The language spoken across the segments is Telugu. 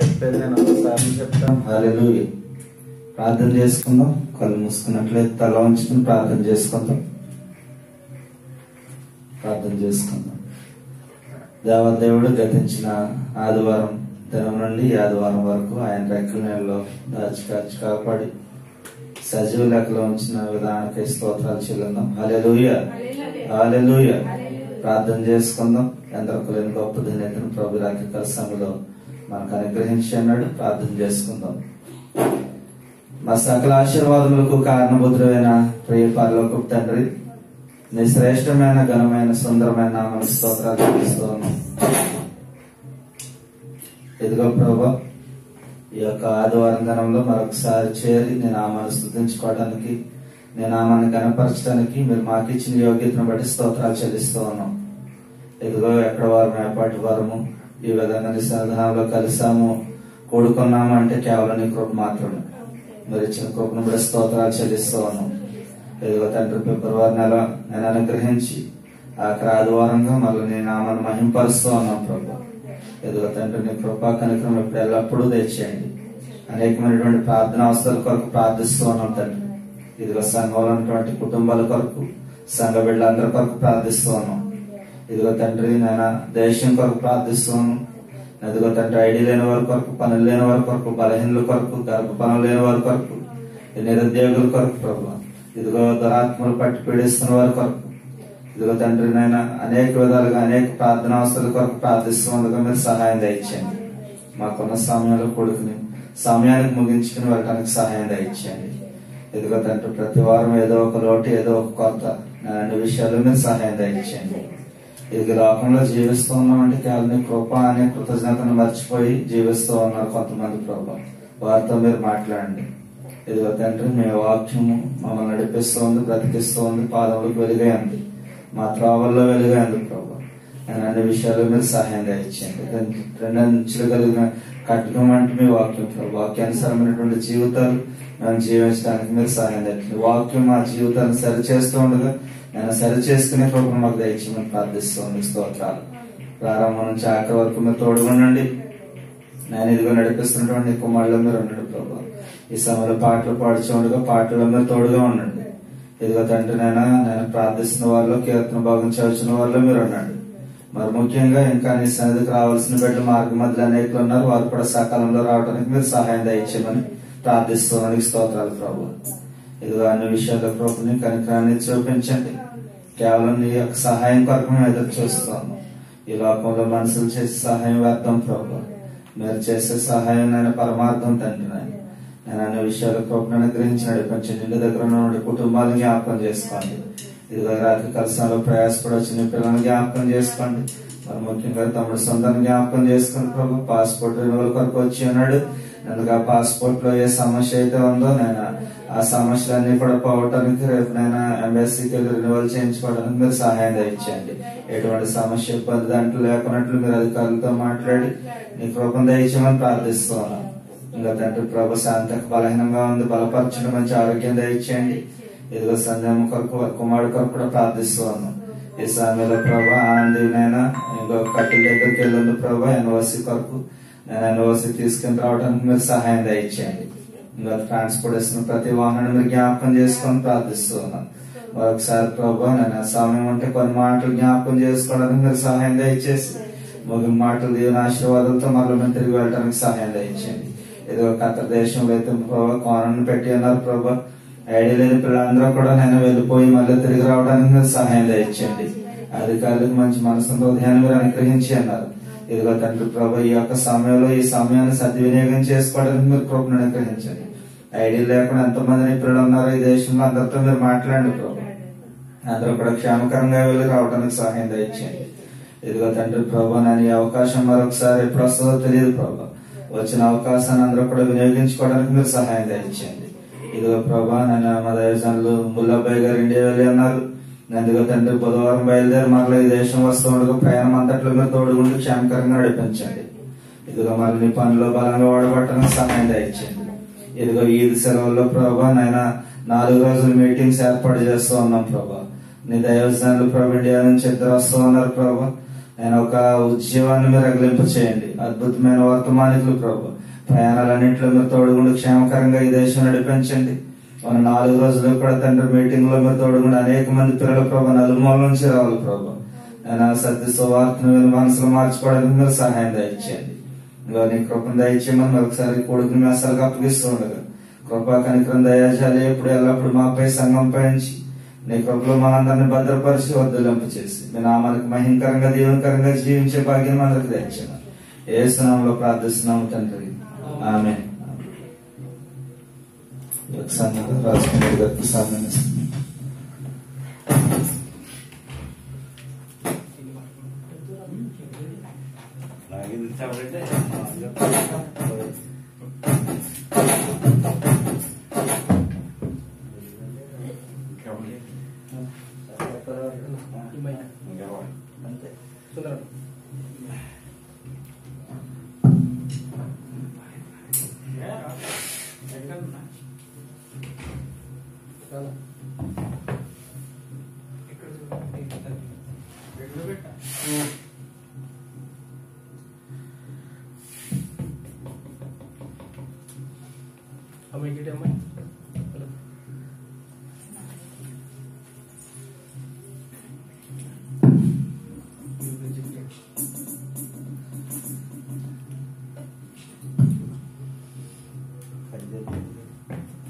చెప్పేది నేను ఒకసారి చెప్తాను. హల్లెలూయా. ప్రార్థన చేసుకుందాం. కళ్ళు మూసుకున్నట్లయితే తల ఉంచుకుని ప్రార్థన చేసుకుందాం. దేవదేవుడు గతించిన ఆదివారం దినం నుండి ఈ ఆదివారం వరకు ఆయన రెక్కల నెలలో దాచి కాపాడి సజీవ లెక్కలో ఉంచిన విధానానికి స్తోత్రాలు చెల్లిందాం. హల్లెలూయా, హల్లెలూయా. ప్రార్థన చేసుకుందాం. ఎందరికీ లేని గొప్ప ధన్యతను ప్రభు రాత్రికాల సమయంలో మనకు అనుగ్రహించి అన్నాడు. ప్రార్థన చేసుకుందాం. మా సకల ఆశీర్వాదములకు కారణభూతుడైన ప్రియ పరలోకపు తండ్రి, నీ శ్రేష్టమైన ఘనమైన సుందరమైన నామమునకు స్తోత్రాలు చెల్లిస్తున్నాం. ఇదిగో ప్రభా, ఈ యొక్క ఆదివారం దినంలో మరొకసారి చేరి నీ నామాన్ని స్తుతించుకోవడానికి, నీ నామాన్ని కనపరచడానికి మీరు మాకు ఇచ్చిన యోగ్యతను బట్టి స్తోత్రాలు చెల్లిస్తూ ఉన్నాం. ఇదిగో ఎక్కడ వారం ఏపాటి వారము ఈ విధంగా నీ సన్నిధానంలో కలిసాము, కూడుకున్నాము అంటే కేవలం నీ కృప మాత్రమే. మీరు ఇచ్చిన కృపను బట్టి స్తోత్రాలు చెల్లిస్తూ ఉన్నాం. ఇదిగో తండ్రి, ఫిబ్రవరి నెల నేను అనుగ్రహించి ఆఖరి ఆదివారంగా మళ్ళీ నీ నామాన్ని మహింపరుస్తూ ఉన్నాం ప్రభు. ఇదిగో తండ్రి, నీ కృపా కనికరం ఇప్పుడు ఎల్లప్పుడూ తెచ్చేయండి. అనేకమైనటువంటి ప్రార్థన అవసరాల కొరకు ప్రార్థిస్తూ ఉన్నాం తండ్రి. ఇదిగో సంఘంలో ఉన్నటువంటి కుటుంబాల కొరకు, సంఘ బిడ్డలందరి కొరకు ప్రార్థిస్తూ ఉన్నాం. ఇదిగో తండ్రి, నేను దేశం కొరకు ప్రార్థిస్తున్నాను. ఇదిగో తండ్రి, ఐడి లేని వారి కొరకు, పనులు లేని వారి కొరకు, బలహీనుల కొరకు, గర్భ పనులు లేని వారి కొరకు, నిరుద్యోగుల కొరకు ప్రభు, ఇదిగో దురాత్మలు పట్టి పీడిస్తున్న వారి కొరకు, ఇదిగో తండ్రి నేను అనేక విధాలుగా అనేక ప్రార్థన అవసరాల కొరకు ప్రార్థిస్తున్నందుకు మీరు సహాయం దయచేయండి. మాకున్న సమయంలో కొడుకుని సమయానికి ముగించుకుని వెళ్ళడానికి సహాయం దయచేయండి. ఇదిగో తండ్రి, ప్రతి వారం ఏదో ఒక లోటు, ఏదో ఒక కొరత, అన్ని విషయాలు మీరు సహాయం దయచేయండి. ఇది లోకంలో జీవిస్తూ ఉన్నామంటే కేవలం కృప అనే కృతజ్ఞతను మర్చిపోయి జీవిస్తూ ఉన్నారు కొంతమంది ప్రభు. వారితో మీరు మాట్లాడండి. ఇదిగో తండ్రి, మీ వాక్యము మమ్మల్ని నడిపిస్తూ ఉంది, బ్రతికిస్తూ ఉంది, పాదములకు వెలుగై ఉంది, మా త్రోవల్లో వెలుగై ఉంది ప్రభు. నేను అన్ని విషయాలు మీరు సహాయం దయచేయండి. రెండంచులు కలిగిన కట్టడం అంటే మీ వాక్యం ప్రభు. వాక్యానుసారమైనటువంటి జీవితాలు మేము జీవించడానికి మీరు సహాయం దయచేయండి. వాక్యం మా జీవితాన్ని సరిచేస్తూ ఉండగా నేను సరి చేసుకునే కృపను మాకు దయచేయమని ప్రార్థిస్తుంది. స్తోత్రాలు. ప్రారంభం నుంచి ఆఖరి వరకు మీరు తోడుగుండండి. నేను ఇదిగో నడిపిస్తున్నటువంటి కుమారులో మీరు ఉండండి ప్రభు. ఈ సమయంలో పాటలు పాడుచుండగా పాటల్లో మీరు తోడుగా ఉండండి. ఇదిగో తండ్రి, నేను ప్రార్థిస్తున్న వారిలో, కీర్తన భాగం చదువుతున్న వారిలో మీరు ఉండండి. మరి ముఖ్యంగా ఇంకా నీ సన్నిధికి రావాల్సిన బిడ్డ మార్గ మధ్యలో అనేకులు ఉన్నారు. వారు కూడా సకాలంలో రావడానికి మీరు సహాయం దయచేయమని ప్రార్థిస్తున్నానికి స్తోత్రాలు ప్రభు. ఇదిగో అన్ని విషయాల కృపని కనికరాన్ని చూపించండి. కేవలం నీ యొక్క సహాయం కొరకు మేము ఎదురు చూస్తాము. ఈ లోకంలో మనుషులు చేసే సహాయం వ్యర్థం ప్రభు. మీరు చేసే సహాయం నేను పరమార్థం తండ్రి. నేను అన్ని విషయాల కృపను అనుగ్రహించి నడిపించండి. ఇంటి దగ్గర ఉన్న కుటుంబాలను జ్ఞాపకం చేసుకోండి. ఇదిగో రాత్రి కలసంలో ప్రయాసపడి వచ్చిన పిల్లలను జ్ఞాపకం చేసుకోండి. మరి ముఖ్యంగా తమ్ముడు సొంతాన్ని జ్ఞాపకం చేసుకోండి ప్రభు. పాస్పోర్ట్ రెన్యువల్ కొరకు వచ్చి ఉన్నాడు. అందుకు ఆ పాస్పోర్ట్ లో ఏ సమస్య అయితే ఉందో నేను ఆ సమస్యలన్నీ కూడా పోవటానికి రేపు నేను ఎంబసీకి వెళ్ళి రెన్యువల్ చేయించుకోవడానికి మీరు సహాయం దయచేయండి. ఎటువంటి సమస్య ఇబ్బంది దాంట్లో లేకున్నట్లు మీరు అధికారులతో మాట్లాడి నీ కృపను దయచేయమని ప్రార్థిస్తూ ఉన్నాను. ఇంకా తండ్రి ప్రభు, శాంతకు బలహీనంగా ఉంది, బలపరచడం, మంచి ఆరోగ్యం దయచేయండి. ఇదిగో సందేహం కొరకు, కుమారుడు కొరకు కూడా ప్రార్థిస్తూ ఉన్నాను. ఈ సమయంలో ప్రభా ఆనందీనైనా ఇంకో కట్టెల దగ్గరికి వెళ్ళింది ప్రభా. ఎన్ఓసి కొరకు నేను ఎన్ఓసి తీసుకుని రావడానికి మీరు సహాయం దయచేయండి. ఇంకా ట్రాన్స్పోర్టేషన్ ప్రతి వాహనాన్ని మీరు జ్ఞాపకం చేసుకొని ప్రార్థిస్తూ ఉన్నాను. మరొకసారి ప్రభా, నేను సమయం ఉంటే కొన్ని మాటలు జ్ఞాపకం చేసుకోవడానికి మీరు సహాయం దయచేసి ముగింపు మాటలు దేవుని ఆశీర్వాదంతో మళ్ళీ మేము తిరిగి వెళ్ళడానికి సహాయం దయచేయండి. ఏదో ఖత్తర్ దేశంలో అయితే ప్రభా కోనను పెట్టి అన్నారు ప్రభా. ఐడియా లేని పిల్లలందరూ కూడా నేను వెళ్ళిపోయి మళ్ళీ తిరిగి రావడానికి మీరు సహాయం దయచేయండి. అధికారులకు మంచి మనసుతో హృదయాన్ని మీరు అనుగ్రహించి అన్నారు. ఇదిగో తండ్రి ప్రభా, ఈ యొక్క సమయంలో ఈ సమయాన్ని సద్వినియోగం చేసుకోవడానికి మీరు కృపను అనుగ్రహించండి. ఐడియా లేకుండా ఎంతమంది పిల్లలు ఉన్నారో ఈ దేశంలో అందరితో మీరు మాట్లాడండి ప్రభా. అందరూ కూడా క్షేమకరంగా వెళ్ళి రావడానికి సహాయం దయచేయండి. ఇదిగో తండ్రి ప్రభా, నేను ఈ అవకాశం మరొకసారి ఎప్పుడు వస్తుందో తెలియదు ప్రభా. వచ్చిన అవకాశాన్ని అందరూ కూడా వినియోగించుకోవడానికి మీరు సహాయం దయచేయండి. ఇదిగో ప్రభా, నేను మా దైవజనులు ముల్లాబాయ్ గారు ఇండియా వెళ్ళి అన్నారు. అందులో తండ్రి బుధవారం బయలుదేరి మరలా ఈ దేశం వస్తూ ఉండగా ప్రయాణం అంతట్లో మీరు తోడుగుండి క్షేమకరంగా నడిపించండి. ఇదిగో మళ్ళీ నీ పనిలో బలంగా వాడబట్టడానికి సహాయం దయచేయండి. ఇదిగో ఈద్ సెలవుల్లో ప్రభా, నేను 4 రోజులు మీటింగ్స్ ఏర్పాటు చేస్తూ ఉన్నాం ప్రభా. నీ దైవజనులు ప్రభు ఇండియా నుంచి ఇద్దరు వస్తూ ఉన్నారు ప్రభా. నేను ఒక ఉద్యోగాన్ని మీరు రగిలింప చేయండి. అద్భుతమైన వర్తమానికులు ప్రభు, ప్రయాణాలన్నింటిలో మీరు తోడుగుండి క్షేమకరంగా ఈ దేశం నడిపించండి. మన 4 రోజులు కూడా తండ్రి మీటింగ్ లో మీరు తోడుగుండి అనేక మంది పిల్లల ప్రభు నలుమూల నుంచి రావాలి ప్రభు. నేను సత్య సువార్తను విని మనసులో మార్చుకోవడానికి మీరు సహాయం దయచేయండి. నీ కృపను దయచేయమని మరొకసారి కొడుకుని మెసాలకు అప్పగిస్తూ ఉండగా కృపా కనికరం దయాజాలి ఎప్పుడు ఎల్లప్పుడు మాపై సంఘంపై నుంచి నీ కృపలో మనందరినీ భద్రపరిచి వర్ధలింప చేసి మీ నామానికి మహిమకరంగా దీవెనకరంగా జీవించే భాగ్యం అందరికి దయచేయమని యేసు నామములో ప్రార్థిస్తున్నాము తండ్రి, ఆమేన్.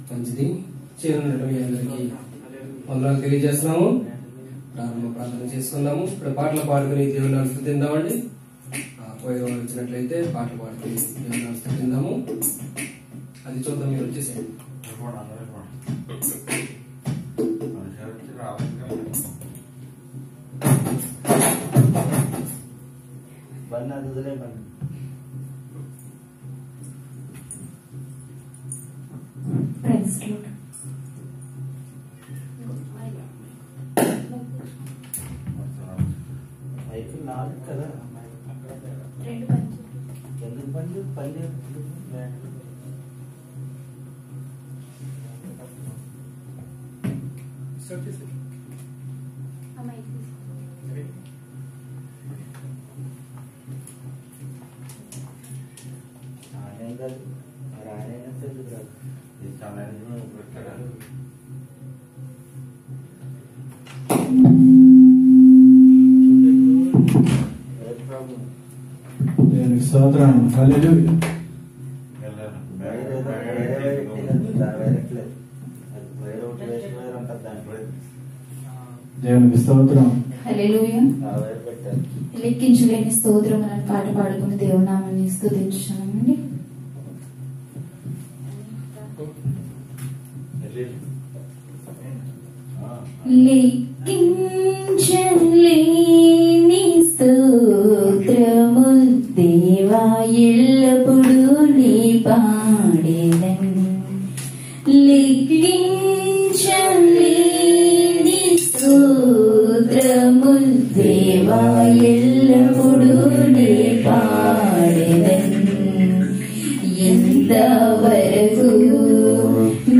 మంచిది. చేరున్నటువంటి అందరికీ వందనాలు తెలియజేస్తున్నాము. ప్రార్థన చేసుకున్నాము. ఇప్పుడు పాటలు పాడుకుని దేవుని స్తుతిద్దామండి. పోయేవాళ్ళు వచ్చినట్లయితే పాటలు పాడుకుని దేవుని స్తుతిద్దాము. అది చూద్దాం. మీరు వచ్చేసేయండి. స్తోత్రం. హల్లెలూయా. దేవునికి స్తోత్రం. హల్లెలూయా. లెక్కించలేని స్తోత్రం అని పాట పాడుకుని దేవుని నామాన్ని స్తుతించున్నామండి. లెక్కించలేని స్తోత్రముల్ దేవా ఎల్లప్పుడూ నీ పాడెదను. లెక్కించలేని స్తోత్రముల్ దేవా ఎల్లప్పుడూ నీ పాడెదను. ఎంతవరకు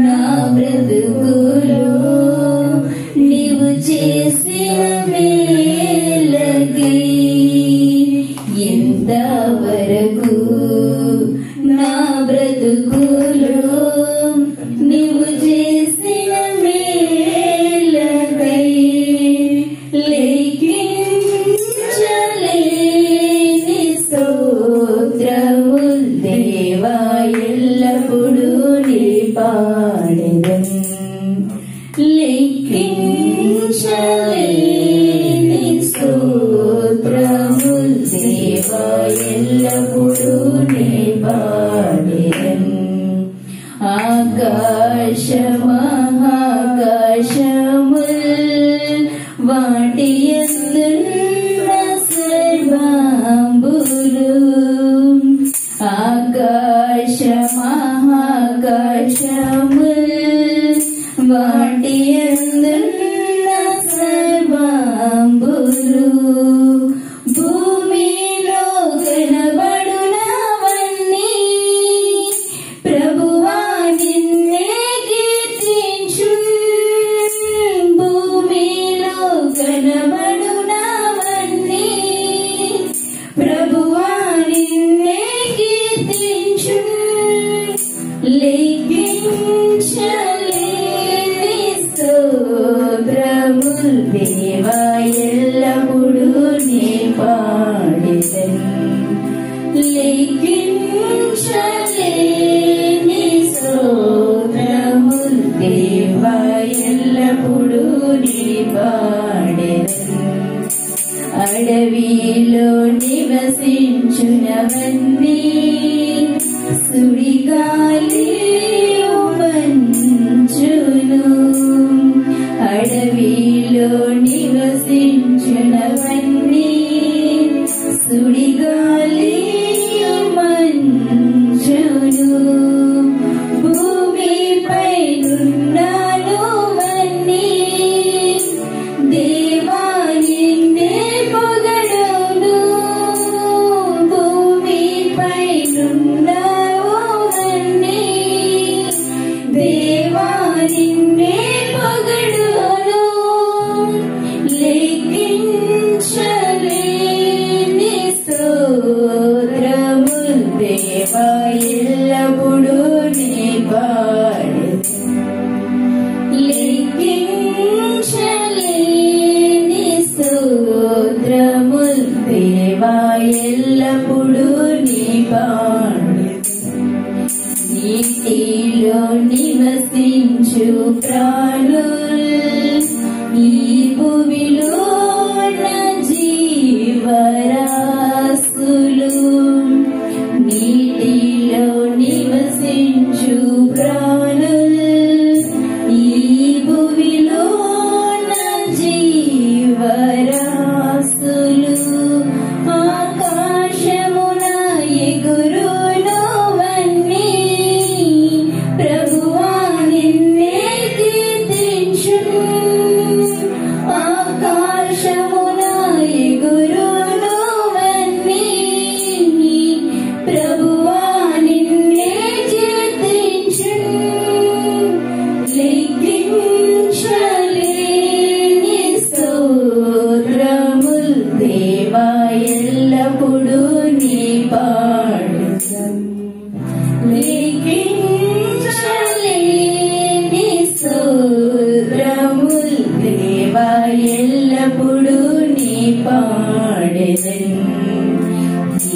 నా బ్రతుకులో నీవు చేసిన మేలకి, ఎంతవరకు నా బ్రతుకులో నీవు చేసిన మేలకై లెక్కించలేని స్తోత్రముల్ దేవా ఎల్లప్పుడూ నీ పాడెదను. లెక్కించలేని స్తోత్రముల్ దేవా ఎల్లప్పుడూ నీ పాడెదను. ఆకాశ మహాకాశముల్ వాటి యందున్న సర్వాంబులు, ఆకాశ మహాకాశముల్ వాటి యందున్న సర్వాంబులు దేవా ఎల్లప్పుడూ నీ పాడెదను లెక్కించలేని స్తోత్రములు దేవా ఎల్లప్పుడూ నీ పాడెదను అడవిలో నివసించునవన్నీ సుడిగాలి మంచును అడవిలో నివసించునవన్నీ సుడిగాలి మంచును భూమిపై నున్నవన్నీ దేవా నిన్నే పొగడును భూమిపై నున్నవన్నీ దేవా నిన్నే పొగడును లెక్కించలేని స్తోత్రములు దేవా ఎల్లప్పుడూ నీ పాడెదను లెక్కించలేని స్తోత్రములు దేవా ఎల్లప్పుడూ నీ పాడెదను నీటిలో నివసించు ప్రాణులు ఈ భూమిలో జీవరాశులు నీటిలో నివసించు ప్రాణులు ఈ భూమిలో జీవరాశులు ఆకాశమున ఎగురునవన్నీ ప్రభువా నిన్నే కీర్తించును ఆకాశమున ఎగురునవన్నీ ప్రభువా నిన్నే కీర్తించును లెక్కించలేని స్తోత్రములు దేవా ఎల్లప్పుడూ నీ పాడెదను లెక్కించలేని స్తోత్రములు దేవా ఎల్లప్పుడూ నీ పాడెదను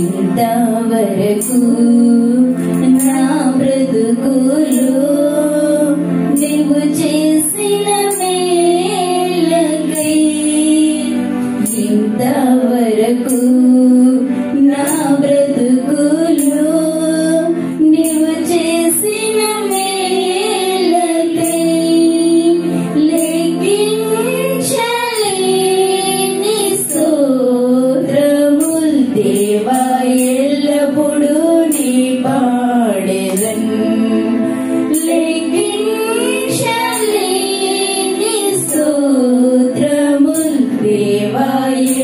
ఇంతవరకు నా బ్రతుకులో నీవు చేసిన మేలకై ఇంతవరకు నా బ్రతుకులో నీవు చేసిన మేలకై లెక్కించలేని స్తోత్రములు దేవా ఎల్లప్పుడూ నీ పాడెదను లెక్కించలేని స్తోత్రములు దేవా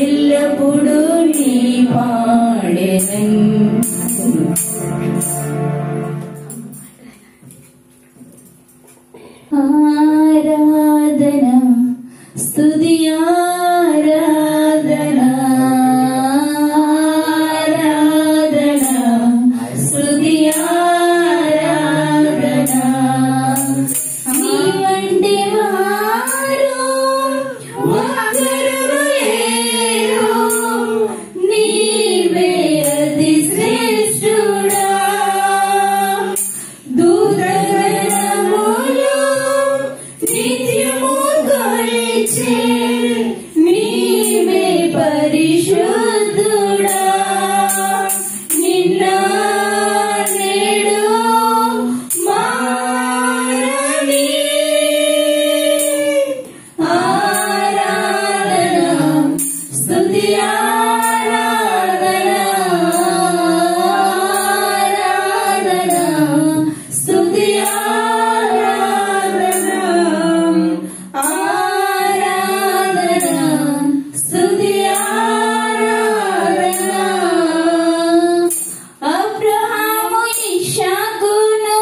ఎల్లప్పుడూ నీ పాడెదను ఆరాధన స్తుతి ఆరాధన ఆరాధన స్తుతి ఆరాధన నీ వంటి వారు ఒక్కరు లేరు నీవే అతి శ్రేష్ఠుడా దూతగణములు నిత్యము కొలిచే నీవే పరిశుద్ధుడా నిన్న నేడు మారని ఆరాధన స్తుతి ఆరాధన ఆరాధన స్తుతి ఆరాధన ఆరాధన స్తుతి ఆరాధన అబ్రహాము ఇష్షాకును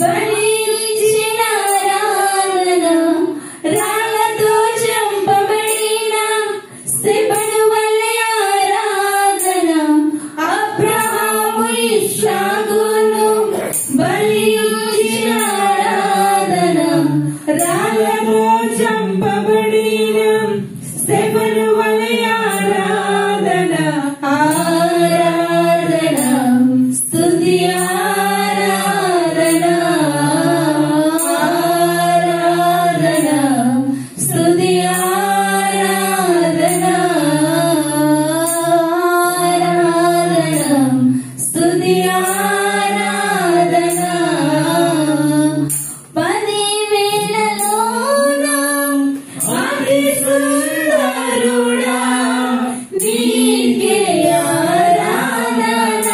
బలిచ్చిన ఆరాధన రాళ్ళతో చంపబడిన స్తెఫను వలె స్తెఫను వలె ఆరాధన ఆరాధన స్తుతి ఆరాధన ఆరాధన స్తుతి ఆరాధన ఆరాధన స్తుతి ఆరాధన 10,000లోన అతి సుందరుడా నీకే ఆరాధన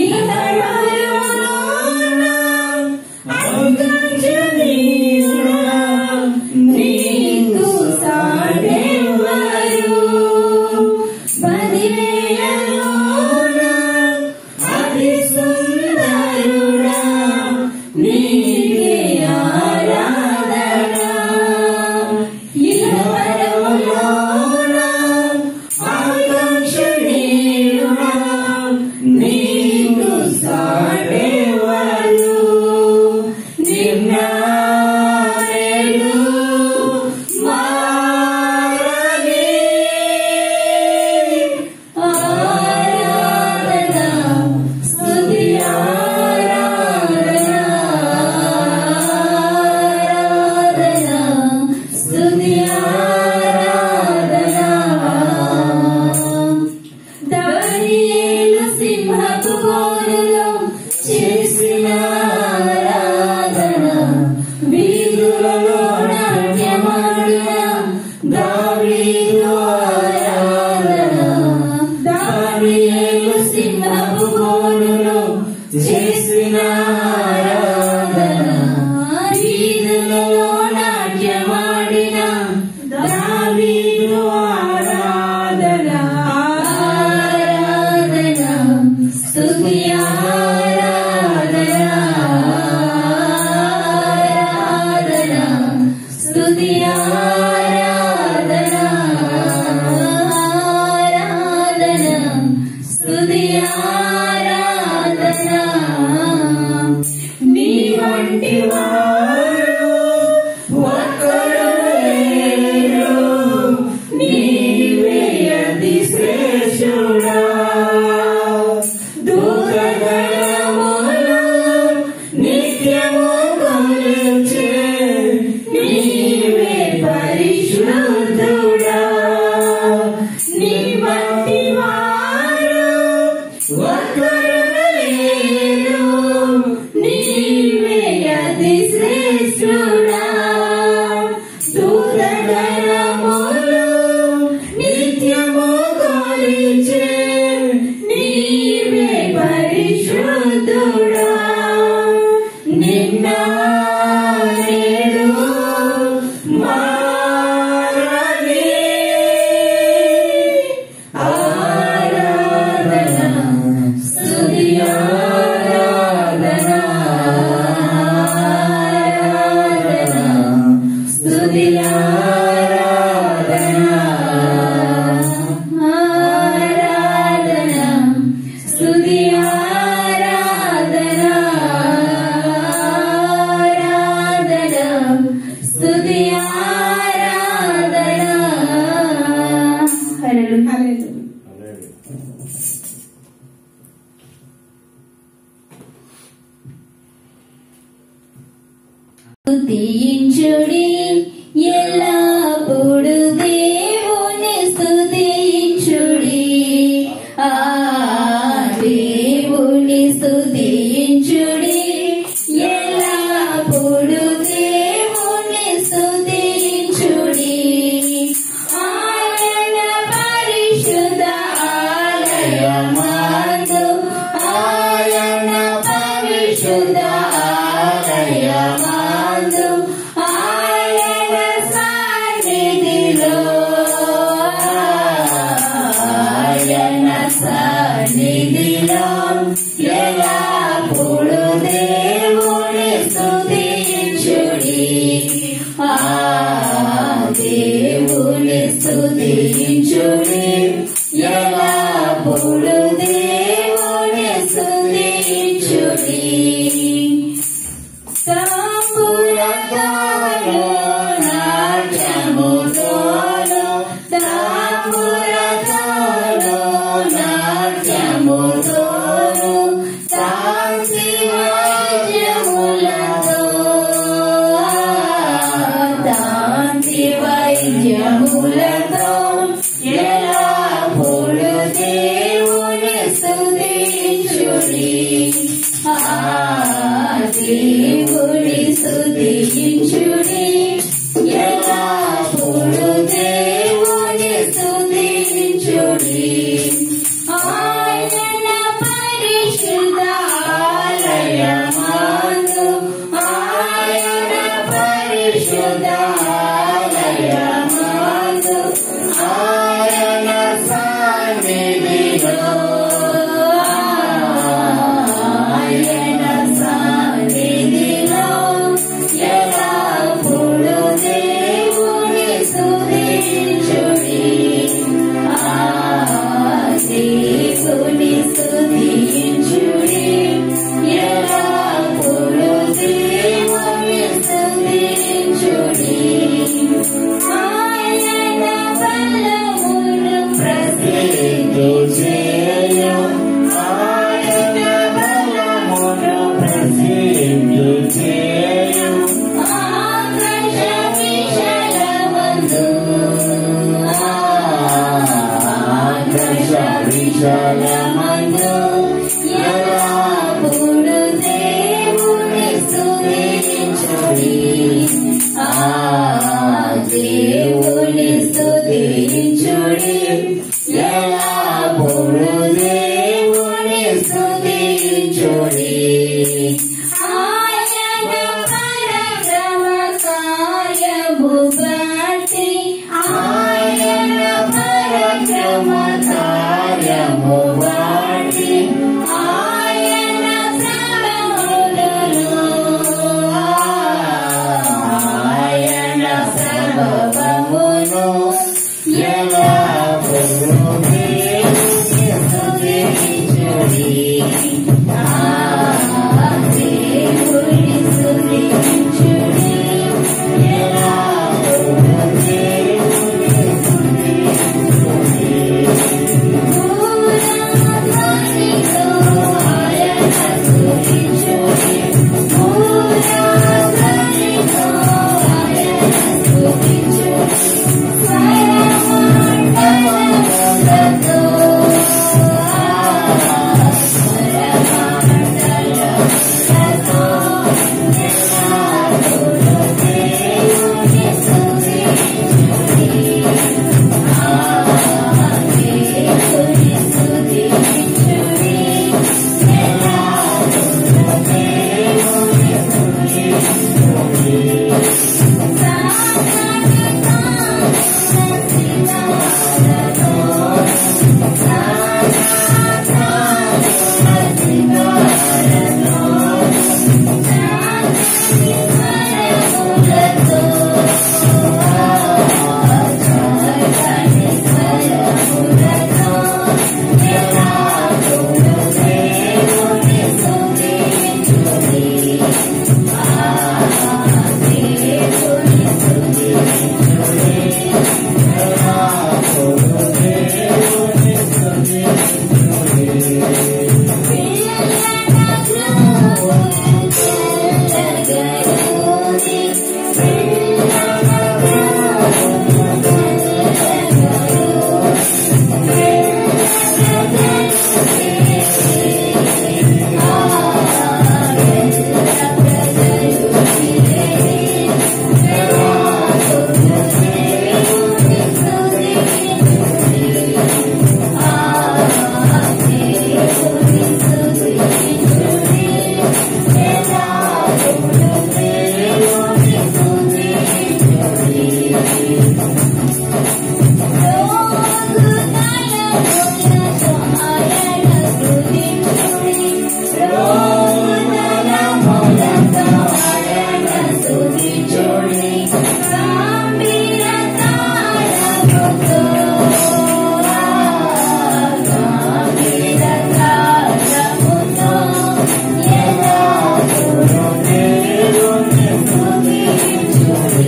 ఇహపరలోన అంతర్జనీయుడా నీకు సాటెవరు 10,000లోన అతి సుందరుడా నీకే ఆరాధన ఇహపరలోన ఆకాంక్షణీయుడా నీకు సాటెవరు నిన్న నేడు మారని ఆరాధన స్తుతి ఆరాధన ఆరాధన స్తుతి ఆరాధన దానియేలు సింహపు బోనులో చేసిన ఆరాధన వీధులలో నాట్యమాడిన దావీదు ఆరాధన దానియేలు సింహపు బోనులో చేసిన ఆరాధన వీధులలో నాట్యమాడిన దావీదు ఆరాధన ఆరాధన స్తుతి ఆరాధన ఆరాధన స్తుతి ఆరాధన ఆరాధన స్తుతి ఆరాధన నీ వంటి వారు ఒక్కరు లేరు నీవే అతి శ్రేష్ఠుడా దూతగణములు నిత్యము కొలిచే నీవే పరిశుద్ధుడా నీ వంటి వారు ఒక్కరు లేరు నీవే అతి శ్రేష్ఠుడా దూతగణములు నిత్యము కొలిచే నీవే పరిశుద్ధుడా నిన్న నేడు మారని ఆరాధన స్తుతి ఆరాధన ఆరాధన స్తుతి ఆరాధన ఆరాధన స్తుతి ఆరాధన ఆరాధన స్తుతి ఆరాధన హల్లెలూయా స్తుతించుడి ఎల్లప్పుడు దేవుని స్తుతించుడి ఆ దేవుని స్తుతించుడి ఎల్లప్పుడు దేవుని స్తుతించుడి ఆయన పరిశుద్ధ ఆలయమందు ఆయన పరిశుద్ధ ఆలయమందు ఆయన సన్నిధిలో ఆయన సన్నిధిలో ఎల్లప్పుడు దేవుని స్తుతించుడి ఆ దేవుని స్తుతించుడి ఎల్లప్పుడు దేవుని స్తుతించుడి తంబురతోను నాట్యముతో వాయిద్యములతో ఎల్లప్పుడూ దేవుని స్తుతించుడి. దేవుని స్తుతించుడి, ఎల్లప్పుడూ దేవుని స్తుతించుడి. ఆయన పరిశుద్ధ ఆలయమందు, ఆయన పరిశుద్ధ ఆలయమందు, ఆయన సన్నిధిలో, ఆయన సన్నిధిలో ఎల్లప్పుడూ దేవుని స్తుతించుడి. దేవుని స్తుతించుడి, ఎల్లప్పుడూ దేవుని స్తుతించుడి. ఆయన బలమును ప్రసిద్ధి చేయు, ఆయన బలమును ప్రసిద్ధి చేయు. ఆకాశ విశాలమందు, ఆకాశ విశాలమందు ఎల్లప్పుడూ దేవుని స్తుతించుడి. దేవుని స్తుతించుడి, ఎల్లప్పుడూ దేవుని స్తుతించుడి. ఆయన పరక్రమ కార్యము బట్టి, ఆయన పరక్రమ కార్యము బట్టి, ఆయన శ్రమములలో, ఆయన ప్రభవమును ఎల్లప్పుడూ దేవుని స్తుతించుడి. దేవుని స్తుతించుడి, ఎల్లప్పుడూ దేవుని స్తుతించుడి. పూర్ణధ్వనితో ఆయన స్తుతించుడి, పూర్ణధ్వనితో ఆయన స్తుతించుడి. స్వరమండలములతో, స్వరమండలములతో ఎల్లప్పుడూ దేవుని స్తుతించుడి. దేవుని స్తుతించుడి, ఎల్లప్పుడూ దేవుని స్తుతించుడి.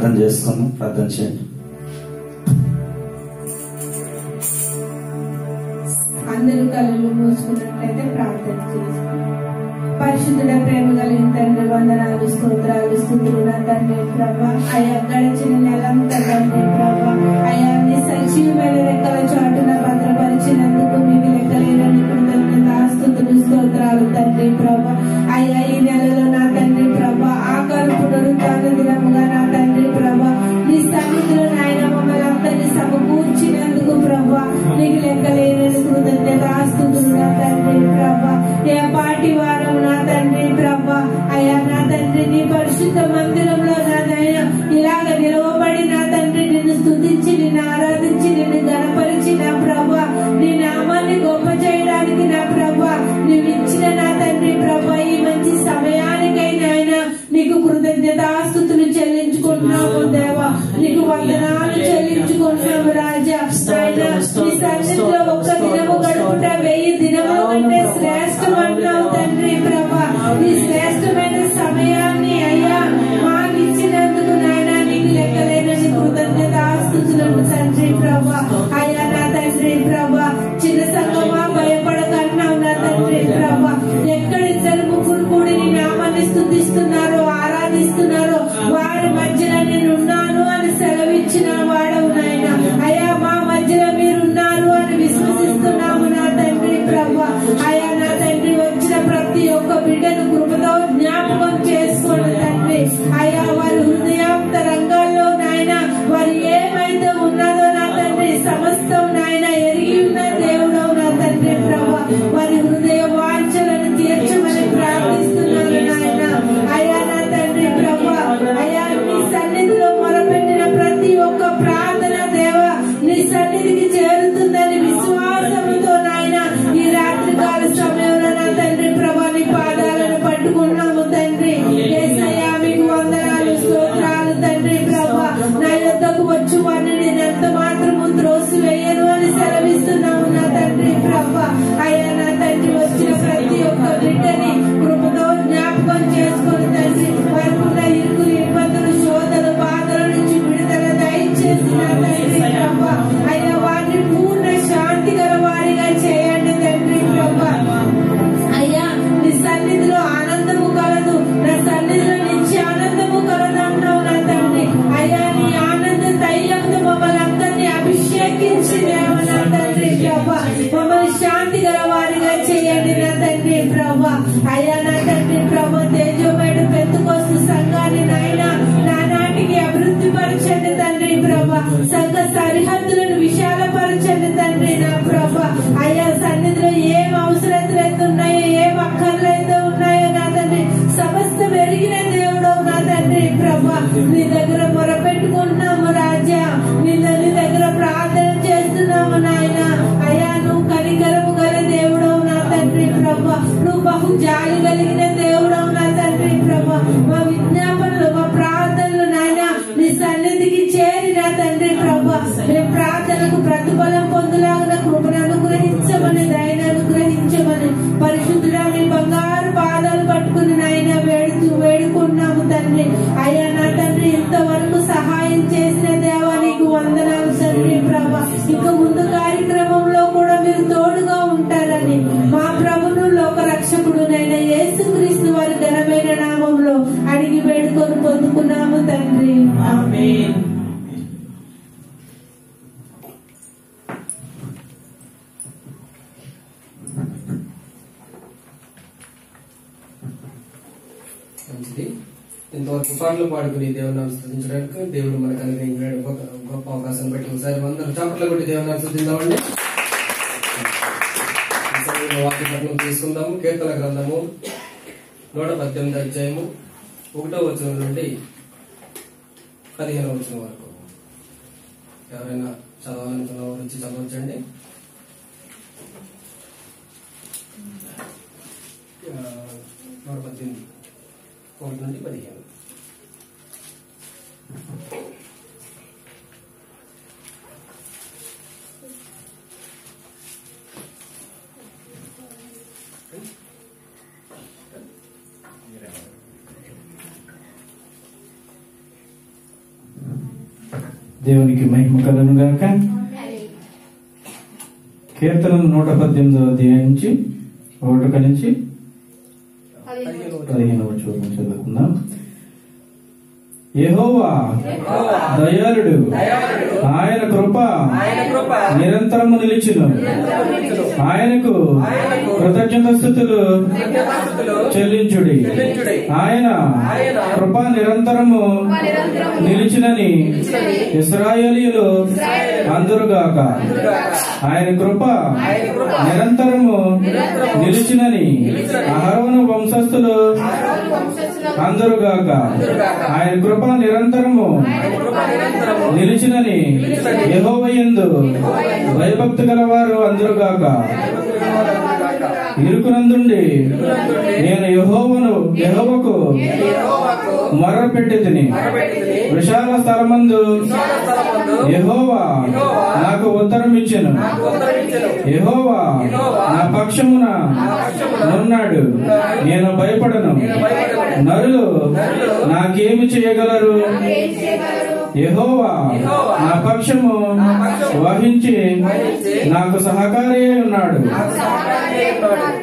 ప్రార్థన చేసుకుందాం. ప్రార్థన చేయండి. అందరూ కళ్ళు మూసుకున్నట్లయితే ప్రార్థన చేస్తాం. పరిశుద్ధుల ప్రేమ కలిగిన తండ్రి, వందనాలు, స్తోత్రాలు, స్తుతులు నా తండ్రి ప్రభా. అయ్యా గడిచిన నెలంతా తండ్రి ప్రభా, అయ్యా నీ సజీవమైన రెక్కల చాటున భద్రపరిచినందుకు మీకు లెక్కలేని కృతజ్ఞతాస్తుతులు, స్తోత్రాలు తండ్రి ప్రభా. అయ్యా ఈ నెలలో నా తండ్రి ప్రభా ఆఖరు పునరుత్థాన దినముగా నా తండ్రి ప్రభా నీ సన్నిధిలో నాయన మమ్మల్ని అందరినీ సమకూర్చినందుకు ప్రభా నీకు లెక్కలేని కృతజ్ఞతాస్తుతులు నా తండ్రి ప్రభా. ఏ పాటి వారం నా తండ్రి ప్రభా, అయ్యా నా తండ్రి నీ పరిశుద్ధ మందిరంలో నా నాయన ఇలాగ నిలవబడి నా తండ్రి నిన్ను స్తుతించి నిన్ను ఆరాధించి నిన్ను గణపరిచి నా ప్రభా నీ నామాన్ని గొప్ప చేయడానికి నా ప్రభా నీవు ఇచ్చిన నా తండ్రి ప్రభా ఈ మంచి సమయానికై నాయన నీకు కృతజ్ఞతాస్తుతులు చెల్లించుకుంటున్నాము దేవా. నీకు వందనాలు చెల్లించుకుంటున్నాము రాజా. నాయన నీ సన్నిధిలో ఒక్క దినము గడుపుట 1000 దినముల కంటే శ్రేష్టమన్నావు తండ్రి ప్రభా. ఈ శ్రేష్టమైన సమయాన్ని అయ్యా మాకు ఇచ్చినందుకు నాయన నీకు లెక్కలేనని కృతజ్ఞతాస్తుతులను తండ్రి ప్రభా. అయ్యా నా తండ్రి ప్రభా చిన్న సంగమా భయపడకన్నావు నా తండ్రి ప్రభా. ఎక్కడిద్దరు ముగ్గురు కూడి నీ నామాన్ని స్తుతిస్తున్నారో ఆరాధిస్తున్నారో వారి మధ్యలో నేనున్నాను అని సెలవిచ్చిన వాడవు నాయన. అయ్యా మా మధ్యలో మీరున్నారు అని విశ్వసిస్తున్నాము నా తండ్రి ప్రభా. అయ్యా నా తండ్రి వచ్చిన ప్రతి ఒక్క బిడ్డను కృపతో జ్ఞాపకం చేసుకోండి తండ్రి. అయ్యా వారి హృదయాంత రంగాల్లో నాయన వారు ఏమైతే ఉన్నదో నా తండ్రి సమస్తం నాయన ఎరిగి ఉన్న దేవుడవు నా తండ్రి ప్రభా. వారి హృదయ వాంఛలను తీర్చమని ప్రార్థిస్తున్నాను నాయన. అయ్యా నా తండ్రి ప్రభా, అయ్యా నీ సన్నిధిలో మొరపెట్టిన ప్రతి ఒక్క ప్రార్థన దేవా నీ సన్నిధికి చేరుతుందని విశ్వాసంతో నాయన ఈ రాత్రి కాల సమయంలో నా తండ్రి ప్రభా నీ పాదాలను పట్టుకున్నాము తండ్రి. యేసయ్యా మీకు వందనాలు, స్తోత్రాలు తండ్రి ప్రభా. నా యొద్దకు వచ్చు వారిని నేను ఎంత మాత్రము త్రోసివేయను అని సెలవిస్తున్నాము నా తండ్రి ప్రభా. అయ్యా నా తండ్రి వచ్చిన ప్రతి ఒక్క బిడ్డని కృపతో జ్ఞాపకం చేసుకుని తండ్రి వారికున్న ఇరుకులు ఇబ్బందులు శోధన బాధల నుంచి విడుదల దయచేసి నా తండ్రి ప్రభా. అయ్యా వారిని పూర్ణ శాంతి గల వారిగా చేయండి తండ్రి ప్రభా. అయ్యా నీ సన్నిధిలో ఆనందము కలదు, నా సన్నిధిలో నుంచి ఆనందము కలదు అన్నావు నా తండ్రి. అయ్యా నీ ఆనంద తైలంతో మమ్మల్ని అందరినీ అభిషేకించి నా తండ్రి ప్రభా మమ్మల్ని శాంతి గల వారిగా చేయండి నా తండ్రి ప్రభా. అయ్యా నా తండ్రి ప్రభా తేజోమేడు పెంతుకొస్తు సంఘాన్ని నాయన నానాటికి అభివృద్ధి పరచండి తండ్రి ప్రభా. సంఘ సరిహద్దులను విశాలపరచండి తండ్రి నా ప్రభా. అయ్యా సన్నిధిలో ఏం అవసరతలు అయితే ఉన్నాయో ఏం అక్కర్లు అయితే ఉన్నాయో నా తండ్రి సమస్త వెలిగిన దేవుడవు నా తండ్రి ప్రభా. నీ దగ్గర మొరపెట్టుకుంటున్నాము రాజా, నీ దగ్గర ప్రార్థన చేస్తున్నాము నాయన. అయ్యా నువ్వు కనికరము గల దేవుడవు నా తండ్రి ప్రభా. నువ్వు బహు జాలి కలిగిన దేవుడవు నా తండ్రి ప్రభా. మా విజ్ఞాపనలు మా ప్రార్థనలు నాయన నీ సన్నిధికి చేరి నా తండ్రి ప్రభా మేము ప్రార్థనకు ప్రతిఫలం పొందులాగా కృపను అనుగ్రహించమని దయను అనుగ్రహించమని పరిశుద్ధుడా మీ బంగారు పాదాలు పట్టుకుని నాయన వేడుకున్నాము తండ్రి. అయ్యా నా తండ్రి ఇంతవరకు సహాయం చేసిన దేవా నీకు వందనాలు తండ్రి ప్రభా. ఇక ముందు కార్యక్రమంలో కూడా మీరు తోడుగా ఉంటారని మా ప్రభును లోక రక్షకుడునైన యేసుక్రీస్తు వారి ఘనమైన నామంలో అడిగి వేడుకొని పొందుకున్నాము తండ్రి. ఆమేన్. మంచిది. ఇంతవరకు పాటలు పాడుకుని దేవుని స్తుతించడానికి దేవుడు మనకు అనుగ్రహించిన గొప్ప అవకాశం బట్టి ఒకసారి అందరూ చప్పట్లు కొట్టి దేవుని స్తుతిద్దామండి. వాక్య పఠనం తీసుకుందాము. కీర్తన గ్రంథము 118 అధ్యాయము 1వ వచనం నుండి 15వ వచనం వరకు ఎవరైనా చదవాలనుకున్న వారు వచ్చి చదవచ్చండి. 118 1 నుండి 15. దేవునికి మహిమ కలుగును గాక. కీర్తనలు 118వ అధ్యాయం నుంచి 1 నుంచి 15వ వచనం చదువుకుందాం. యెహోవా దయాళుడు, ఆయన కృప నిరంతరము నిలిచును. ఆయనకు కృతజ్ఞతాస్తుతులు చెల్లించుడి. ఆయన కృప నిరంతరము నిలిచినని ఇశ్రాయేలీయులు అందురుగాక. ఆయన కృప నిరంతరము నిలిచినని అహరోను వంశస్థులు అందురుగాక. ఆయన కృప నిరంతరము నిలిచినని యెహోవా యందు భయభక్తి గలవారు అందురుగాక. ఇరుకునందుండి నేను యెహోవాకు మొర్రపెట్టితిని. విశాల స్థలమందు యెహోవా నాకు ఉత్తరం ఇచ్చెను. యెహోవా నా పక్షమున ఉన్నాడు, నేను భయపడను. నరులు నాకేమి చేయగలరు? యెహోవా నా పక్షము వహించి నాకు సహకారి ఉన్నాడు.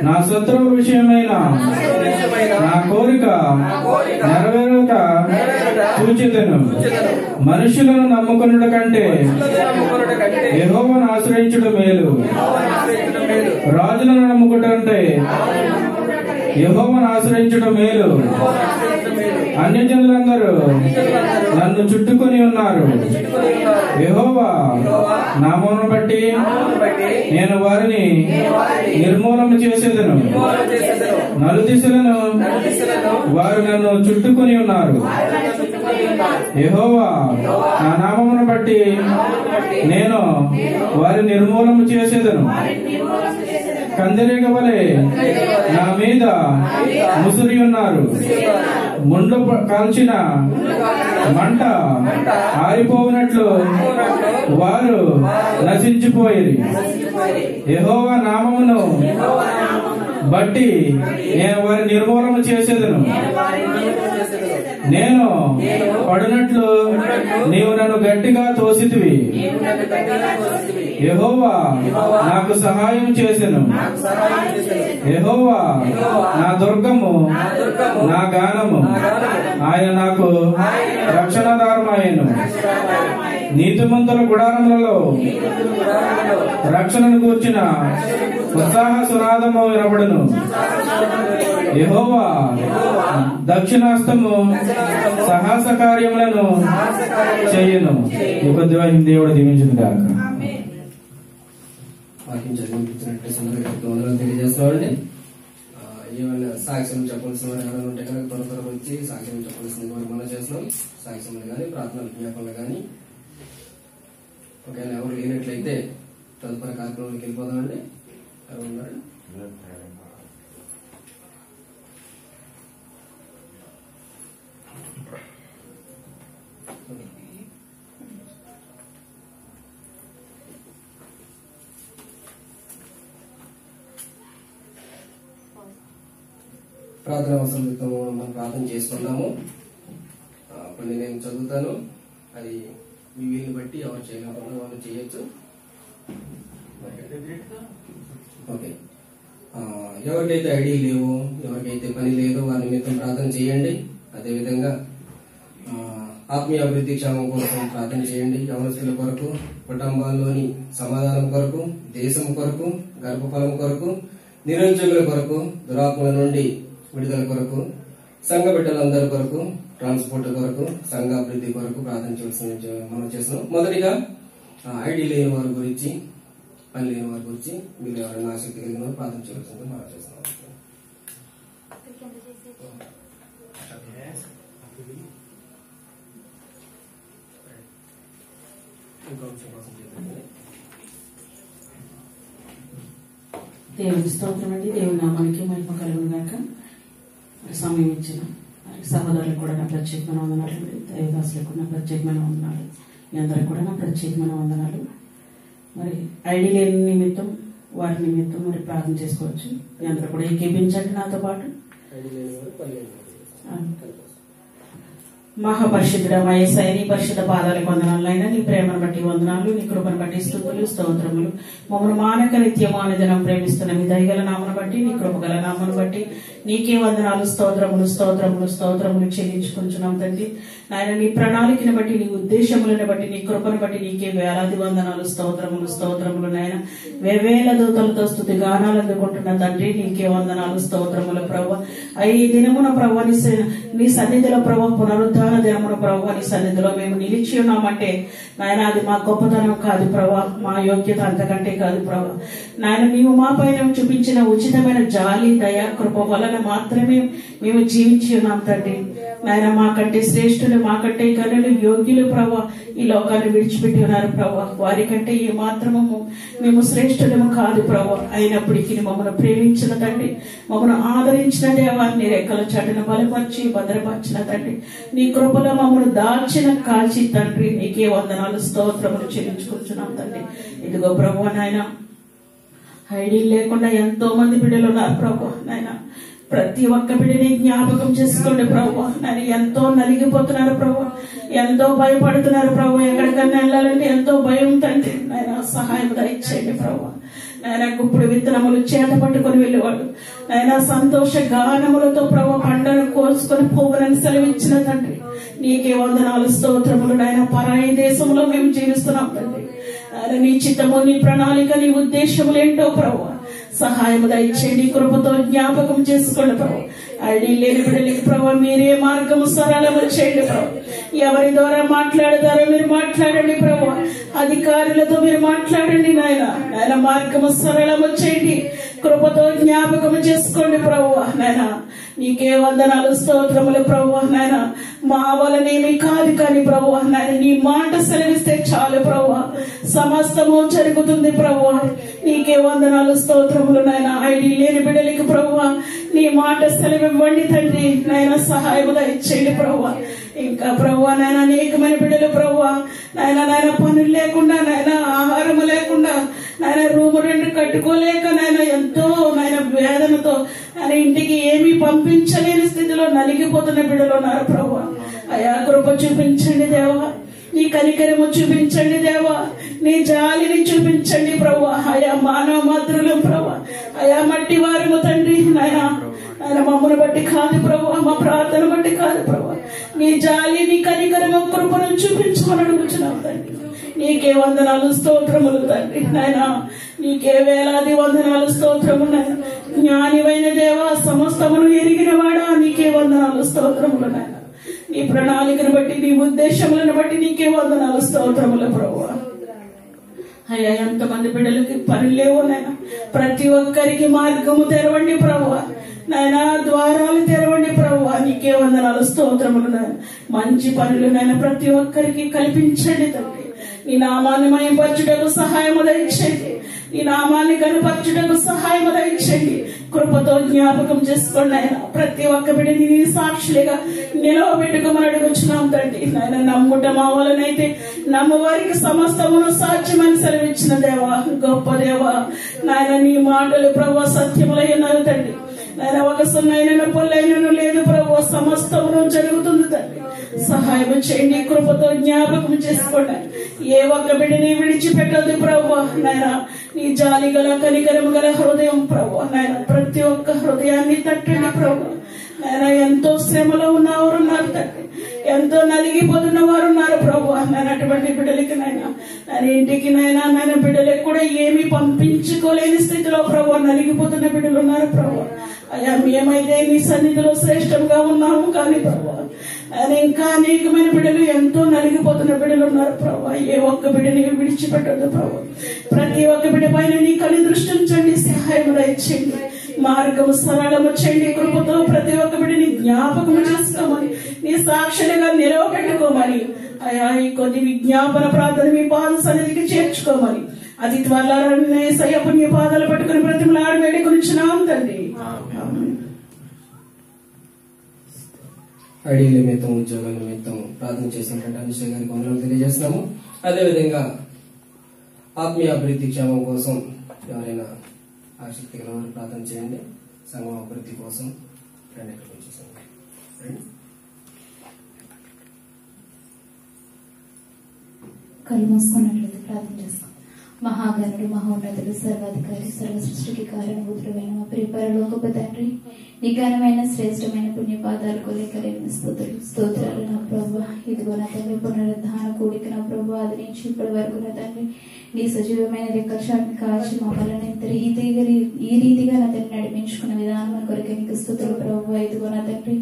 నా శత్రువు విషయమైన నా కోరిక నెరవేరుట చూచితెను. మనుషులను నమ్ముకొనుట కంటే యెహోవాను ఆశ్రయించుట మేలు. రాజులను నమ్ముకుట అంటే యెహోవాను ఆశ్రయించుట మేలు. అన్యజనులందరూ నన్ను చుట్టుకొని ఉన్నారు. యెహోవా నామమును బట్టి నేను వారిని నిర్మూలన చేసేదను. నలుదిశలను వారు నన్ను చుట్టుకొని ఉన్నారు. యెహోవా నా నామమును బట్టి నేను వారిని నిర్మూలన చేసేదను. కందిరీగ వలె నా మీద ముసురి ఉన్నారు. ముండ్లు కాల్చిన మంట ఆరిపోయినట్లు వారు నశించిపోయి. యెహోవా నామమును బట్టి నేను వారి నిర్మూలన చేసేదను. నేను పడినట్లు నీవు నన్ను గట్టిగా తోసితివి. యెహోవా నాకు సహాయం చేసెను. యెహోవా నా దుర్గము, నా గానము. ఆయన నాకు రక్షణాధారమాయెను. నీతిమంతుల గుడారములలో రక్షణను గూర్చిన ఉత్సాహ సునాదము వినబడును. యెహోవా దక్షిణాస్తము సాహస కార్యములను చెయ్యను. ఈ కొద్ది వాక్యం దేవుడు దీవించును గాక. వాక్యం చదివించినట్టు సందర్భంగా వందనాలు తెలియజేస్తామండి. ఏమైనా సాక్ష్యం చెప్పాల్సిన వారు ఎవరైనా ఉంటే కనుక త్వరగా వచ్చి సాక్ష్యం చెప్పాల్సిన వారు మనం చేస్తున్నాం. సాక్ష్యములు కానీ ప్రార్థనలు జ్ఞాపనలు కానీ ఒకవేళ ఎవరు లేనట్లయితే తదుపరి కార్యక్రమానికి వెళ్ళిపోదామండి. ఎవరు ఉన్నారు? ప్రార్థన అవసరం మనం ప్రార్థన చేసుకున్నాము. కొన్ని నేను చదువుతాను, అది మీ వీలుని బట్టి ఎవరు చేయగలరు వాళ్ళు చేయొచ్చు. ఓకే, ఎవరికైతే ఐడి లేవో, ఎవరికైతే పని లేదో వారి నిమిత్తం ప్రార్థన చేయండి. అదేవిధంగా ఆత్మీయ అభివృద్ధి క్షేమం కోసం ప్రార్థన చేయండి. యవనస్తుల కొరకు, కుటుంబాల్లోని సమాధానం కొరకు, దేశం కొరకు, గర్భఫలం కొరకు, నిరుద్యోగుల కొరకు, దురాత్మల నుండి విడుదల కొరకు, సంఘ బిడ్డలందరి కొరకు, ట్రాన్స్పోర్ట్ కొరకు, సంఘ అభివృద్ధి కొరకు ప్రార్థన చేయాల్సిన మనం చేస్తున్నాం. మొదటిగా ఐడి లేని వారి గురించి, పని లేని వారి గురించి మీరు ఎవరైనా ఆసక్తి కలిగిన వారు ప్రార్థన చేయాల్సిందో మనం చేస్తున్నాం. దేవుని స్తోత్రం అండి. దేవుని నామానికి మహిమ కలుగును గాక. సమయం ఇచ్చిన సహోదరులకు కూడా నా ప్రత్యేకమైన వందనాలు. దైవదాసులకు కూడా నా ప్రత్యేకమైన వందనాలు. మీ అందరికి కూడా నా ప్రత్యేకమైన వందనాలు. మరి ఐడి లేని నిమిత్తం, వారి నిమిత్తం మరి ప్రార్థన చేసుకోవచ్చు. మీ అందరూ కూడా ఏకీపించండి నాతో పాటు. మహాపరిశుద్ధుడమా యేసయ్య, నీ పరిశుద్ధ పాదాలకు వందనాలైనా, నీ ప్రేమను బట్టి వందనాలు, నీ కృపను బట్టి స్తుతులు స్తోత్రములు. మమ్మల్ని మానక నిత్యము అనుదినం ప్రేమిస్తున్న మీ దయగల నామను బట్టి, నీ కృపగల నామను బట్టి నీకే వందనాలు, స్తోత్రములు స్తోత్రములు స్తోత్రములు చెల్లించుకుంటున్నాం తండ్రి. నాయన నీ ప్రణాళికను బట్టి, నీ ఉద్దేశములను బట్టి, నీ కృపను బట్టి నీకే వేలాది వందనాలు, స్తోత్రములు స్తోత్రములు. నాయన వేవేల దూతలతో స్తుతి గానాలు అందుకుంటున్న తండ్రి, నీకే వందనాలు, స్తోత్రములు. ప్రభు ఈ దినమున ప్రభు నీ సన్నిధిలో ప్రభు పునరుద్ధాన దినమున ప్రభు నీ సన్నిధిలో మేము నిలిచి ఉన్నామంటే నాయన అది మా గొప్పతనం కాదు ప్రభు, మా యోగ్యత అంతకంటే కాదు ప్రభు. నాయన నీవు మా పైన చూపించిన ఉచితమైన జాలి దయ కృప వలన మాత్రమే మేము జీవించి ఉన్నాం తండ్రి. నాయన మాకంటే శ్రేష్ఠులు, మాకంటే గనులు, యోగ్యులు ప్రభు ఈ లోకాన్ని విడిచిపెట్టి ఉన్నారు ప్రభు. వారి కంటే ఏ మాత్రము మేము శ్రేష్ఠులము కాదు ప్రభు. అయినప్పటికీ మమ్మల్ని ప్రేమించిన తండ్రి, మమ్మల్ని ఆదరించిన దేవాన్ని రెక్కల చాటును బలపరిచి భద్రపరిచిన తండ్రి, నీ కృపలో మమ్మల్ని దాల్చిన కాల్చి తండ్రి, నీకే వందనాలు స్తోత్రములు చెల్లించుకుంటున్నాం తండ్రి. ఇదిగో ప్రభు నాయన ఐడీ లేకుండా ఎంతో మంది బిడ్డలు ఉన్నారు ప్రభు. నాయన ప్రతి ఒక్క బిడ్డని జ్ఞాపకం చేసుకోండి ప్రభు. నాయన ఎంతో నలిగిపోతున్నారు ప్రభు, ఎంతో భయపడుతున్నారు ప్రభు. ఎక్కడికన్నా వెళ్ళాలంటే ఎంతో భయం తండ్రి. నాయన సహాయం దయచేయండి ప్రభు. నాయన గుప్పుడు విత్తనములు చేత పట్టుకుని వెళ్ళేవాడు నాయన సంతోష గానములతో ప్రభు పంటను కోసుకొని పోవునని సెలవిచ్చిన తండ్రి, నీకే వందనాలు స్తోత్రములు. నాయన పరాయి దేశంలో మేము జీవిస్తున్నాం తండ్రి. ఆయన నీ చిత్తము, నీ ప్రణాళిక, నీ ఉద్దేశములేంటో ప్రభు సహాయం దయచేయండి, కృపతో జ్ఞాపకం చేసుకోండి ప్రభు. ఐడి లేని బిడ్డలకి ప్రభు మీరే మార్గము సరళము చేయండి ప్రభు. ఎవరి ద్వారా మాట్లాడతారో మీరు మాట్లాడండి ప్రభు. అధికారులతో మీరు మాట్లాడండి నాయన. నాయన మార్గము సరళము చేయండి, కృపతో జ్ఞాపకము చేసుకోండి ప్రభు. నాయన నీకే వందనాలు స్తోత్రములు ప్రభు. నాయన మా వలనేమి కాదు కానీ ప్రభు, నాయన నీ మాట సెలవిస్తే చాలు ప్రభు, సమస్తము జరుగుతుంది ప్రభు. నీకే వందనాలు స్తోత్రములు. నాయన ఐడి లేని బిడ్డలకి ప్రభు నీ మాట సెలవివ్వండి తండ్రి. నాయన సహాయము దయచేయండి ప్రభు. ఇంకా ప్రభు నాయన అనేకమైన బిడ్డలు ప్రభు నాయన పనులు లేకుండా, నాయన ఆహారము లేకుండా, నాయన రూము రెండు కట్టుకోలేక, నాయన ఎంతో నాయన వేదనతో ఆయన ఇంటికి ఏమీ పంపించలేని స్థితిలో నలిగిపోతున్న బిడ్డలు ఉన్నారు ప్రభు. అయా కృప చూపించండి దేవా, నీ కనికరము చూపించండి దేవా, నీ జాలిని చూపించండి ప్రభు. అయా మానవ మాతృలు ప్రభు, అయా మట్టి వారము తండ్రి. నాయన మమ్మల్ని బట్టి కాదు ప్రభు, మా ప్రార్థన బట్టి కాదు ప్రభు, నీ జాలి, నీ కనికరము, కృపను చూపించమని అడుగుతున్నాం తండ్రి. నీకే వందనాలు స్తోత్రములు తండ్రి. నాయన నీకే వేలాది వందనాలు స్తోత్రములు. నాయన జ్ఞానివైన దేవా, సమస్తమును ఎరిగిన వాడా, నీకే వందనాలు స్తోత్రములు. నాయన నీ ప్రణాళికను బట్టి, నీ ఉద్దేశములను బట్టి నీకే వందనాలు స్తోత్రములు ప్రభు. అయ్యా ఎంతమంది బిడ్డలకి పని లేవు నాయన, ప్రతి ఒక్కరికి మార్గము తెరవండి ప్రభు. నాయన ద్వారాలు తెరవండి ప్రభు. నీకే వందనాలు స్తోత్రములు. నాయన మంచి పనులు నాయన ప్రతి ఒక్కరికి కల్పించండి తండ్రి. నీ నామాన్ని మయంపరచుటకు సహాయము దయచేయండి, నీ నామాన్ని కనపరచుటకు సహాయము దయచేయండి, కృపతో జ్ఞాపకం చేసుకోండి ఆయన. ప్రతి ఒక్క బిడ్డని నీ సాక్షులుగా నిలవబెట్టుకోమని అడుగుచున్నాం తండ్రి. నాయన నమ్ముట మా వలనైతే నమ్మవారికి సమస్తమును సాధ్యమని సెలవిచ్చిన దేవా, గొప్ప దేవా. నాయన నీ మాటలు ప్రభు సత్యములై ఉన్నారు తండ్రి. నాయన ఒక సున్నైనను పొల్లైనను లేదు ప్రభు, సమస్తమును జరుగుతుంది తండ్రి. సహాయం చేయండి, కృపతో జ్ఞాపకం చేసుకోండి. ఏ ఒక్క బిడ్డని విడిచిపెట్టదు ప్రభు. నాయన నీ జాలి గల కనికరము గల హృదయం ప్రభు. నాయన ప్రతి ఒక్క హృదయాన్ని తట్టండి ప్రభు. నాయన ఎంతో శ్రమలో ఉన్నవారు ఉన్నారు తండ్రి, ఎంతో నలిగిపోతున్న వారు ఉన్నారు ప్రభు. నాయన అటువంటి బిడ్డలకి నాయన ఇంటికి నాయన బిడ్డలకు కూడా ఏమీ పంపించుకోలేని స్థితిలో ప్రభు నలిగిపోతున్న బిడ్డలు ఉన్నారు ప్రభు. అయ్యా మేమైతే నీ సన్నిధిలో శ్రేష్టంగా ఉన్నాము కానీ ప్రభు ఆయన ఇంకా అనేకమైన బిడ్డలు, ఎంతో నలిగిపోతున్న బిడ్డలు ఉన్నారు ప్రభు. ఏ ఒక్క బిడ్డని విడిచిపెట్టదు ప్రభు. ప్రతి ఒక్క బిడ్డ పైన నీ కలి దృష్టి ఉంచండి, సహాయం దయచేయండి, మార్గము సరళము చేయండి, కృపతో ప్రతి ఒక్క బిడ్డని జ్ఞాపకము చేసుకోమని, నీ సాక్షులుగా నిలవబెట్టుకోమని, అయా ఈ కొద్ది విజ్ఞాపన ప్రార్థన మీ పాద సన్నిధికి చేర్చుకోమని, అది త్వరలో పుణ్య పాదాలు పట్టుకుని బ్రతిమలాడి వేడుకొనిచున్నాం తండ్రి. ఐడి నిమిత్తం, ఉద్యోగం నిమిత్తం ప్రార్థన చేసినటువంటి అనుష గారికి వందనాలు తెలియజేస్తున్నాము. అదేవిధంగా ఆత్మీయ అభివృద్ధి క్షేమం కోసం ఎవరైనా ఆసక్తి గల వారు ప్రార్థన చేయండి. సంఘం అభివృద్ధి కోసం రండి. కళ్ళు మూసుకున్నట్లయితే ప్రార్థన చేసుకో. మహాగణుడు, మహోన్నతుడు, సర్వాధికారి, సర్వ సృష్టికి కారణభూతుడైన మా ప్రియ పరలోకపు తండ్రి, నీ ఘనమైన శ్రేష్టమైన పుణ్యపాదాలకు లేఖలేని స్తోత్రాలు నా ప్రభువా. ఇదిగో నా తండ్రి, పునరుద్ధాన కూడిక నా ప్రభువా, అది నుంచి ఇప్పటి వరకు నా తండ్రి నీ సజీవమైన రెక్కశాన్ని కాచి మమ్మల్ని ఈ రీతిగా నా తండ్రి నడిపించుకున్న విధానం కొరకు నీకు స్తుతులు ప్రభువా. ఇదిగో నా తండ్రి,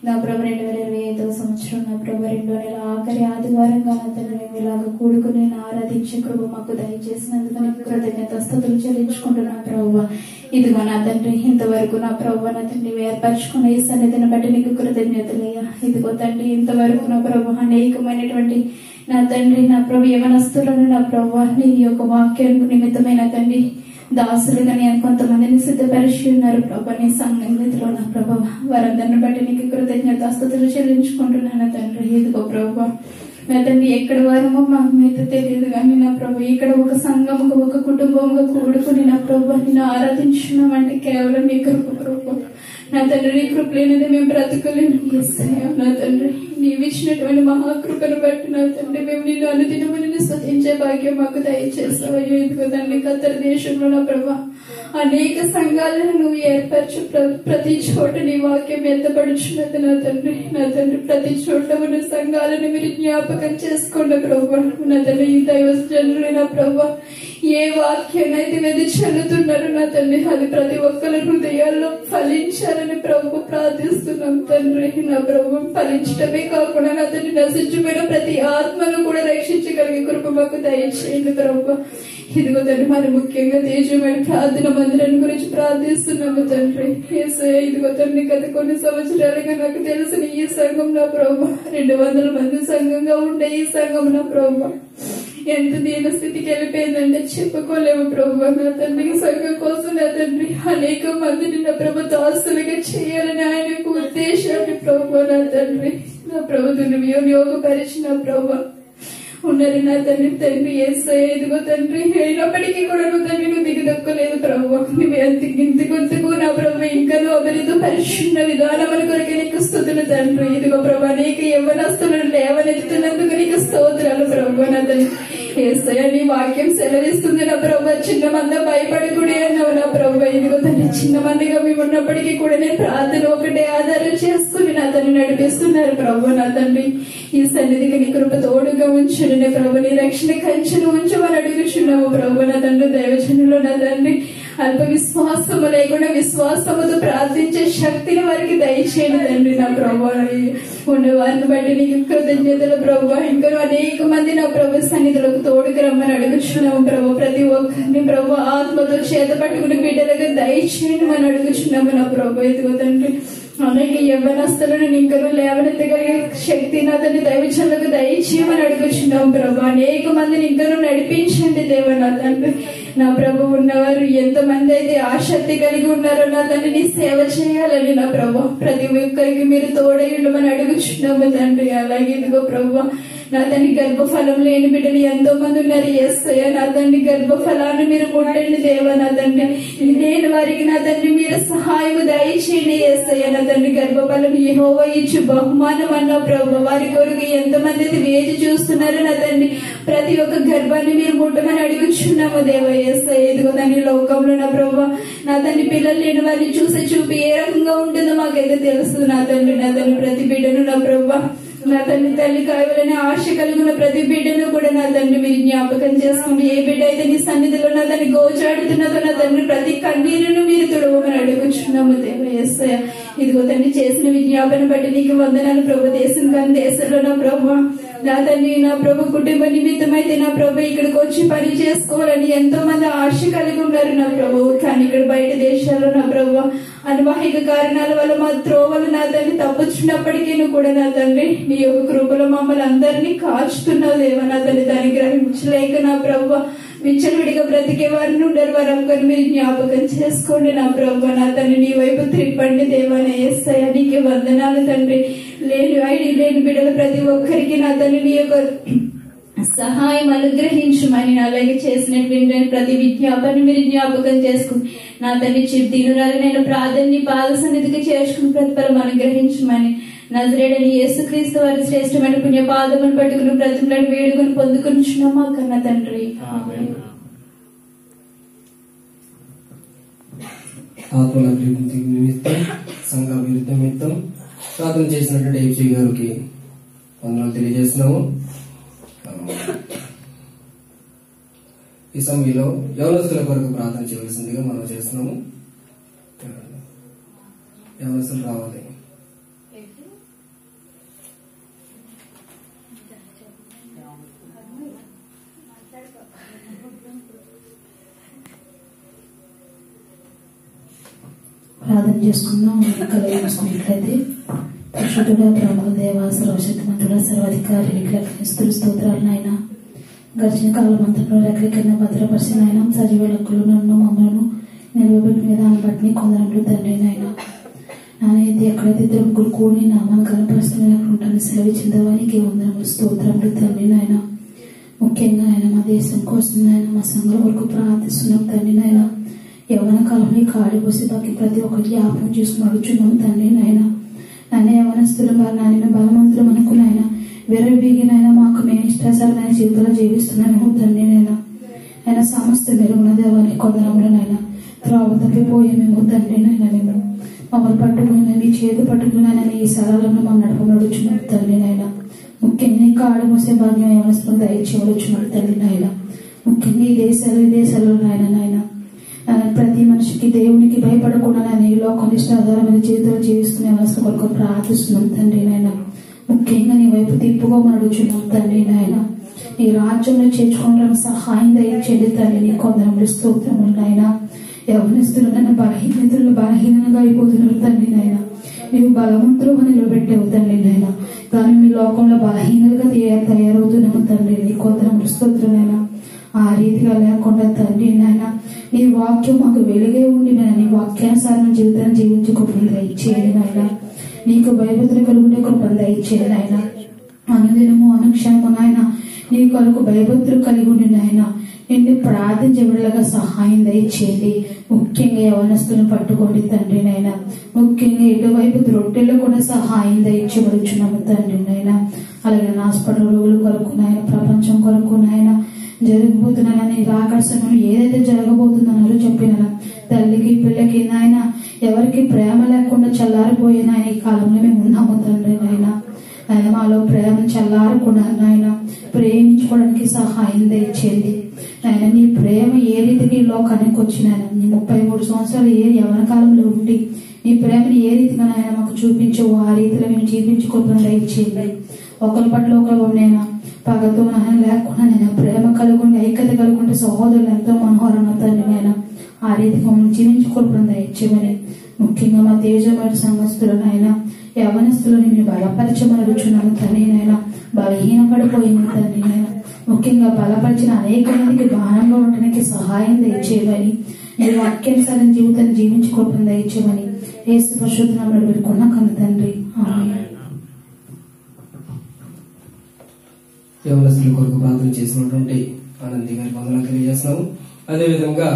నా ప్రభు 2025వ సంవత్సరం నా ప్రభు 2వ నెల ఆఖరి ఆదివారంగా నా తండ్రి మేము ఇలాగ కూడుకుని ఆరాధించే కృప మాకు దయచేసినందుకు నీకు కృతజ్ఞతాస్తుతులు చెల్లించుకుంటున్నా ప్రభువా. ఇదిగో నా తండ్రి, ఇంతవరకు నా ప్రభువా నా తండ్రి ఏర్పరచుకున్న ఈ సన్నిధిని బట్టి నీకు కృతజ్ఞతలయ్యా. ఇదిగో తండ్రి, ఇంతవరకు నా ప్రభు అనేకమైనటువంటి నా తండ్రి నా ప్రభు యవనస్తులను నా ప్రభువా నీ యొక్క వాక్యానికి నిమిత్తమైన తండ్రి దాసులుగా నేను కొంతమందిని సిద్ధపరిచి ఉన్నారు ప్రభా నీ సంగతిలో నా ప్రభా. వారందరిని బట్టి నీకు కృతజ్ఞతాస్తుతులు చెల్లించుకుంటున్నాను తండ్రి. ఇదిగో ప్రభా నా తండ్రి, ఎక్కడ వారమో మాకైతే తెలియదు కానీ నా ప్రభు ఇక్కడ ఒక సంఘముగా ఒక కుటుంబంగా కూడుకుని నా ప్రభు నేను ఆరాధించున్నామంటే కేవలం నీ కృప నా తండ్రి. నీ కృప లేనిది మేము బ్రతకలేము నా తండ్రి. నీవిచ్చినటువంటి మహాకృపను బట్టి నా తండ్రి మేము నిన్ను అనుదినము నిన్ను స్తుతించే భాగ్యం మాకు దయచేస్తావు. ఇదిగో తండ్రి, ఖత్తర్ దేశంలో నా ప్రభా అనేక సంఘాలను నువ్వు ఏర్పరచు. ప్రతి చోట నీ వాక్యం ఎత్తపడుచున్నది నా తండ్రి. నా తండ్రి, ప్రతి చోట ఉన్న సంఘాలను మీరు జ్ఞాపకం చేసుకోండి ప్రభా. నా తండ్రి, ఈ దైవజనులు నా ప్రభా ఏ వాక్యాన్నైతే వెది చల్లుతున్నారు నా తండ్రి, అది ప్రతి ఒక్కరి హృదయాల్లో ఫలించాలని ప్రభు ప్రార్థిస్తున్నాం తండ్రి. నా ప్రభు ఫలించడమే కాకుండా నా తండ్రి నశించిపోయిన ప్రతి ఆత్మను కూడా రక్షించగలిగే కృప మాకు దయచేయండి ప్రభు. ఇదిగో తండ్రి, మరి ముఖ్యంగా తేజమైన ప్రార్థన మందిరాన్ని గురించి ప్రార్థిస్తున్నాము తండ్రి. ఇదిగో తండ్రి, గత కొన్ని సంవత్సరాలుగా నాకు తెలిసిన ఈ సంఘం నా ప్రభు 200 మంది సంఘంగా ఉండే ఈ సంఘం నా ప్రభు ఎంత దీన స్థితికి వెళ్ళిపోయిందంటే చెప్పుకోలేము ప్రభు. నా తండ్రి, సంఘం కోసం నా తండ్రి అనేక మందిని నా ప్రభు దాసులుగా చేయాలని ఆయన యొక్క ఉద్దేశాన్ని ప్రభు నా తండ్రి నా ప్రభుత్వం వినియోగపరిచిన ప్రభు ఉన్నది నా తండ్రి. తండ్రి యేసయ్య, ఇదిగో తండ్రి, అయినప్పటికీ కూడా నువ్వు తండ్రి నువ్వు దిగుదొక్కలేదు ప్రభు. నువ్వు ఇంతకు నా ప్రభు ఇంకా అభివృద్ధి పరిశుద్ధ విధానముల కొరకు నీకు స్తుతులు తండ్రి. ఇదిగో ప్రభు అనేక యవ్వనస్తులను లేవనెత్తుతున్నందుకు నీకు స్తోత్రాలు ప్రభు. నా తండ్రి యేసయ్య, నీ వాక్యం సెలవిస్తుంది నా ప్రభు, చిన్న మంద భయపడకూడే అన్నావు నా ప్రభు. ఇదిగో తండ్రి, చిన్న మందిగా మేము ఉన్నప్పటికీ కూడా నేను ప్రార్థన ఒకటే ఆధారం చేసుకుని నా తండ్రి నడిపిస్తున్నారు ప్రభు. నా తండ్రి, ఈ సన్నిధికి నీ కృప తోడుగా ఉంచుని ప్రభు, నీ రక్షణ కంచెను ఉంచమని అడుగుచున్నావు ప్రభు. నా తండ్రి, దైవజనులు నా తండ్రి అల్ప విశ్వాసము లేకుండా విశ్వాసముతో ప్రార్థించే శక్తిని వారికి దయచేయండి తండ్రి. నా ప్రభు ఉన్న వారిని బట్టి నీకు కృతజ్ఞతలు ప్రభు. ఇంకా అనేక మంది నా ప్రభు సన్నిధులకు తోడుకు రమ్మని అడుగుచున్నాము ప్రభు. ప్రతి ఒక్కరిని ప్రభు ఆత్మతో చేత పట్టుకుని బిడ్డలుగా దయచేయండి అని అడుగుచున్నాము నా ప్రభు. ఇదిగో తండ్రి, అనేక యవ్వనస్తులను ఇంకను లేవనెత్తగలిగే శక్తి నా తండ్రి దైవజనులకు దయచేయమని అడుగుచున్నాం ప్రభు. అనేక మందిని ఇంకను నడిపించండి దేవ నా తండ్రి. నా ప్రభు ఉన్నవారు ఎంతమంది అయితే ఆసక్తి కలిగి ఉన్నారో నా తండ్రి నీ సేవ చేయాలని నా ప్రభు ప్రతి ఒక్కరికి మీరు తోడై ఉండమని అడుగుచున్నాము తండ్రి. అలాగే ఇదిగో ప్రభు నా తండ్రి గర్భఫలం లేని బిడ్డలు ఎంతో మంది ఉన్నారు. యేసయ్య, నా తండ్రి గర్భఫలాన్ని మీరు ముట్టండి దేవ నా తండ్రి. లేని వారికి నా తండ్రి మీరు సహాయం దయచేయండి యేసయ్య. నా తండ్రి, గర్భఫలం యెహోవా ఇచ్చు బహుమానం అన్న ప్రభు. వారి కొరకు ఎంతమంది అయితే వేచి చూస్తున్నారు నా తండ్రి, ప్రతి ఒక్క గర్భాన్ని మీరు ముట్టమని అడుగుచున్నాము దేవ యేసయ్య. ఇదిగో తండ్రి, లోకంలో నా ప్రభు నా తండ్రి పిల్లలు లేని వారిని చూసే చూపి ఏ రకంగా ఉంటుందో మాకైతే తెలుసు నా తండ్రి. నా తండ్రి, ప్రతి బిడ్డను నా ప్రభు నా తండ్రి తల్లి కావాలని ఆశ కలిగిన ప్రతి బిడ్డను కూడా నా తండ్రి మీరు జ్ఞాపకం చేసుకుంటే, ఏ బిడ్డ అయితే నీ సన్నిధిలో నా తండ్రి గోచాడుతున్నదో నా తండ్రి ప్రతి కన్నీరును మీరు తుడవమని అడుగుచున్నాము దేవ యేసయ్య. ఇదిగో తండ్రి, చేసిన విజ్ఞాపన బట్టి నీకు వందనాలు ప్రభు. దేశం కానీ దేశంలో నా ప్రభు నా తండ్రి నా ప్రభు కుటుంబ నిమిత్తమైతే నా ప్రభు ఇక్కడికి వచ్చి పని చేసుకోవాలని ఎంతో మంది ఆశ కలిగి ఉన్నారు నా ప్రభు. కానీ ఇక్కడ బయట దేశాల్లో నా ప్రభు అనువాహిక కారణాల వల్ల మా త్రోవలు నా తండ్రి తప్పుచున్నప్పటికీ కూడా నా తండ్రి నీ యొక్క కృపలో మమ్మల్ని అందరినీ కాచుతున్నావు దేవ నా తండ్రి. దాన్ని గ్రహించలేక నా ప్రభు విచ్చలవిడిగా బ్రతికే వారిని ఉండరు. వారందరినీ మీరు జ్ఞాపకం చేసుకోండి నా ప్రభు. నా తండ్రి నీ వైపు త్రిప్పండి దేవాన యేసయ్య. నీకే వందనాలు తండ్రి. లేని బిడ్డలు ప్రతి ఒక్కరికి నా తండ్రి నీ యొక్క సహాయం అనుగ్రహించమని అలాగే చేసినటువంటి ప్రతి విజ్ఞాపన మీరు జ్ఞాపకం చేసుకుని నా తండ్రి దీనురాలు నేను ప్రార్థన పాద సన్నిధికి చేర్చుకుని ప్రతిఫలం అనుగ్రహించమని నజరేయుడైన యేసుక్రీస్తు వారి శ్రేష్టమైన పుణ్య పాదములు పట్టుకుని బ్రతుకులను వేడుకొని పొందుకొనిచున్నాం మా కన్న తండ్రి. ఆత్మల అభివృద్ధి నిమిత్తం, సంఘ అభివృద్ధి నిమిత్తం ప్రార్థన చేసినటువంటి ఏపీ గారికి వందనాలు తెలియజేస్తున్నాము. ఈ సమయంలో యవనస్తుల కొరకు ప్రార్థన చేయవలసిందిగా మనం చేస్తున్నాము. యవనస్తులు రావాలి. ప్రార్థన చేసుకున్నాం. కలిగినట్లయితే పరిశుద్ధుడా, ప్రభు, దేవ, సర్వశక్తిమంతుడా, సర్వాధికారి, స్తుతులు స్తోత్రాలు నాయన. గడిచిన కాలం అంతలో రెక్కలకైనా భద్రపరిచిన ఆయన సజీవ లెక్కలు నన్ను మమ్మల్ని నిలవబెట్టిన విధానం బట్టి కొందరు తండ్రి నాయన. నానైతే ఎక్కడైతే ఇద్దరు ముగ్గురు కూడి నామాన్ని కనపరుస్తున్నట్టు సెలవిచ్చిన వారికి వందనములు స్తోత్రములు తండ్రి నాయన. ముఖ్యంగా ఆయన మా దేశం కోసం నాయన మా సంఘం వరకు ప్రార్థిస్తున్నాం తండ్రి నాయన. యవన కాలంలో కాడి పోసి బాకి ప్రతి ఒక్కటి జ్ఞాపకం చేసుకుని అడుగుచున్నాం తండ్రి నాయన. నాన్న యవనస్తులు నాయన బలవంతులు అనుకు నాయన విరబీగినైనా మాకు మేము ఇష్టాసారమైన జీవితంలో జీవిస్తున్నాము తండ్రి నాయన. ఆయన సమస్త మెరుగున దేవాన్ని కొందరములనైనా త్రోవ తప్పిపోయే మేము తండ్రి నాయన. మేము మమ్మల్ని పట్టుకుని మీ చేతి పట్టుకుని ఈ సరళంలో మమ్మల్ని నడపమడుచున్నాం తండ్రి నాయన. ముఖ్యంగా నీ కాడు మోసే భాగ్యం యవనస్తులు దయచేయవచ్చున్నాడు తండ్రి నాయన. ముఖ్యంగా ఈ దేశాల్లో నాయన ప్రతి మనిషికి దేవునికి భయపడకుండా నేను ఈ లోకం ఇష్టాధారమైన జీవితంలో జీవిస్తున్న యవనస్తుల కొరకు ప్రార్థిస్తున్నాం తండ్రి నాయన. ముఖ్యంగా నీ వైపు తిప్పుకోమని అడుగుచున్నాం తండ్రి నాయన. ఈ రాజ్యంలో చేర్చుకోవడానికి సహాయం దయచేయండి తండ్రి. నీ కొందరు స్తోత్రములు నాయన. యవనస్తులు నన్ను బలహీనంగా అయిపోతున్నారు తండ్రి నాయన. నీవు బలవంతులు అని నిలబెట్టావు తండ్రి నాయన. కానీ మీ లోకంలో బలహీనంగా తయారవుతున్నాము తండ్రి. నీ కొందరు స్తోత్రమైనా ఆ రీతిగా లేకుండా తండ్రి నాయన నీ వాక్యం మాకు వెలుగే ఉండి నాయన నీ వాక్యానుసారం జీవితాన్ని జీవించుకోవడం దయచేయండి నాయన. నీకు భయభక్తులు కలుగుండే కృపను దయచేయండి నాయన. అనుదినము అనుక్షణము నాయన నీ కొరకు భయభక్తులు కలిగి ఉండి నాయన నిన్ను ప్రార్థించబడేలాగా సహాయం దయచేయండి. ముఖ్యంగా యవనస్తులను పట్టుకోండి తండ్రి నాయన. ముఖ్యంగా ఎటువైపు రొట్టెల్లో కూడా సహాయం దయచేయబడుచున్నాము తండ్రి నాయన. అలాగే హాస్పిటల్ రోగుల కొరకు నాయన, ప్రపంచం కొరకు నాయన జరిగిపోతున్నా నీ ఆకర్షణలు ఏదైతే జరగబోతుందన్నారో చెప్పిన తల్లికి పిల్లకి నాయన ఎవరికి ప్రేమ లేకుండా చల్లారిపోయే నాయన ఈ కాలంలో మేము ఉన్నాము తండ్రి నాయన. ఆయన మాలో ప్రేమ చల్లారకుండా నాయన ప్రేమించుకోవడానికి సహాయం దయచేయండి నాయన. నీ ప్రేమ ఏ రీతికి లోకానికి వచ్చిన నీ 33 సంవత్సరాలు యవన కాలంలో ఉండి నీ ప్రేమని ఏ రీతిగా నాయన మాకు చూపించవు ఆ రీతిలో మేము జీవించుకోవడం దయచేయండి. ఒకరి పట్ల ఒకరు నేను పగతో నాయన లేకుండా నేను ప్రేమ కలుగుండి ఐక్యత కలుగుంటే సహోదరులు ఎంతో మనోహరం అవుతాను నేను ఆ రీతిగా మనం జీవించుకోవడం దయచేయమని. ముఖ్యంగా మా తేజమైన సంఘస్థులు నాయన యవనస్తులని మేము బలపరచమని రుచున్నాము తండ్రి నాయన. బలహీన పడిపోయింది తండ్రి నాయన. ముఖ్యంగా బలపరిచిన అనేక మందికి బాణంగా ఉండడానికి సహాయం దయచేయమని. నేను వాక్యానుసారం జీవితాన్ని జీవించుకోవడం దయచేయమని యేసు పరిశుద్ధ నామములో వేడుకున్నా కన్న తండ్రి ఆమేన్. యవనస్తుల కొరకు ప్రార్థన చేసినటువంటి ఆనంది గారి వందనాలు తెలియజేస్తున్నాము. అదేవిధంగా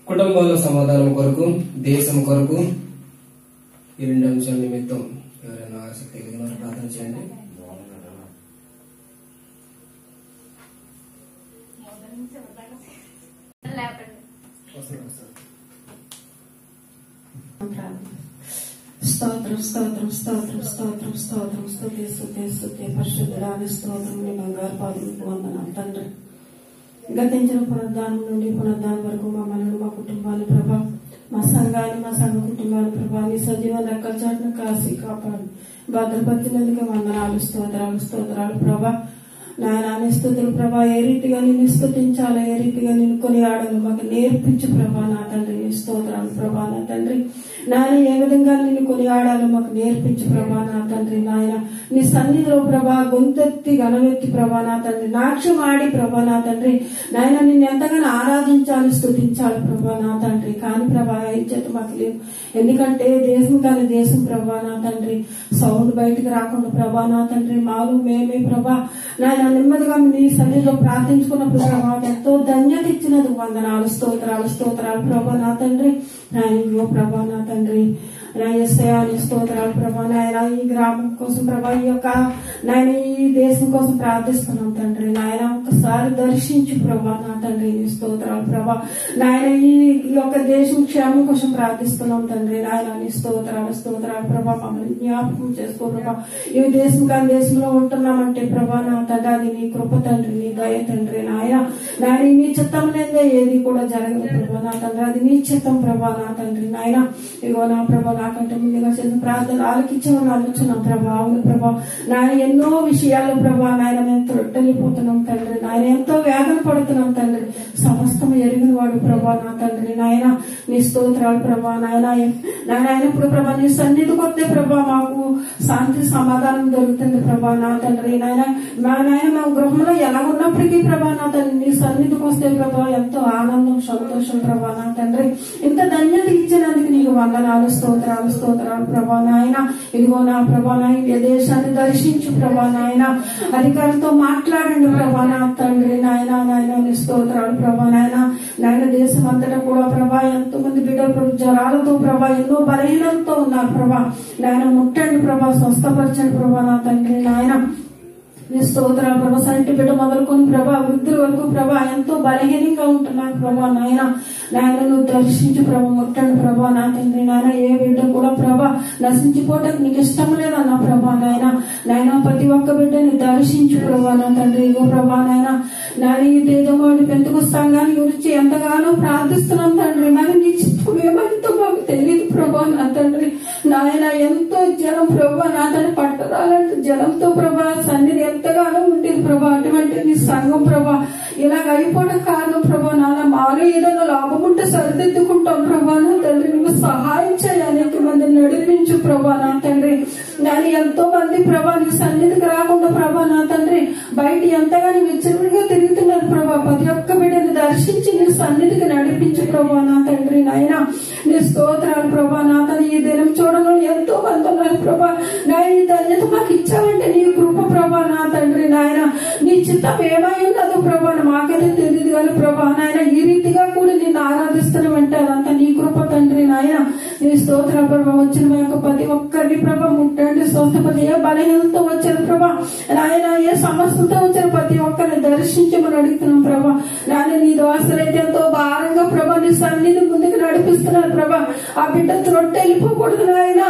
కుటుంబాల సమాధానం కొరకు, దేశం కొరకు ఈ 2 అంశాల నిమిత్తం ఎవరైనా ఆసక్తి కలిగిన వారు ప్రార్థన చేయండి. స్తోత్రం స్తోత్రం స్తోత్రం స్తోత్రం స్తోత్రం స్తుతి స్తుతి స్తుతి పరిశుద్ధుడాని స్తోత్రం. నీ బంగారు పాదములకు వందనాలు తండ్రి. గతించిన పునరుద్ధానం నుండి పునరుద్ధానం వరకు మమ్మల్ని మా కుటుంబాన్ని ప్రభా, మా సంఘాన్ని మా సంఘ కుటుంబాన్ని ప్రభా నీ సజీవ లెక్కల చాటును కాసి కాపాడు భద్రపరిచినందుకు వందనాలు స్తోత్రాలు స్తోత్రాలు ప్రభా. నాయన స్తుతులు ప్రభా. ఏ రీతిగా నిన్ను స్తుతించాలో ఏ రీతిగా నిన్ను కొనియాడాలో మాకు నేర్పించు ప్రభా నా తండ్రి. స్తోత్రాలు ప్రభా నా తండ్రి. నాయన ఏ విధంగా నిన్ను కొనియాడాలో మాకు నేర్పించు ప్రభా నా తండ్రి. నాయన నీ సన్నిధిలో ప్రభా గొంతెత్తి గణమెత్తి ప్రభా నా తండ్రి నాట్యం ఆడి ప్రభా నా తండ్రి. నాయన నిన్ను ఎంతగానో ఆరాధించాలి స్తుతించాలి ప్రభా నా తండ్రి. కాని ప్రభా ఇచ్చేత మాకు లేదు. ఎందుకంటే దేశం కాని దేశం ప్రభా నా తండ్రి సౌండ్ బయటకు రాకుండా ప్రభా నా తండ్రి మాలు మేమే ప్రభా నాయన నెమ్మదిగా నీ సన్నిధిలో ప్రార్థించుకున్నప్పుడు ప్రభా ఎంతో ధన్యత ఇచ్చినది వందనాలు స్తోత్రాలు స్తోత్రాలు ప్రభా నా తండ్రి. నాయన ప్రభా నా తండ్రి నా యేసయ్యా నీ స్తోత్రాలు ప్రభా. నాయన ఈ గ్రామం కోసం ప్రభా, ఈ యొక్క నాయన ఈ దేశం కోసం ప్రార్థిస్తున్నాం తండ్రి. నాయన ఒక్కసారి దర్శించు ప్రభా నా తండ్రి. నీ స్తోత్రాలు ప్రభా. నాయన ఈ యొక్క దేశం క్షేమం కోసం ప్రార్థిస్తున్నాం తండ్రి. నాయన నీ స్తోత్రాలు ప్రభా. మమ్మల్ని జ్ఞాపకం చేసుకో ప్రభా. ఈ దేశం కాని దేశంలో ఉంటున్నామంటే ప్రభా నా తండ్రి, అది నీ కృప తండ్రి, నీ దయ తండ్రి. నాయన నీ చిత్తం లేదే ఏది కూడా జరగదు ప్రభా నా తండ్రి. అది నీ చిత్తం ప్రభా నా తండ్రి. నాయన ఇగో నా ప్రభా, నాకంటే ముందుగా చేసిన ప్రార్థన ఆలకించమని అలుచున్నాం ప్రభా. అవును ప్రభా, నాయన ఎన్నో విషయాలు ప్రభా నాయన మేము తొట్టలిపోతున్నాం తండ్రి. నాయన ఎంతో వేదన పడుతున్నాం తండ్రి. సమస్తం ఎరిగిన వాడు ప్రభా నా తండ్రి. నాయన నీ స్తోత్రాలు ప్రభా. నాయన ఇప్పుడు ప్రభా నీ సన్నిధికి వస్తే ప్రభా మాకు శాంతి సమాధానం దొరుకుతుంది ప్రభా నా తండ్రి. నాయన మా గృహంలో ఎలా ఉన్నప్పటికీ ప్రభా నా తండ్రి, నీ సన్నిధికి వస్తే ప్రభా ఎంతో ఆనందం సంతోషం ప్రభా నా తండ్రి. ఇంత ధన్యత ఇచ్చినందుకు నీకు వందనాలు, స్తోత్రాలు ప్రభా నాయన. ఇదిగో నా ప్రభా నాయన దేశాన్ని దర్శించు ప్రభా నాయన. అధికారులతో మాట్లాడండి ప్రభా నా తండ్రి. నాయన నీ స్తోత్రాలు ప్రభా నాయన. దేశం అంతటా కూడా ప్రభా ఎంతో మంది బిడ్డలు జ్వరాలతో ప్రభా ఎన్నో బలహీనలతో ఉన్నారు ప్రభా. నాయన ముట్టండి ప్రభా, స్వస్థపరచండి ప్రభా నా తండ్రి. నాయన నీ స్తోత్రాలు ప్రభా. సంటి బిడ్డ మొదలుకొని ప్రభా వృద్ధుల వరకు ప్రభా ఎంతో బలహీనంగా ఉంటున్నారు ప్రభా నాయన. నువ్వు దర్శించు ప్రభా, ముట్టండి ప్రభా నా తండ్రి. నాయన ఏ బిడ్డ కూడా ప్రభా నశించిపోవటానికి నీకు ఇష్టం లేదన్నా ప్రభా నాయన ప్రతి ఒక్క బిడ్డని దర్శించు ప్రభా నా తండ్రి. ఇగో ప్రభా నాయన ఈ దేదోడి పెంతుకు సంఘాన్ని గురించి ఎంతగానో ప్రార్థిస్తున్నాం తండ్రి. నీ చిత్తం ఏమంతో మాకు తెలియదు ప్రభా నా తండ్రి. నాయన ఎంతో జనం ప్రభా నా తండ్రి, పట్టరాలంటే జనంతో ప్రభా సన్నిధి ఎంతగానో ఉండేది ప్రభా. అటువంటి నీ సంఘం ప్రభా ఇలాగ అయిపోవడం కారణం ప్రభా నాన్న. మాలో ఏదైనా లాభం ఉంటే సరిదిద్దుకుంటాం ప్రభా నా తండ్రి. నువ్వు సహాయం చేయాలి, మంది నడిపించు ప్రభా నా తండ్రి. ఎంతో మంది ప్రభా నీ సన్నిధికి రాకుండా ప్రభా నా తండ్రి బయట ఎంతగానో విచ్చలవిడిగా తిరుగుతున్నారు ప్రభా. ప్రతి ఒక్క బిడ్డని దర్శించి నీ సన్నిధికి నడిపించు ప్రభా నా తండ్రి. నాయన నీ స్తోత్రాలు ప్రభా నా తండ్రి. ఈ దినం చూడడానికి ఎంతో మంది ఉన్నారు ప్రభా. ఈ ధన్యత మాకు ఇచ్చావంటే నీ కృప ప్రభా నా తండ్రి. నాయన నీ చిత్తం ఏమై ఉన్నదో ప్రభా మాకైతే తెలియదు కానీ ప్రభా నాయన ఈ రీతిగా కూడా నిన్ను ఆరాధిస్తున్నామంటే అదంతా నీ కృప తండ్రి. నాయన నీ స్తోత్ర ప్రభా. వచ్చిన మా యొక్క ప్రతి ఒక్కరిని ప్రభా ముట్టండి, స్వస్థపడి. ఏ బలహీనతో వచ్చారు ప్రభా నాయన, ఏ సమస్యతో వచ్చారు ప్రతి ఒక్కరిని దర్శించమని అడుగుతున్నాం ప్రభా. నాయన నీ దోస్తులైతే ఎంతో భారంగా ప్రభా నీ సన్నిధి ముందుకు నడిపిస్తున్నారు ప్రభా. ఆ బిడ్డ త్రొట్టె వెళ్ళిపోకూడదు నాయన.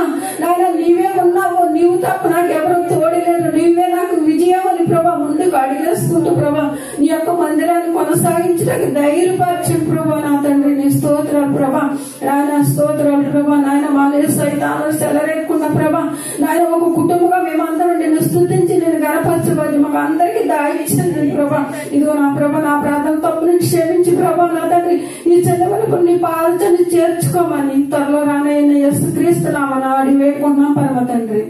నీవే ఉన్నావు, నీవు తప్ప నాకు ఎవరు తోడలేరు, నీవే నాకు విజయం అని ప్రభా ముందుకు అడిగేసుకుంటూ ప్రభా నీ యొక్క మందిరాన్ని కొనసాగించడానికి ధైర్యపరచు ప్రభా నా తండ్రి. నీ స్తోత్రాలు ప్రభా. నాయన స్తోత్రాలు ప్రభా. నాయన మా సైతాను చెలరేకుండా ప్రభా నాయన ఒక కుటుంబంగా మేమందరం నిన్ను స్తుతించి నేను గణపరచబడి మాకు అందరికీ దాయిచ్చింది ప్రభా. ఇదిగో నా ప్రభా నా ప్రార్థన తప్పుని క్షమించి ప్రభా నా తండ్రి. ఈ చెల్లెలకు నీ పాల్చని చేర్చుకోమని త్వరలో రానైన యేసుక్రీస్తు నామమున అడిగి వేడుకుంటున్నాం పరమ తండ్రి.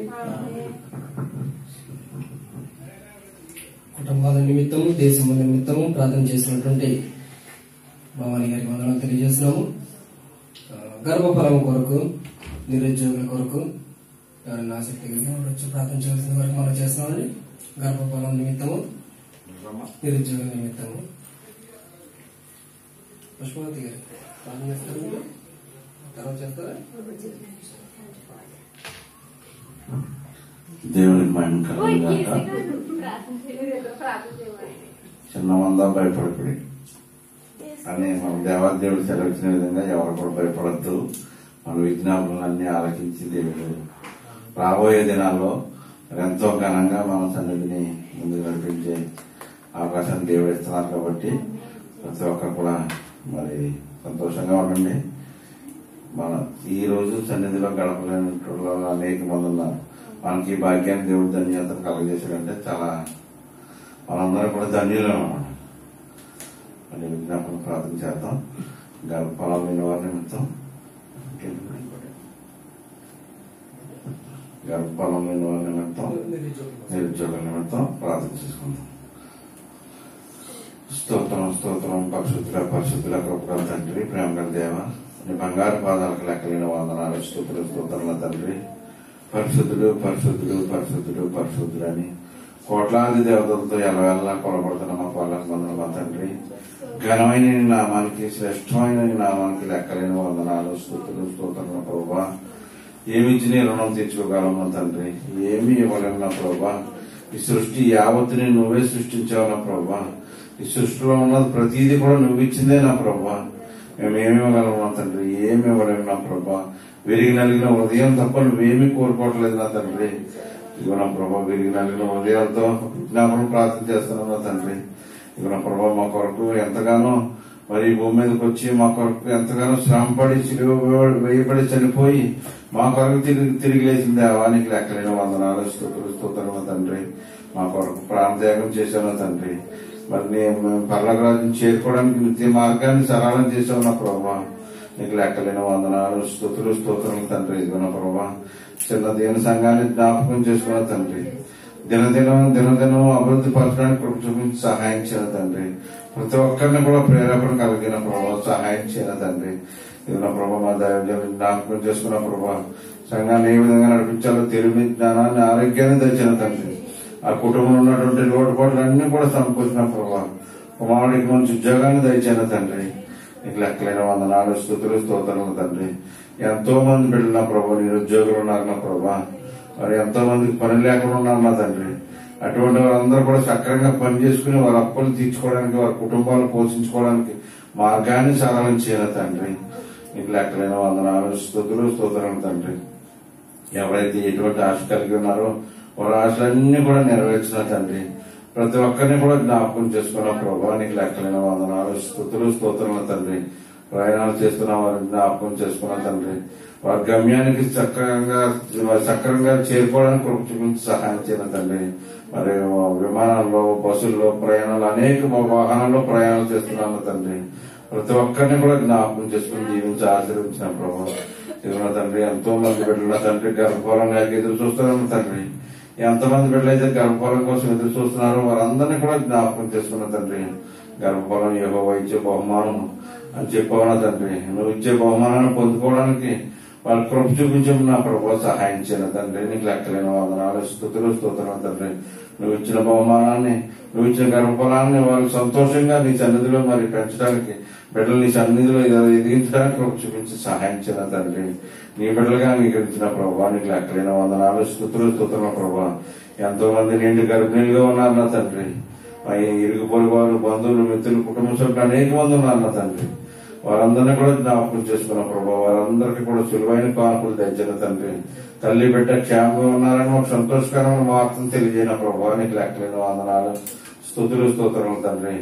కుటుంబాల నిమిత్తము, దేశముల నిమిత్తము ప్రార్థన చేసినటువంటి భవానీ గారికి వందనాలు తెలియజేస్తున్నాము. గర్భఫలం కొరకు, నిరుద్యోగుల కొరకు ఎవరైనా ఆసక్తి కలిగి వచ్చి ప్రార్థన చేయాల్సిన వరకు మనం చేస్తున్నామండి. గర్భఫలం నిమిత్తము, నిరుద్యోగుల నిమిత్తము. పుష్పవతి గారు ప్రార్థన చేస్తారు, తర్వాత చేస్తారా? దేవునికి మహిమ కలుగుగాక. చిన్నమందా భయపడకుడి అని మన దేవాదేవుడు సెలవిచ్చిన విధంగా ఎవరు కూడా భయపడద్దు. మన విజ్ఞాపనలన్నీ ఆలకించి దేవుడు రాబోయే దినాల్లో ఎంతో ఘనంగా మన సన్నిధిని ముందుకు నడిపించే అవకాశాన్ని దేవుడు ఇస్తున్నారు. కాబట్టి ప్రతి ఒక్కరు కూడా మరి సంతోషంగా ఉండండి. మన ఈ రోజు సన్నిధిలో గడపలేని అనేక మంది ఉన్నారు. మనకి ఈ భాగ్యాన్ని దేవుడు ధన్యతను కలగజేశాడంటే చాలా మనందరం కూడా ధన్యులు అన్నమాట. అని విజ్ఞాపన ప్రార్థన చేద్దాం. గర్భఫలం లేని వారి నిమిత్తం, గర్భఫలం లేని వారి నిమిత్తం, నిరుద్యోగుల నిమిత్తం ప్రార్థన చేసుకుందాం. స్తోత్రం పరిశుద్ధుల కృపగల తండ్రి, ప్రేమగల దేవ, నీ బంగారు పాదాలకు లెక్కలేని వందనాలు, స్తోత్రాల తండ్రి. పరిశుద్ధుడు అని కోట్లాది దేవతలతో ఎలవెల్లా కొలబడుతున్న మా పాలకు వందనాలు మా తండ్రి. ఘనమైన నీ నామానికి, శ్రేష్టమైన నీ నామానికి లెక్కలేని వందనాలు, స్తోత్రాలు ప్రభువా. ఏమిచ్చి నీ రుణం తెచ్చుకోగలమా తండ్రి? ఏమి ఇవ్వలేము నా ప్రభా. ఈ సృష్టి యావత్తుని నువ్వే సృష్టించావు నా ప్రభా. ఈ సృష్టిలో ఉన్నది ప్రతిదీ కూడా నువ్వు ఇచ్చిందే నా ప్రభా. మేము ఏమి ఇవ్వగలమా తండ్రి? ఏమి ఇవ్వలేము నా ప్రభా. విరిగి నలిగిన ఉదయం తప్ప నువ్వేమీ కోరుకోవట్లేదు నా తండ్రి. ఇదిగో నా ప్రభా, విరిగి నలిగిన ఉదయాలతో విజ్ఞాపన ప్రార్థన చేస్తున్నాం నా తండ్రి. ఇదిగో నా ప్రభా, మా కొరకు ఎంతగానో మరి భూమి మీదకి వచ్చి మా కొరకు ఎంతగానో శ్రమపడి వేయబడి చనిపోయి మా కొరకు తిరిగి లేచింది దేవానికి లెక్కలేని వందనాలు స్తోత్రం తండ్రి. మా కొరకు ప్రాణత్యాగం చేశాను తండ్రి. మరి నేను పర్లరాజుని చేరుకోవడానికి నిత్య మార్గాన్ని సరళం చేశావు నా ప్రభా. నీకు లెక్కలేని వందనాలు స్తోత్రం తండ్రి. ఇదిగో నా ప్రభా, చిన్న దీని సంఘాన్ని జ్ఞాపకం చేసుకున్న తండ్రి. దినదినం అభివృద్ధి పరచడానికి కృప చూపించి సహాయం చేయాలి తండ్రి. ప్రతి ఒక్కరిని కూడా ప్రేరేపణ కలిగిన ప్రభావ సహాయం చేయాలి తండ్రి. ఇది నా ప్రభావ మా దైవజనులు జ్ఞాపకం చేసుకున్న ప్రభావ సంఘాన్ని ఏ విధంగా నడిపించాలో తెలివి, జ్ఞానాన్ని, ఆరోగ్యాన్ని తెచ్చిన తండ్రి. ఆ కుటుంబంలో ఉన్నటువంటి లోటుపాట్లు అన్ని కూడా సమకూర్చిన ప్రభావ కుమారుడికి మంచి ఉద్యోగాన్ని దయచేయన తండ్రి. నీకు లెక్కలేని వందనాలు స్తోత్రం తండ్రి. ఎంతో మంది బిడ్డలు నా ప్రభావ నిరుద్యోగులు ఉన్నారు నా ప్రభావ. మరి ఎంతో మందికి పని లేకుండా ఉన్నారు నా తండ్రి. అటువంటి వారందరూ కూడా సక్రమంగా పని చేసుకుని వారి అప్పులు తీర్చుకోవడానికి, వారి కుటుంబాలు పోషించుకోవడానికి మార్గాన్ని సరళం చేయాలి తండ్రి. నీకు లెక్కలేని వందనాలు స్తోత్రం తండ్రి. ఎవరైతే ఎటువంటి ఆశ కలిగి ఉన్నారో వారి ఆశలన్నీ కూడా నెరవేర్చిన తండ్రి. ప్రతి ఒక్కరిని కూడా జ్ఞాపకం చేసుకున్న ప్రభావ నీకు లెక్కలేని వందనాలు స్తోత్రం తండ్రి. ప్రయాణాలు చేస్తున్న వారిని జ్ఞాపకం చేసుకున్న తండ్రి. వారి గమ్యానికి సక్రంగా చేరుకోవడానికి కృప చూపించి సహాయం చేయన తండ్రి. మరి విమానాల్లో, బస్సుల్లో ప్రయాణాలు, అనేక వాహనాల్లో ప్రయాణాలు చేస్తున్నాను తండ్రి. ప్రతి ఒక్కరిని కూడా జ్ఞాపకం చేసుకుని జీవించి ఆశీర్వించిన ప్రభావ ఇదిగో తండ్రి. ఎంతో మంది బిడ్డల తండ్రి గర్భఫలం లేక ఎదురు చూస్తున్నాను తండ్రి. ఎంతమంది బిడ్డలైతే గర్భఫలం కోసం ఎదురు చూస్తున్నారో వారందరినీ కూడా జ్ఞాపకం చేసుకున్న తండ్రి. గర్భఫలం యెహోవా ఇచ్చే బహుమానం అని చెప్పవనా తండ్రి. నువ్వు ఇచ్చే బహుమానాన్ని పొందుకోవడానికి వాళ్ళ కృప చూపించమని నా ప్రభావ సహాయం చేయను తండ్రి. నీకు లెక్కలేని వందనాలు స్తోత్రం తండ్రి. నువ్వు ఇచ్చిన బహుమానాన్ని, నువ్వు ఇచ్చిన గర్భఫలాన్ని వాళ్ళు సంతోషంగా నీ సన్నిధిలో మరి పెంచడానికి, బిడ్డలు నీ సన్నిధిలో ఎదిగించడానికి కృప చూపించి సహాయం చేయను తండ్రి. నీ బిడ్డలుగా అంగీకరించిన ప్రభావ నీకు లెక్కలేని వందనాలు స్తోత్రం ప్రభావ. ఎంతో మంది నిండు గర్భిణీలుగా ఉన్నారు నా తండ్రి. ఇరుగు పొరుగు వారు, బంధువులు, మిత్రులు, కుటుంబ సభ్యులు అనేక మంది ఉన్నారు నా తండ్రి. వారందరినీ కూడా జ్ఞాపకం చేసుకున్న ప్రభావ వారందరికీ కూడా సులువైన కానుకలు తెచ్చిన తండ్రి. తల్లి బిడ్డ క్షేమంగా ఉన్నారని ఒక సంతోషకరమైన వార్తను తెలియజేయన ప్రభావ నీకు లెక్కలేని వందనాలు స్తోత్రం తండ్రి.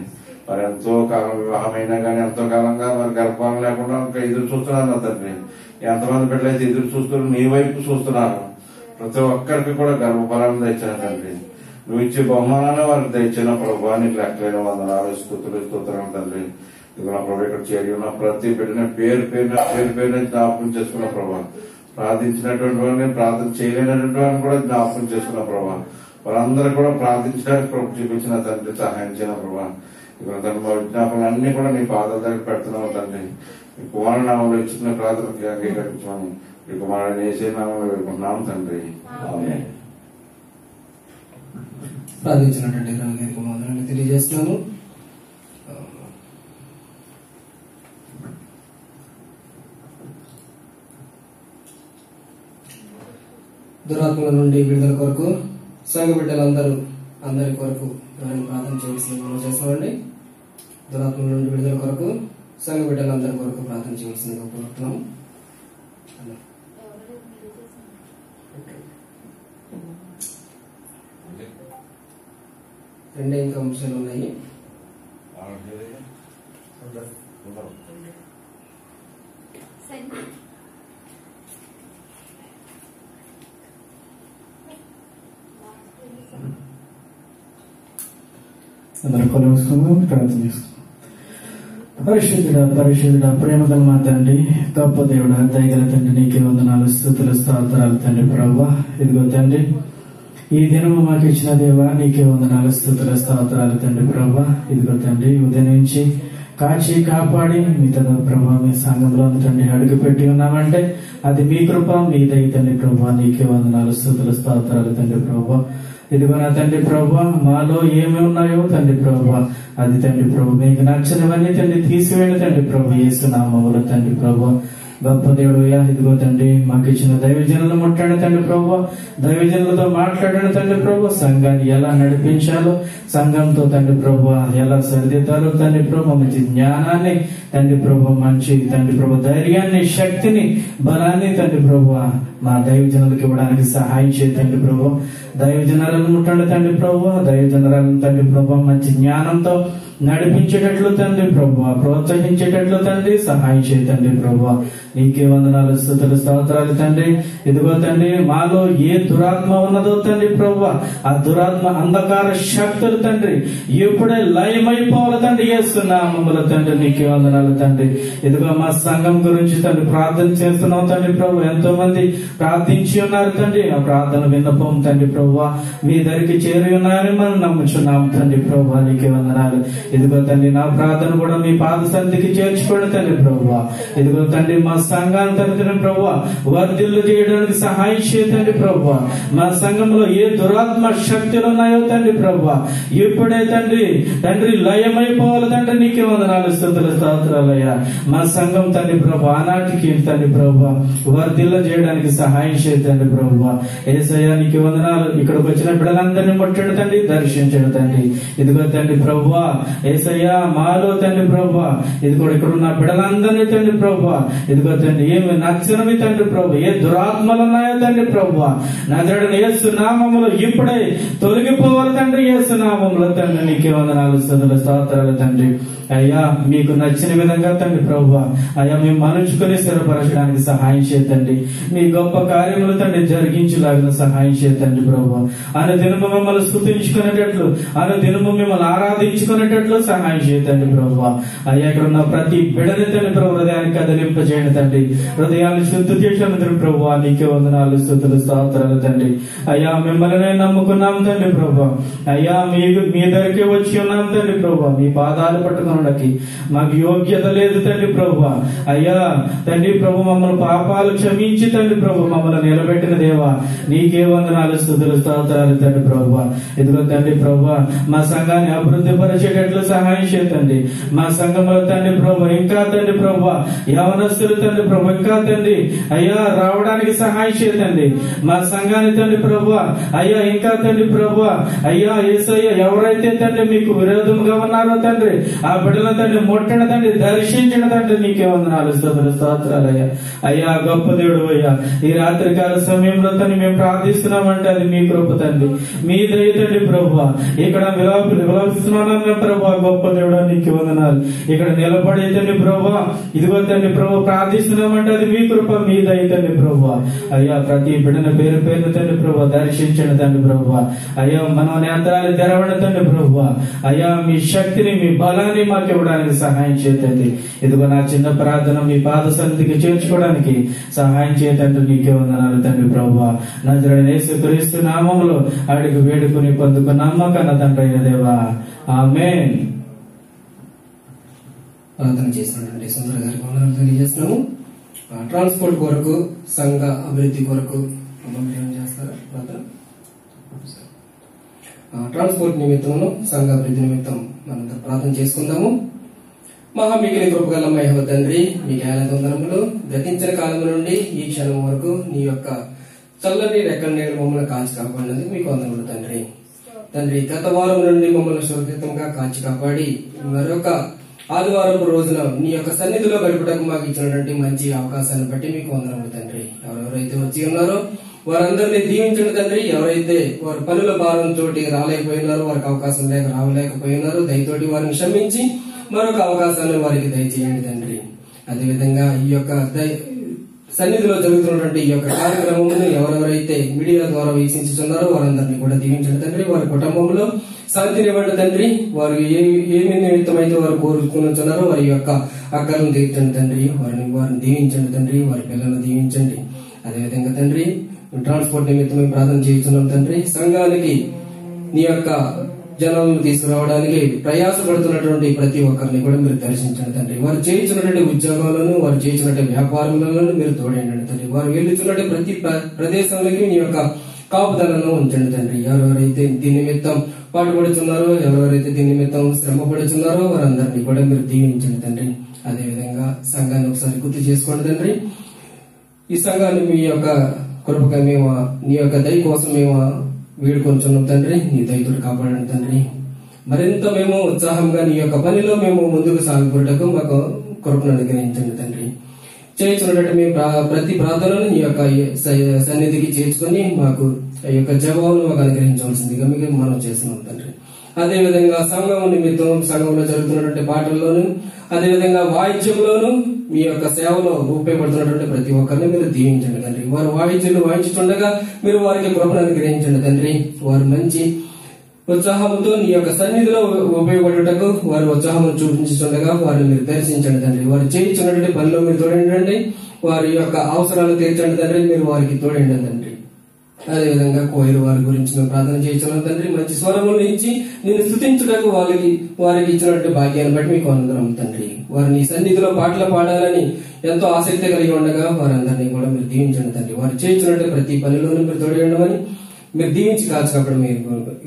మరి ఎంతో కాలం వివాహమైనా గానీ ఎంతో కాలంగా మరి గర్భాలు లేకుండా ఇంకా ఎదురు చూస్తున్నారు నా తండ్రి. ఎంతమంది బిడ్డలైతే ఎదురు చూస్తున్నారు, నీ వైపు చూస్తున్నారు. ప్రతి ఒక్కరికి కూడా గర్భఫలాన్ని తెచ్చిన తండ్రి. నువ్వు ఇచ్చే బహుమానాన్ని వారికి తెచ్చిన ప్రభావ నీకు లెక్కలేని వందనాలు స్తోత్రం తండ్రి. ఇదిగో నా ప్రభావ ఇక్కడ చేరి ఉన్న ప్రతి బిడ్డని పేరు జ్ఞాపకం చేసుకున్న ప్రభావ. ప్రార్థించినటువంటి వారిని, ప్రార్థన చేయలేనటువంటి వారిని కూడా జ్ఞాపకం చేసుకున్న ప్రభావ. వారందరూ కూడా ప్రార్థించడానికి కృప చూపించిన తండ్రి సహాయం చేయన ప్రభావ. ఇక్కడ తండ్రి మా విజ్ఞాపనలు అన్ని కూడా నీ పాదాల దగ్గర పెడుతున్నావు తండ్రి. ఈ కుమారుడు నామంలో ఇచ్చిన ప్రార్థనకి అంగీకరించమని ఈ కుమారుడిని వేసే నామంలో వేడుకుంటున్నాం తండ్రి. ఆమేన్. ప్రార్థించినటువంటి గారికి వందనాలు తెలియజేస్తున్నాము. దురాత్మల నుండి విడుదల కొరకు సంఘ అందరి కొరకు ఎవరైనా ప్రార్థన చేయవలసిందిగా చేస్తామండి. దురాత్మల నుండి విడుదల కొరకు సంఘ బిడ్డలందరి కొరకు ప్రార్థన చేయవలసిందిగా కోరుతున్నాము. రెండే ఇంకా అంశాలు ఉన్నాయి. అందరూ కొలుస్తున్నాం, ప్రార్థన చేస్తున్నాం. పరిశుద్ధుడ ప్రేమగల మా తండ్రి, గొప్ప దేవుడ, దయగల తండ్రి, నీకే వందనాలు స్తుతులు స్తోత్రాలు తండ్రి. ప్రభువా ఇదిగో తండ్రి, ఈ దినము మాకు ఇచ్చిన దేవా నీకే వందనాలు స్తుతులు స్తోత్రాలు తండ్రి. ప్రభువా ఇదిగో తండ్రి, ఉదయం నుంచి కాచి కాపాడి మీ ప్రభావ మీ సంఘంలో తండ్రి అడుగు పెట్టి ఉన్నామంటే అది మీ కృప, మీ దయ తండ్రి. ప్రభువా నీకే వందనాలు స్తుతులు స్తోత్రాలు తండ్రి. ప్రభువా ఇదిగో నా తండ్రి ప్రభువా, మాలో ఏమి ఉన్నాయో తండ్రి ప్రభువా అది తండ్రి ప్రభు మీకు నచ్చనివన్నీ తండ్రి తీసివేయండి తండ్రి ప్రభు యేసు నామములో తండ్రి ప్రభువా. గొప్ప దేవుడు ఇదిగో తండ్రి మాకు ఇచ్చిన దైవజనులను ముట్టండి తండ్రి ప్రభు, దైవజనులతో మాట్లాడండి తండ్రి ప్రభు, సంఘాన్ని ఎలా నడిపించాలో, సంఘంతో తండ్రి ప్రభు ఎలా సరిదిద్దాలో తండ్రి ప్రభు మంచి జ్ఞానాన్ని తండ్రి ప్రభు, మంచి తండ్రి ప్రభు ధైర్యాన్ని, శక్తిని, బలాన్ని తండ్రి ప్రభు మా దైవజనులకు ఇవ్వడానికి సహాయం చేయండి తండ్రి ప్రభు. దైవజనాలను ముట్టండి తండ్రి ప్రభు, దైవజనాలను తండ్రి ప్రభు మంచి జ్ఞానంతో నడిపించేటట్లు తండ్రి ప్రభు, ప్రోత్సహించేటట్లు తండ్రి సహాయం చేయి తండ్రి ప్రభు. నీకే వందనాలు, స్తుతులు, స్తోత్రాలు తండ్రి. ఇదిగో తండ్రి మాలో ఏ దురాత్మ ఉన్నదో తండ్రి ప్రభు, ఆ దురాత్మ అంధకార శక్తులు తండ్రి ఎప్పుడే లయమైపోవాలి తండ్రి యేసునామములో తండ్రి. నీకే వందనాలు తండ్రి. ఇదిగో మా సంఘం గురించి తండ్రి ప్రార్థన చేస్తున్నాం తండ్రి ప్రభు. ఎంతో మంది ప్రార్థించి ఉన్నారు తండ్రి. ఆ ప్రార్థన విన్నపం తండ్రి ప్రభు మీ దగ్గరికి చేరి ఉన్నారని మనం నమ్ముచున్నాం తండ్రి ప్రభు. నీకే వందనాలు. ఇదిగో తండ్రి నా ప్రార్థన కూడా మీ పాద సన్నిధికి చేర్చుకోండి తండ్రి ప్రభు. ఇదిగో తండ్రి మా సంఘాన్ని తండ్రి ప్రభు వర్ధిల్లు చేయడానికి సహాయం చేయండి ప్రభు. మా సంఘంలో ఏ దురాత్మ శక్తులు ఉన్నాయో తండ్రి ప్రభు ఇప్పుడే తండ్రి తండ్రి లయమైపోవాలి తండ్రి. నీకే వందనాలు, స్తుతులు, స్తోత్రాలయ్యా. మా సంఘం తండ్రి ప్రభు ఆనాటికి తండ్రి ప్రభు వర్ధిల్లు చేయడానికి సహాయం చేయండి ప్రభు. యేసయ్యా నీకే వందనాలు. ఇక్కడికి వచ్చిన బిడ్డలందరినీ ముట్టండి తండ్రి, దర్శించండి తండ్రి. ఇదిగో తండ్రి ప్రభు యేసయ్యా మాలో తండ్రి ప్రభు ఇదిగో ఇక్కడ ఉన్న బిడ్డలందరినీ తండ్రి ప్రభు ఇదిగో తండ్రి ఏమి నచ్చనివి తండ్రి ప్రభు, ఏ దురాత్మలు ఉన్నాయో తండ్రి ప్రభు నజరేయుడైన యేసు నామములో ఇప్పుడే తొలగిపోవాలి తండ్రి యేసు నామములో తండ్రి. నీకే వందనాలు, స్తుతులు, స్తోత్రాలు తండ్రి. అయ్యా మీకు నచ్చిన విధంగా తండ్రి ప్రభు అయ్యా మేము మనుచుకుని స్థిరపరచడానికి సహాయం చేయండి. మీ గొప్ప కార్యములు తండ్రి జరిగించలాగిన సహాయం చేయండి ప్రభు. అనుదినము మిమ్మల్ని స్తుతించుకునేటట్లు, అనుదినము మిమ్మల్ని ఆరాధించుకునేటట్లు సహాయం చేయండి ప్రభు. అయ్యా ఇక్కడ ఉన్న ప్రతి బిడ్డని తండ్రి ప్రభు హృదయాన్ని కదిలింపజేయండి తండ్రి. హృదయాన్ని శుద్ధి చేసిన ప్రభు నీకే వందనాలు, స్తుతులు, స్తోత్రాలు తండ్రి. అయ్యా మిమ్మల్ని నమ్ముకున్నాం తండ్రి ప్రభు. అయ్యా మీ దగ్గరికి వచ్చి ఉన్నాం తండ్రి ప్రభు. మీ పాదాలు పట్టుకుని మాకు యోగ్యత లేదు తండ్రి ప్రభు. అయ్యా తండ్రి ప్రభు మమ్మల్ని పాపాలు క్షమించి తండ్రి ప్రభు మమ్మల్ని నిలబెట్టిన దేవా నీకే వందనాలు, స్తుతులు, స్తోత్రాలు తండ్రి ప్రభు. ఇదిగో తండ్రి ప్రభు మా సంఘాన్ని అభివృద్ధి పరిచేటట్లు సహాయం చేయండి. మా సంఘంలో తండ్రి ప్రభు ఇంకా తండ్రి ప్రభు యవనస్తులు తండ్రి ప్రభు ఇంకా తండ్రి అయ్యా రావడానికి సహాయం చేయండి. మా సంఘాన్ని తండ్రి ప్రభు అయ్యా ఇంకా తండ్రి ప్రభు అయ్యా యేసయ్య ఎవరైతే తండ్రి మీకు విరోధంగా ఉన్నారో తండ్రి ఆ బిడ్డల తండ్రి ముట్టండి తండ్రి, దర్శించిన తండ్రి. నీకే వందనాలు, స్తుతులు, స్తోత్రాలు అయ్యా. అయ్యా గొప్ప దేవుడు అయ్యా ఈ రాత్రికాల సమయంలో తండ్రి మేము ప్రార్థిస్తున్నామంటే అది మీ కృప తండ్రి, మీ దయ తండ్రి ప్రభు. ఇక్కడ విలాపిస్తున్నానన్న ప్రభు గొప్ప దేవుడు నీకే వందనాలు. ఇక్కడ నిలబడే తండ్రి ప్రభు ఇదిగో తండ్రి ప్రభు ప్రార్థిస్తున్నామంటే అది మీ కృప, మీ దయ తండ్రి ప్రభు. అయ్యా ప్రతి బిడ్డను పేరు పేరు తండ్రి ప్రభు దర్శించండి తండ్రి ప్రభు. అయ్యా మనం నేత్రాలు తెరవండి తండ్రి ప్రభు. అయ్యా మీ శక్తిని, మీ బలాన్ని మాకు ఇవ్వడానికి సహాయం చేయండి. ఇదిగో నా చిన్న ప్రార్థన మీ పాద సన్నిధికి చేర్చుకోవడానికి సహాయం చేయండి. నీకే వందనాలు తండ్రి ప్రభు. నజరేయుడైన యేసుక్రీస్తు నామములో అడిగి వేడుకుని పొందుకున్నాము కన్న తండ్రి అయిన దేవా, ఆమేన్. ప్రార్థన చేసినటువంటి సుందర గారికి వందనాలు తెలియజేస్తున్నాము. ట్రాన్స్పోర్ట్ కొరకు, సంఘ అభివృద్ధి కొరకు ఏం చేస్తారా ప్రార్థన? ట్రాన్స్పోర్ట్ నిమిత్తమును సంఘ అభివృద్ధి నిమిత్తం మనంతా ప్రార్థన చేసుకుందాము. మహామిగిలి కృపగల మహిమ తండ్రి మీకు ఏళ్ళ వందనములు. గతించిన కాలం నుండి ఈ క్షణం వరకు నీ యొక్క చల్లని రెక్కల నీళ్ళు మమ్మల్ని కాచి కాపాడినందుకు మీకు వందనములు తండ్రి. తండ్రి గత వారం నుండి మమ్మల్ని సురక్షితంగా కాచి కాపాడి మరొక ఆదివారం రోజున నీ యొక్క సన్నిధిలో గడుపుటకు మాకు ఇచ్చినటువంటి మంచి అవకాశాన్ని బట్టి మీకు వందనములు తండ్రి. ఎవరెవరైతే వచ్చి ఉన్నారో వారందరినీ దీవించండి తండ్రి. ఎవరైతే వారి పనుల భారం తోటి రాలేకపోయినారో, వారికి అవకాశం లేక రావలేకపోయినారో దయతోటి వారిని క్షమించి మరొక అవకాశాన్ని వారికి దయచేయండి తండ్రి. అదేవిధంగా ఈ యొక్క సన్నిధిలో జరుగుతున్నటువంటి ఈ యొక్క కార్యక్రమమును ఎవరెవరైతే మీడియా ద్వారా వీక్షించుతున్నారో వారందరినీ కూడా దీవించండి తండ్రి. వారి కుటుంబంలో శాంతినివ్వండి తండ్రి. వారు ఏమి నిమిత్తమైతే వారు కోరుకున్నారో వారి యొక్క అక్కలను తీర్చండి తండ్రి. వారిని దీవించండి తండ్రి. వారి పిల్లలను దీవించండి. అదేవిధంగా తండ్రి ట్రాన్స్పోర్ట్ నిమిత్తమే ప్రార్థన చేస్తున్నాం తండ్రి. సంఘానికి నీ యొక్క జనాలను తీసుకురావడానికి ప్రయాసపడుతున్నటువంటి ప్రతి ఒక్కరిని కూడా మీరు దర్శించండి తండ్రి. వారు చేయించినటువంటి ఉద్యోగాలను, వారు చేయించినటువంటి వ్యాపారములను మీరు తోడండి తండ్రి. వారు వెళ్తున్నటువంటి ప్రతి ప్రదేశాలకి నీ యొక్క కాపుదలను ఉంచండి తండ్రి. ఎవరెవరైతే దీని నిమిత్తం పాటుపడుతున్నారో, ఎవరెవరైతే దీని నిమిత్తం శ్రమ పడుతున్నారో వారందరినీ కూడా మీరు దీవించండి తండ్రి. అదేవిధంగా సంఘాన్ని ఒకసారి గుర్తు చేసుకోండి తండ్రి. ఈ సంఘాన్ని మీ యొక్క కృపగా మేము నీ యొక్క దయ కోసం మేము వేడుకొంచున్నాం తండ్రి. నీ దయతోటి కాపాడండి తండ్రి. మరింత మేము ఉత్సాహంగా నీ యొక్క పనిలో మేము ముందుకు సాగుకుంటకు మాకు కృపను అనుగ్రహించండి తండ్రి. చేయించున్నట్టు మీ ప్రతి ప్రార్థనను నీ యొక్క సన్నిధికి చేర్చుకొని మాకు ఈ యొక్క జవాబును మాకు అనుగ్రహించవలసిందిగా మీకు మనం చేస్తున్నాం తండ్రి. అదేవిధంగా సంఘం నిమిత్తం సంఘంలో జరుగుతున్నటువంటి పాటల్లోను అదేవిధంగా వాయిద్యంలోను మీ యొక్క సేవలో ఉపయోగపడుతున్నటువంటి ప్రతి ఒక్కరిని మీరు దీవించండి తండ్రి. వారు వాయిద్యాలు వాయించుతుండగా మీరు వారికి కృపను అనుగ్రహించండి తండ్రి. వారు మంచి ఉత్సాహంతో నీ యొక్క సన్నిధిలో ఉపయోగపడుటకు వారి ఉత్సాహం చూపించుండగా వారిని మీరు దర్శించండి తండ్రి. వారు చేయించున్నటువంటి పనిలో మీరు తోడండి. వారి యొక్క అవసరాలు తీర్చండి తండ్రి. మీరు వారికి తోడండి తండ్రి. అదేవిధంగా కోయిరు వారి గురించి మేము ప్రార్థన చేయించున్నాం తండ్రి. మంచి స్వరములను ఇచ్చి నిన్ను స్తుతించుటకు వారికి ఇచ్చినటువంటి భాగ్యాన్ని బట్టి మీకు వందనం తండ్రి. వారిని సన్నిధిలో పాటలు పాడాలని ఎంతో ఆసక్తి కలిగి ఉండగా వారందరినీ కూడా మీరు దీవించండి తండ్రి. వారు చేయించున్నట్టు ప్రతి పనిలోనూ మీరు తోడేయడమని మీరు దీవించి కాచినప్పుడు మీరు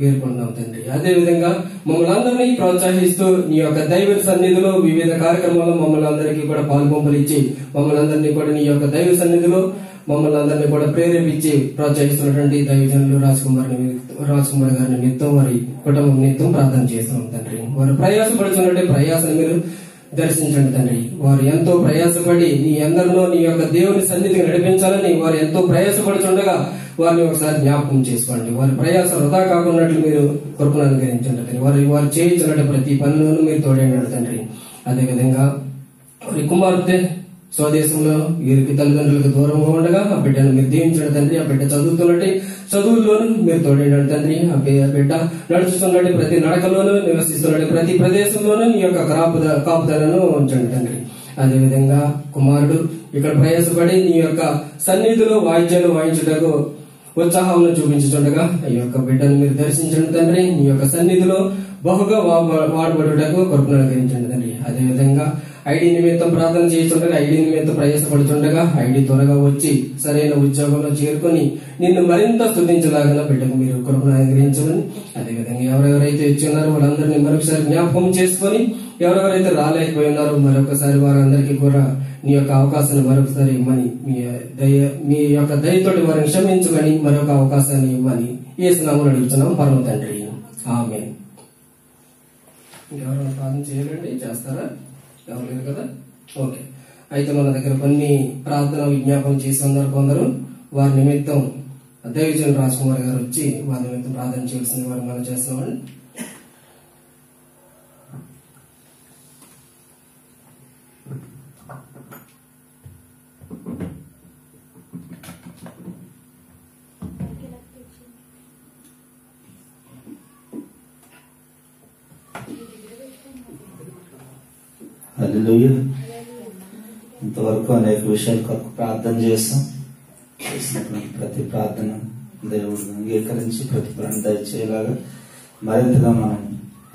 వేరుకుంటున్నాం తండ్రి. అదేవిధంగా మమ్మల్ని అందరినీ ప్రోత్సహిస్తూ నీ యొక్క దైవ సన్నిధిలో వివిధ కార్యక్రమాల్లో మమ్మల్ని అందరికీ కూడా పాల్పొంపులు ఇచ్చి మమ్మల్ని అందరినీ కూడా నీ యొక్క దైవ సన్నిధిలో మమ్మల్ని అందరినీ కూడా ప్రేరేపించి ప్రోత్సహిస్తున్నటువంటి దైవజనులు రాజ్ కుమార్ గారి నిమిత్తం వారి కుటుంబం నిమిత్తం ప్రార్థన చేస్తున్నాం తండ్రి. వారు ప్రయాసపడుతున్నట్టు ప్రయాసం మీరు దర్శించండి తండ్రి. వారు ఎంతో ప్రయాసపడి నీ అందరిలో నీ యొక్క దేవుని సన్నిధికి నడిపించాలని వారు ఎంతో ప్రయాసపడుతుండగా వారిని ఒకసారి జ్ఞాపకం చేసుకోండి. వారి ప్రయాస వృధా కాకున్నట్లు మీరు కృపను అనుగ్రహించండి తండ్రి. వారు చేయించినట్టు ప్రతి పనులను మీరు తోడేయండి తండ్రి. అదేవిధంగా వారి కుమార్తె స్వదేశంలో వీరికి తల్లిదండ్రులకు దూరంగా ఉండగా ఆ బిడ్డను మీరు దీవించండి తండ్రి. ఆ బిడ్డ చదువుతున్నట్టు చదువుల్లోనూ మీరు తోడేయండి తండ్రి. ఆ బిడ్డ నడుచుతున్నట్టు ప్రతి నడకలోనూ నివసిస్తున్నట్టు ప్రతి ప్రదేశంలోనూ నీ యొక్క కాపుదలను ఉంచండి తండ్రి. అదేవిధంగా కుమారుడు ఇక్కడ ప్రయాసపడి నీ యొక్క సన్నిధిలో వాయిద్యాలు వాయించుటకు ఉత్సాహంలో చూపించుండగా ఈ యొక్క బిడ్డను మీరు దర్శించండి తండ్రి. నీ యొక్క సన్నిధిలో బహుగా వాడబడుటకు కృపను అనుగ్రహించండి తండ్రి. అదేవిధంగా ఐడి నిమిత్తం ప్రార్థన చేస్తుండగా ఐడి నిమిత్తం ప్రయాసపడుతుండగా ఐడి త్వరగా వచ్చి సరైన ఉద్యోగంలో చేరుకుని నిన్ను మరింత స్తుతించలాగా బిడ్డకు మీరు కృపను అనుగ్రహించమని, అదేవిధంగా ఎవరెవరైతే ఇచ్చి ఉన్నారో వాళ్ళందరినీ మరొకసారి జ్ఞాపకం చేసుకుని ఎవరెవరైతే రాలేకపోయి ఉన్నారో మరొకసారి వారందరికీ కూడా నీ యొక్క అవకాశాన్ని మరొకసారి ఇవ్వమని, మీ యొక్క దయతోటి వారిని క్షమించమని మరొక అవకాశాన్ని ఇవ్వమని యేసు నామములో అడుగుతున్నాం పరమ తండ్రి. ఆమేన్. ఇంకెవరైనా ప్రార్థన చేయాలండి? చేస్తారా? ఎవరు లేదు కదా? ఓకే. అయితే మన దగ్గర కొన్ని ప్రార్థన విజ్ఞాపన చేసి ఉన్నారు కొందరు. వారి నిమిత్తం దైవజనులు రాజ్ కుమార్ గారు వచ్చి వారి నిమిత్తం ప్రార్థన చేయాల్సింది వారు మనం చేస్తున్నామండి. హల్లెలూయా. ఇంతవరకు అనేక విషయాల కొరకు ప్రార్థన చేస్తాం. చేసినటువంటి ప్రతి ప్రార్థన దేవుడు అంగీకరించి ప్రతిఫలం దయచేయలాగా మరింతగా మనం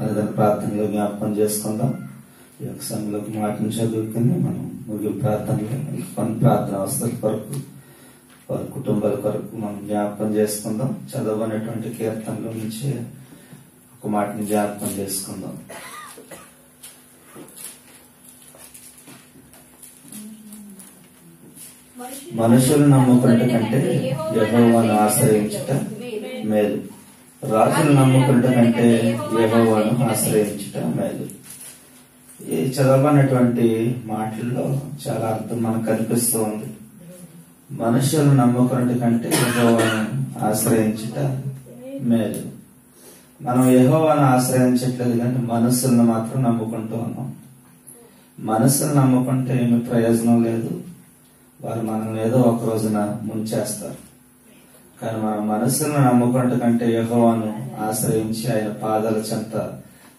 అదే ప్రార్థనలో జ్ఞాపకం చేసుకుందాం. ఈ యొక్క సమయంలోకి మాటను చదువుకుని మనం ముగింపు ప్రార్థనలో కొన్ని ప్రార్థన అవసరాల కొరకు వారి కుటుంబాల కొరకు మనం జ్ఞాపకం చేసుకుందాం. చదవనటువంటి కీర్తనలో నుంచి ఒక మాటని జ్ఞాపకం చేసుకుందాం. మనుషులు నమ్ముకున్నట కంటే యెహోవాను ఆశ్రయించుట మేలు. రాజులు నమ్ముకున్నట కంటే యెహోవాను ఆశ్రయించుట మేలు. ఈ చదవనటువంటి మాటల్లో చాలా అర్థం మనకు కనిపిస్తూ ఉంది. మనుషులు నమ్ముకున్నట కంటే యెహోవాను ఆశ్రయించుట మేలు. మనం యెహోవాను ఆశ్రయించట్లేదు కానీ మనస్సులను మాత్రం నమ్ముకుంటూ ఉన్నాం. మనస్సును నమ్ముకుంటే ఏమి ప్రయోజనం లేదు. వారు మనల్ని ఏదో ఒక రోజున ముంచేస్తారు. కానీ మన మనస్సును నమ్ముకుంట కంటే యెహోవాను ఆశ్రయించి ఆయన పాదాల చెంత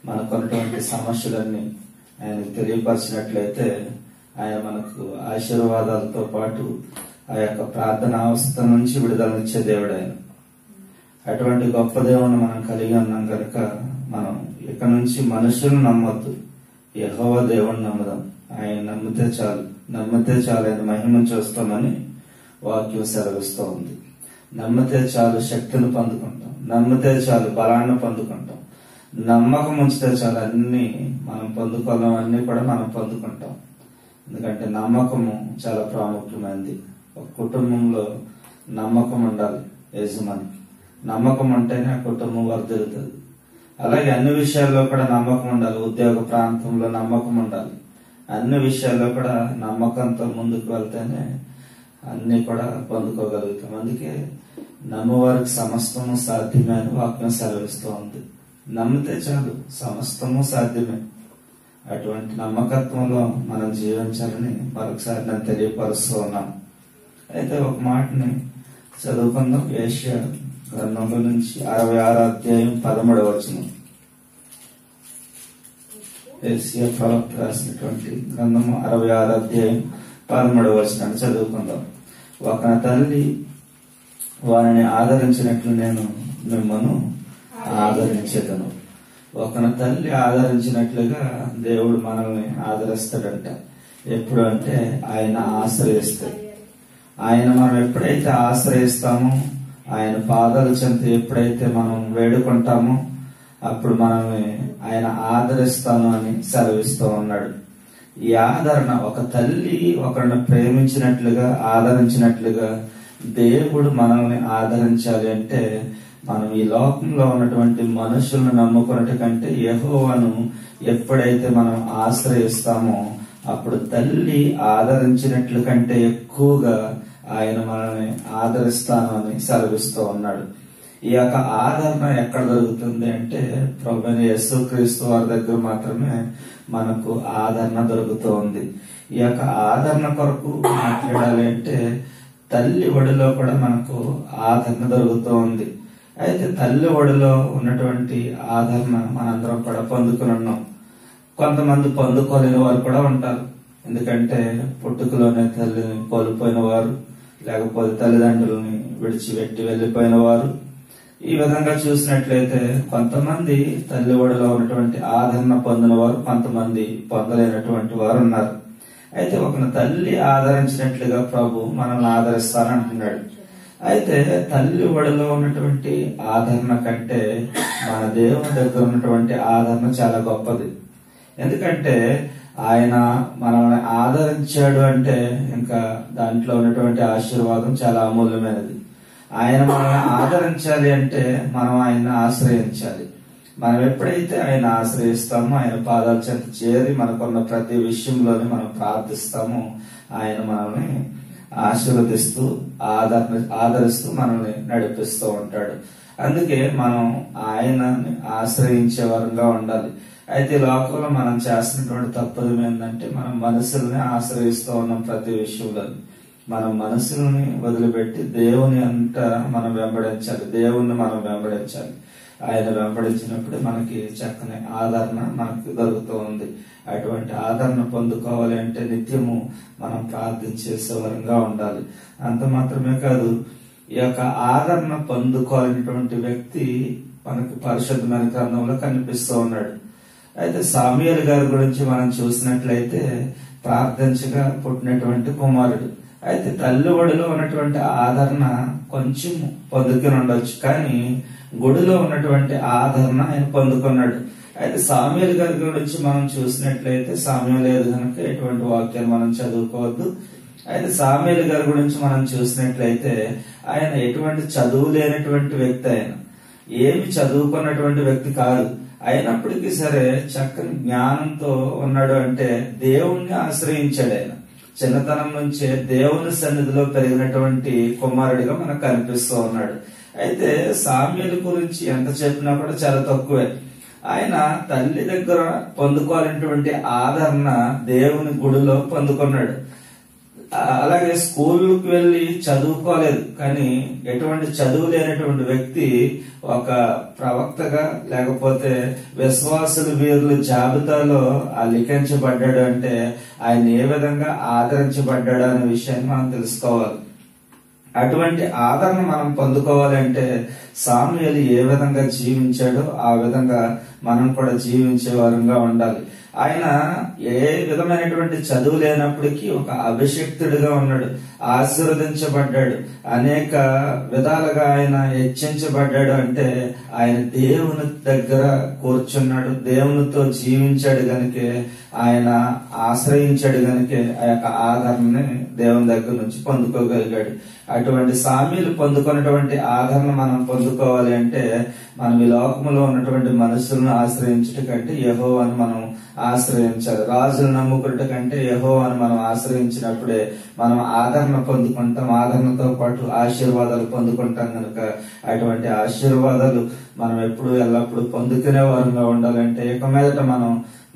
మనకున్నటువంటి సమస్యలన్నీ ఆయనకు తెలియపరిచినట్లయితే ఆయన మనకు ఆశీర్వాదాలతో పాటు ఆ యొక్క ప్రార్థన అవస్థ నుంచి విడుదలనిచ్చే దేవుడు ఆయన. అటువంటి గొప్ప దేవుని మనం కలిగి ఉన్నాం కనుక మనం ఇక నుంచి మనుషులను నమ్మొద్దు, యెహోవా దేవుణ్ణి నమ్ముదాం. ఆయన నమ్మితే చాలు ఆయన మహిమను చూస్తామని వాక్యం సెలవిస్తూ ఉంది. నమ్మితే చాలు శక్తిని పొందుకుంటాం, నమ్మితే చాలు బలాన్ని పొందుకుంటాం, నమ్మకం ఉంచితే చాలు అన్ని మనం పొందుకోలేం, అన్ని కూడా మనం పొందుకుంటాం. ఎందుకంటే నమ్మకము చాలా ప్రాముఖ్యమైనది. ఒక కుటుంబంలో నమ్మకం ఉండాలి. యజమానికి నమ్మకం ఉంటేనే ఆ కుటుంబం వర్ధిల్లుతుంది. అలాగే అన్ని విషయాల్లో కూడా నమ్మకం ఉండాలి. ఉద్యోగ ప్రాంతంలో నమ్మకం ఉండాలి. అన్ని విషయాల్లో కూడా నమ్మకంతో ముందుకు వెళ్తేనే అన్ని కూడా పొందుకోగలుగుతాం. అందుకే నమ్మవారికి సమస్తము సాధ్యమే అని వాక్యం సెలవిస్తూ ఉంది. నమ్మితే చాలు, సమస్తము సాధ్యమే. అటువంటి నమ్మకత్వంలో మనం జీవించాలని మరొకసారి నేను తెలియపరుస్తూ ఉన్నాను. అయితే ఒక మాటని చదువుకుందాం. ఏషియా గ్రంథంలో నుంచి 66వ అధ్యాయం 13వ వచనం. ఏషియా ప్రవక్త రాసినటువంటి గ్రంథము 66వ అధ్యాయం 13వ వచనాన్ని చదువుకుందాం. ఒక తల్లి వారిని ఆదరించినట్లు నేను మిమ్మల్ని ఆదరించేదను. ఒక తల్లి ఆదరించినట్లుగా దేవుడు మనల్ని ఆదరిస్తాడంట. ఎప్పుడు అంటే ఆయన ఆశ్రయిస్తాడు. ఆయన మనం ఎప్పుడైతే ఆశ్రయిస్తామో, ఆయన పాదాల చెంత ఎప్పుడైతే మనం వేడుకుంటామో అప్పుడు మనల్ని ఆయన ఆదరిస్తాను అని సెలవిస్తూ ఉన్నాడు. ఈ ఆదరణ, ఒక తల్లి ఒకరిని ప్రేమించినట్లుగా ఆదరించినట్లుగా దేవుడు మనల్ని ఆదరించాలి అంటే మనం ఈ లోకంలో ఉన్నటువంటి మనుషులను నమ్ముకున్నట్టు కంటే యెహోవాను ఎప్పుడైతే మనం ఆశ్రయిస్తామో అప్పుడు తల్లి ఆదరించినట్లు కంటే ఎక్కువగా ఆయన మనల్ని ఆదరిస్తాను అని సెలవిస్తూ ఉన్నాడు. ఈ యొక్క ఆదరణ ఎక్కడ దొరుకుతుంది అంటే ప్రభువైన యేసుక్రీస్తు వారి దగ్గర మాత్రమే మనకు ఆదరణ దొరుకుతూ ఉంది. ఈ యొక్క ఆదరణ కొరకు మాట్లాడాలి అంటే తల్లి ఒడిలో కూడా మనకు ఆదరణ దొరుకుతూ ఉంది. అయితే తల్లి ఒడిలో ఉన్నటువంటి ఆదరణ మనందరం కూడా పొందుకుని ఉన్నాం. కొంతమంది పొందుకోలేని వారు కూడా ఉంటారు. ఎందుకంటే పుట్టుకలోనే తల్లిని కోల్పోయిన వారు, లేకపోతే తల్లిదండ్రులని విడిచిపెట్టి వెళ్లిపోయిన వారు. ఈ విధంగా చూసినట్లయితే కొంతమంది తల్లి ఒడిలో ఉన్నటువంటి ఆదరణ పొందిన వారు, కొంతమంది పొందలేనటువంటి వారు ఉన్నారు. అయితే ఒక తల్లి ఆదరించినట్లుగా ప్రభు మనల్ని ఆదరిస్తానంటున్నాడు. అయితే తల్లి ఒడిలో ఉన్నటువంటి ఆదరణ కంటే మన దేవుని దగ్గర ఉన్నటువంటి ఆదరణ చాలా గొప్పది. ఎందుకంటే ఆయన మనల్ని ఆదరించాడు అంటే ఇంకా దాంట్లో ఉన్నటువంటి ఆశీర్వాదం చాలా అమూల్యమైనది. ఆయన మనల్ని ఆదరించాలి అంటే మనం ఆయన ఆశ్రయించాలి. మనం ఎప్పుడైతే ఆయన ఆశ్రయిస్తామో, ఆయన పాదాల చెంత చేరి మనకున్న ప్రతి విషయంలోనే మనం ప్రార్థిస్తామో ఆయన మనల్ని ఆశీర్వదిస్తూ ఆదరిస్తూ మనల్ని నడిపిస్తూ ఉంటాడు. అందుకే మనం ఆయనని ఆశ్రయించే వారంగా ఉండాలి. అయితే లోకంలో మనం చేస్తున్నటువంటి తప్పదు ఏంటంటే మనం మనుషుల్ని ఆశ్రయిస్తూ ఉన్నాం. ప్రతి విషయంలో మనం మనుషుల్ని వదిలిపెట్టి దేవుని అంట మనం వెంబడించాలి. దేవుణ్ణి మనం వెంబడించాలి. ఆయన వెంబడించినప్పుడు మనకి చక్కని ఆదరణ మనకు దొరుకుతూ ఉంది. అటువంటి ఆదరణ పొందుకోవాలి అంటే నిత్యము మనం ప్రార్థించేసే వరంగా ఉండాలి. అంత మాత్రమే కాదు, ఈ యొక్క ఆదరణ పొందుకోవాలనేటువంటి వ్యక్తి మనకు పరిశుద్ధమైన గ్రంథంలో కనిపిస్తూ ఉన్నాడు. అయితే సమూయేలు గారి గురించి మనం చూసినట్లయితే ప్రార్థించగా పుట్టినటువంటి కుమారుడు. అయితే తల్లి ఒడిలో ఉన్నటువంటి ఆదరణ కొంచెం పొందుకుని ఉండొచ్చు, కానీ గుడిలో ఉన్నటువంటి ఆదరణ ఆయన పొందుకున్నాడు. అయితే సమూయేలు గారి గురించి మనం చూసినట్లయితే సమూయేలు లేదు కనుక ఎటువంటి వాక్యాలు మనం చదువుకోవద్దు. అయితే సమూయేలు గారి గురించి మనం చూసినట్లయితే ఆయన ఎటువంటి చదువు లేనటువంటి వ్యక్తి, ఆయన ఏమి చదువుకున్నటువంటి వ్యక్తి కాదు. అయినప్పటికీ సరే చక్కని జ్ఞానంతో ఉన్నాడు. అంటే దేవుణ్ణి ఆశ్రయించాడు. ఆయన చిన్నతనం నుంచే దేవుని సన్నిధిలో పెరిగినటువంటి కుమారుడిగా మనకు కనిపిస్తూ ఉన్నాడు. అయితే సమూయేలు గురించి ఎంత చెప్పినా కూడా చాలా తక్కువే. ఆయన తల్లి దగ్గర పొందుకోవాలనేటువంటి ఆదరణ దేవుని గుడిలో పొందుకున్నాడు. అలాగే స్కూల్కి వెళ్లి చదువుకోలేదు, కానీ ఎటువంటి చదువు లేనటువంటి వ్యక్తి ఒక ప్రవక్తగా లేకపోతే విశ్వాసుల వీరుల జాబితాలో లిఖించబడ్డాడు. అంటే ఆయన ఏ విధంగా ఆదరించబడ్డాడు అనే విషయాన్ని మనం తెలుసుకోవాలి. అటువంటి ఆదరణ మనం పొందుకోవాలంటే సమూయేలు ఏ విధంగా జీవించాడో ఆ విధంగా మనం కూడా జీవించే వారంగా ఉండాలి. ఆయన ఏ విధమైనటువంటి చదువు లేనప్పటికీ ఒక అభిషిక్తుడిగా ఉన్నాడు, ఆశీర్వదించబడ్డాడు, అనేక విధాలుగా ఆయన హెచ్చించబడ్డాడు. అంటే ఆయన దేవుని దగ్గర కూర్చున్నాడు, దేవునితో జీవించాడు గనుకే, ఆయన ఆశ్రయించాడు గనుకే ఆ యొక్క ఆదరణని దేవుని దగ్గర నుంచి పొందుకోగలిగాడు. అటువంటి సామీలు పొందుకున్నటువంటి ఆదరణ మనం పొందుకోవాలి అంటే మనం ఈ లోకంలో ఉన్నటువంటి మనుషులను ఆశ్రయించుట కంటే యెహోవాను మనం ఆశ్రయించాలి. రాజులు నమ్ముకున్నట కంటే యెహోవాను మనం ఆశ్రయించినప్పుడే మనం ఆదరణ పొందుకుంటాం, ఆదరణతో పాటు ఆశీర్వాదాలు పొందుకుంటాం కనుక అటువంటి ఆశీర్వాదాలు మనం ఎప్పుడు ఎల్లప్పుడూ పొందుకునే వారంగా ఉండాలంటే ఇక మీదట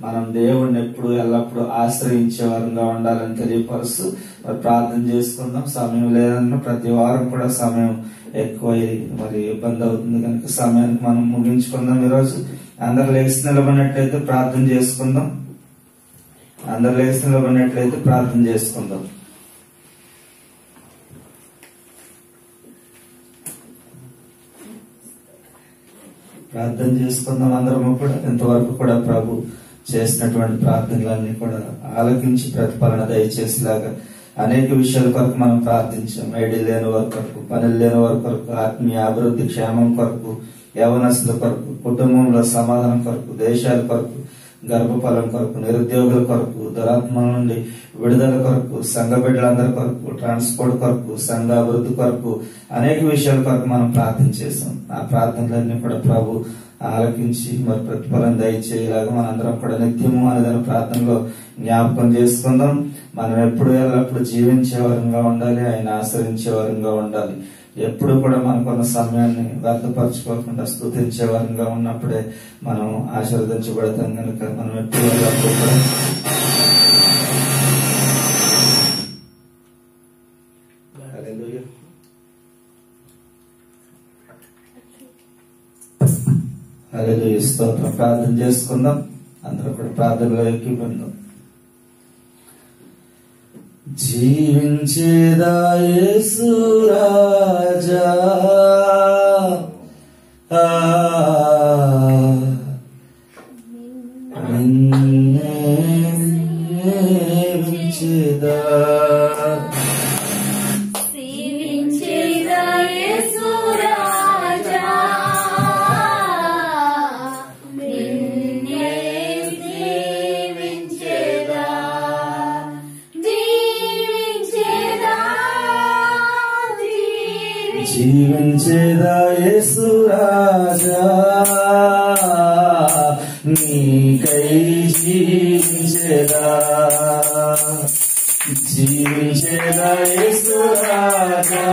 మనం దేవుణ్ణి ఎప్పుడు ఎల్లప్పుడూ ఆశ్రయించే వారంగా ఉండాలని తెలియపరుస్తూ మరి ప్రార్థన చేసుకుందాం. సమయం లేదన్న ప్రతి వారం కూడా సమయం ఎక్కువ మరి ఇబ్బంది అవుతుంది కనుక సమయానికి మనం ముగించుకుందాం. ఈరోజు అందరు లేచి నిలబడినట్లయితే ప్రార్థన చేసుకుందాం. అందరు లేచి నిలబడినట్లయితే ప్రార్థన చేసుకుందాం. ప్రార్థన చేసుకుందాం. అందరము కూడా ఇంతవరకు కూడా ప్రభు చేసినటువంటి ప్రార్థనలన్నీ కూడా ఆలకించి ప్రతిఫలన దయచేసేలాగా అనేక విషయాల కొరకు మనం ప్రార్థించాం. ఐడి లేని వారి కొరకు, పనులు లేని వారి కొరకు, ఆత్మీయ అభివృద్ధి క్షేమం కొరకు, యవనస్తుల కొరకు, కుటుంబంలో సమాధానం కొరకు, దేశాల కొరకు, గర్భఫలం కొరకు, నిరుద్యోగుల కొరకు, దురాత్మ నుండి విడుదల కొరకు, సంఘ బిడ్డలందరి కొరకు, ట్రాన్స్పోర్ట్ కొరకు, సంఘ అభివృద్ధి కొరకు అనేక విషయాల కొరకు మనం ప్రార్థన చేసాం. ఆ ప్రార్థనలన్నీ కూడా ప్రభు ఆలకించి మరి ప్రతిఫలం దయచేయలాగా మనందరం కూడా నిత్యము అనేదాని ప్రార్థనలో జ్ఞాపకం చేసుకుందాం. మనం ఎప్పుడు ఎల్లప్పుడు జీవించే వారంగా ఉండాలి, ఆయన ఆశ్రయించే వారంగా ఉండాలి. ఎప్పుడు కూడా మనకున్న సమయాన్ని వ్యర్థపరచుకోకుండా స్తుతించే వారంగా ఉన్నప్పుడే మనం ఆశీర్వదించబడతాం కనుక మనం ఎప్పుడు ఎల్లప్పుడు కూడా హల్లెలూయా స్తోత్రం. ప్రార్థన చేసుకుందాం. అందరూ కూడా ప్రార్థనలో ఎక్కిపోయిందాం. జీవించేదా యేసు రాజా, నిన్నే సేవించేదా, సేవించేదా యేసు రాజా, నిన్నే సేవించేదా, జీవించేదా యేసు రాజా, నీకై జీవించేదా, జీవించేదా యేసు రాజా,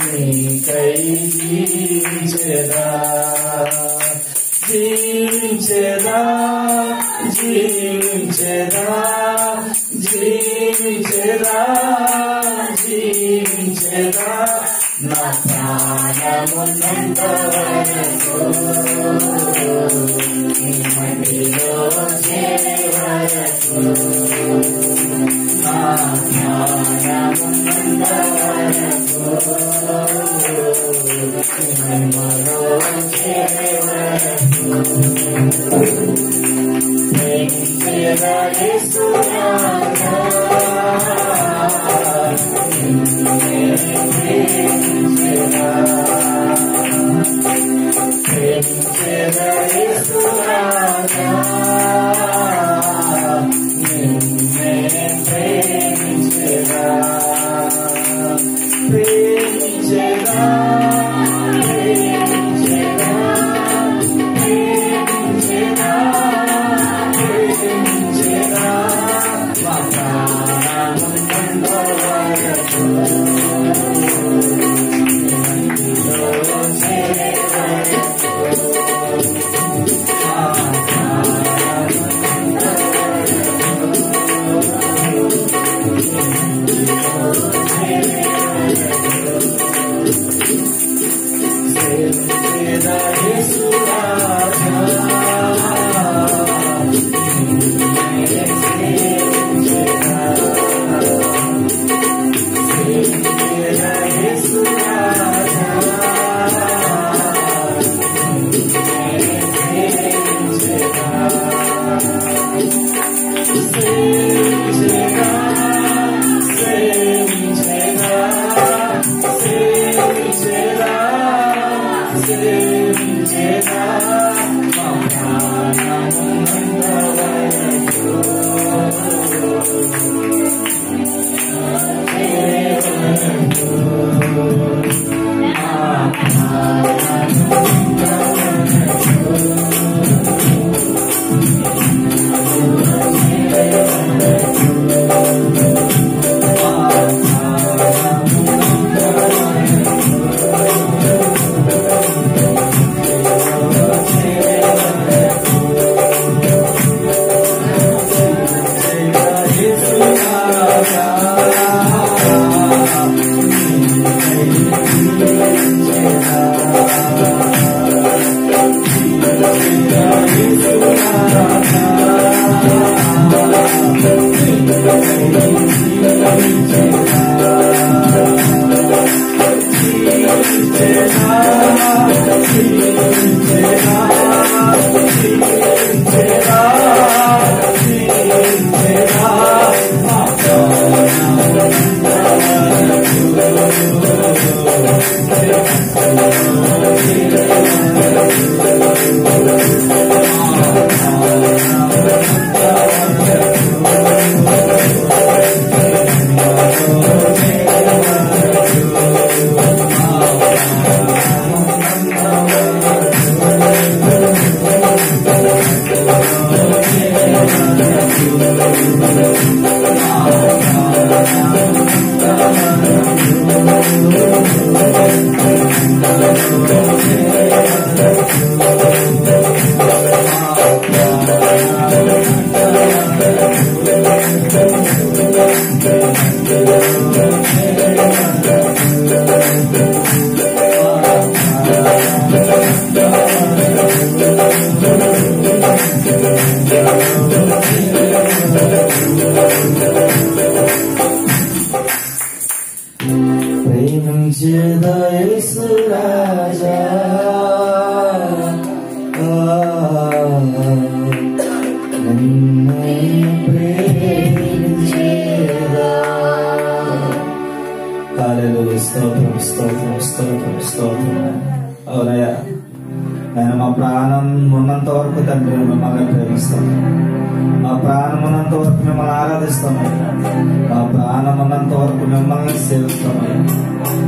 నీకై జీవించేదా, జీవించేదా, జీవించేదా, జీవించేదా, జీవించేదా, నా ప్రాణమున్నంత వరకు నీ మడిలో చేరే వరకు, నా ప్రాణమున్నంత వరకు నీ మడిలో చేరే వరకు ప్రేమించేదా యేసు రాజా, ప్రేమించేదా, ప్రేమించేదా యేసు రాజా, నిన్నే ప్రేమించేదా, ప్రేమించేదా, ప్రేమించేదా, ప్రేమించేదా, ప్రేమించేదా, మా ప్రాణమున్నంత వరకు నీలో చేరే వరకు, మా ప్రాణమున్నంత వరకు నీలో చేరే వరకు అవునయ్యా, నేను మా ప్రాణం ఉన్నంత వరకు తండ్రి మిమ్మల్ని ప్రేమిస్తాను. మా ప్రాణం ఉన్నంత వరకు మిమ్మల్ని ఆరాధిస్తాము. మా ప్రాణం ఉన్నంత వరకు మిమ్మల్ని సేవిస్తాము.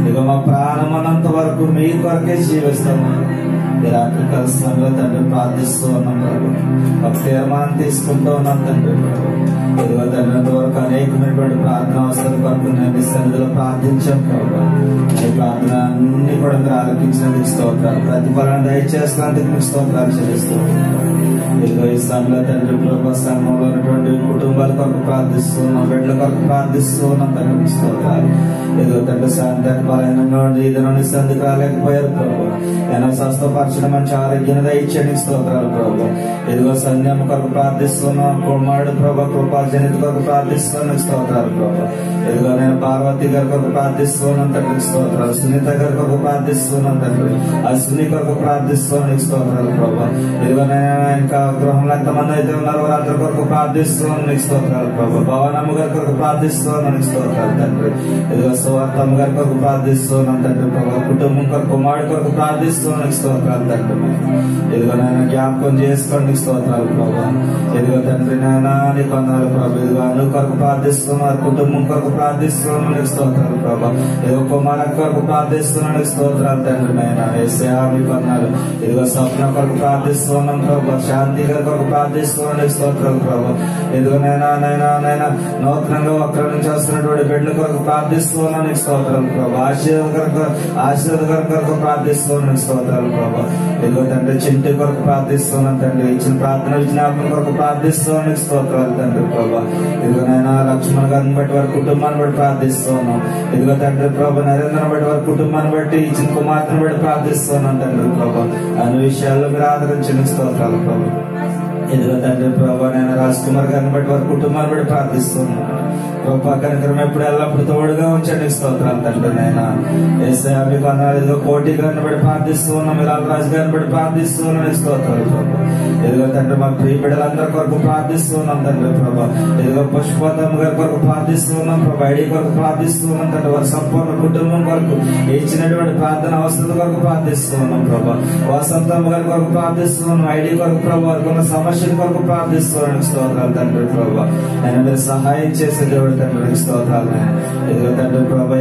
ఇక మా ప్రాణం ఉన్నంత వరకు మీ కొరకే జీవిస్తాము. ఈ రాత్రి కలిసిలో తండ్రి ప్రార్థిస్తూ ఉన్నాం ప్రభు. ఒక తీర్మానం తీసుకుంటూ ఉన్నాం తండ్రి ప్రభు. ఇదిగో తండ్రి వరకు అనేకమైనటువంటి ప్రార్థన అవసరం కొరకు నేను సన్నిధిలో ప్రార్థించాం ప్రభు. ఈ ప్రార్థన అన్ని కూడా మీరు ఆలోచించినందుకు స్తోత్రాలు, ప్రతిఫలం దయచేసినందుకు మీకు స్తోత్రాలు చెల్లిస్తున్నాం. ఇదిగో ఈ సమయంలో తండ్రి ప్రభు సంఘంలో ఉన్నటువంటి కుటుంబాల కొరకు ప్రార్థిస్తున్నాం, బిడ్డల కొరకు ప్రార్థిస్తున్నాం తండ్రి మీకు స్తోత్రాలు. ఇదిగో తండ్రి శాంతి బలహీనంగా ఉండి ఇది నుండి సంధికి రాలేకపోయారు ప్రభు. నేను స్వస్థపరచడం మంచి ఆరోగ్యాన్ని దయచేయండి స్తోత్రాలు ప్రభు. ఇదిగో సన్యామ కొరకు ప్రార్థిస్తున్నాం, కుమారుడు ప్రభు కృపాజనిత కొరకు ప్రార్థిస్తున్నాను స్తోత్రాలు ప్రభు. ఇదిగో నేను పార్వతి గారి కొరకు ప్రార్థిస్తున్నాను తండ్రి స్తోత్రాలు. సునీత గారి కొరకు ప్రార్థిస్తున్నాను తండ్రి. అశ్విని కొరకు ప్రార్థిస్తున్నాను స్తోత్రాలు ప్రభు. ఇదిగో నేను ఇంకా గృహంలో ఎంతమంది అయితే ఉన్నారో వారందరి కొరకు ప్రార్థిస్తున్నాను స్తోత్రాలు ప్రభు. భవనమ్మ గారి కొరకు ప్రార్థిస్తున్నాను స్తోత్రాలు తండ్రి. ఇదిగో సువార్తమ్మ గారి కొరకు ప్రార్థిస్తున్నాను తండ్రి ప్రభు. కుటుంబం కొరకు కుమారుడు కొరకు ప్రార్థిస్తున్నాను స్తోత్రాలు తండ్రి. ఇదిగో నేను జ్ఞాపకం చేసుకోండి స్తోత్రాలు ప్రభు. ఇదిగో తండ్రి నాయన నీకు వందనాలు ప్రభు. ఇదిగో అను కొరకు ప్రార్థిస్తున్నారు, కుటుంబం కొరకు ప్రార్థిస్తున్నాను స్తోత్రాలు ప్రభు. ఇదిగో కుమార కొరకు ప్రార్థిస్తున్నాను స్తోత్రాలు తండ్రి నాయన యేసయ్యా మీకు వందనాలు. ఇదిగో స్వప్న కొరకు ప్రార్థిస్తున్నాం ప్రభు. శాంతి గారి కొరకు ప్రార్థిస్తున్నాను స్తోత్రాలు ప్రభు. ఇదిగో నైనా నూతనంగా ఒక్కరి నుంచి వస్తున్నటువంటి బిడ్డల కొరకు ప్రార్థిస్తున్నాను స్తోత్రాలు ప్రభు. ఆశీర్వాద కొరకు ప్రార్థిస్తున్నాను స్తోత్రాలు ప్రభు. ఇదిగో తండ్రి చింటి కొరకు ప్రార్థిస్తున్నాను తండ్రి. ఇచ్చిన ప్రార్థన విజ్ఞాపన కొరకు ప్రార్థిస్తున్నాను స్తోత్రాలు తండ్రి ప్రభు. ఇదిగో నైనా లక్ష్మణ్ గారిని బట్టి వారి కుటుంబాన్ని బట్టి ప్రార్థిస్తున్నాం. ఇదిగో తండ్రి ప్రభు నరేంద్రని బట్టి వారి కుటుంబాన్ని బట్టి ఇచ్చిన కుమార్తెను బట్టి ప్రార్థిస్తున్నాను తండ్రి ప్రభు. అన్ని విషయాల్లో మీరు ఆదరించిన స్తోత్రాలు ప్రభు. ఇదిగో తండ్రి ప్రభు నేను రాజ్ కుమార్ గారిని బట్టి వారి కుటుంబాన్ని బట్టి ప్రార్థిస్తున్నాను. కృపా కనికరం ఎప్పుడు ఎల్లప్పుడు తోడుగా ఉంచండి స్తోత్రాలు తండ్రి నాయన యేసయ్యా మీకు వందనాలు. ఇదిగో కోటి గారిని బట్టి ప్రార్థిస్తున్నాం, మిలాల్ రాజు గారిని బట్టి ప్రార్థిస్తున్నాను స్తోత్రాలు ప్రభు. ఇదిగో తండ్రి మా ప్రియ బిడ్డలందరి కొరకు ప్రార్థిస్తున్నాం తండ్రి ప్రభు. ఇదిగో పుష్పతమ్మ గారి కొరకు ప్రార్థిస్తున్నాం ప్రభు. ఐడి కొరకు ప్రార్థిస్తున్నాం తండ్రి. వారి సంపూర్ణ కుటుంబం కొరకు ఇచ్చినటువంటి ప్రార్థన అవసరం కొరకు ప్రార్థిస్తున్నాం ప్రభు. వసంతమ్మ గారి కొరకు ప్రార్థిస్తున్నాం. ఐడి కొరకు ప్రభు. వారికి ఉన్న సమస్య పరిశుద్ధ కొరకు ప్రార్థిస్తున్నాను స్తోత్రాలు తండ్రి ప్రభా. నేను మీరు సహాయం చేసే దేవుడు తండ్రి స్తోత్రాలు. ఇదిగో తండ్రి ప్రభా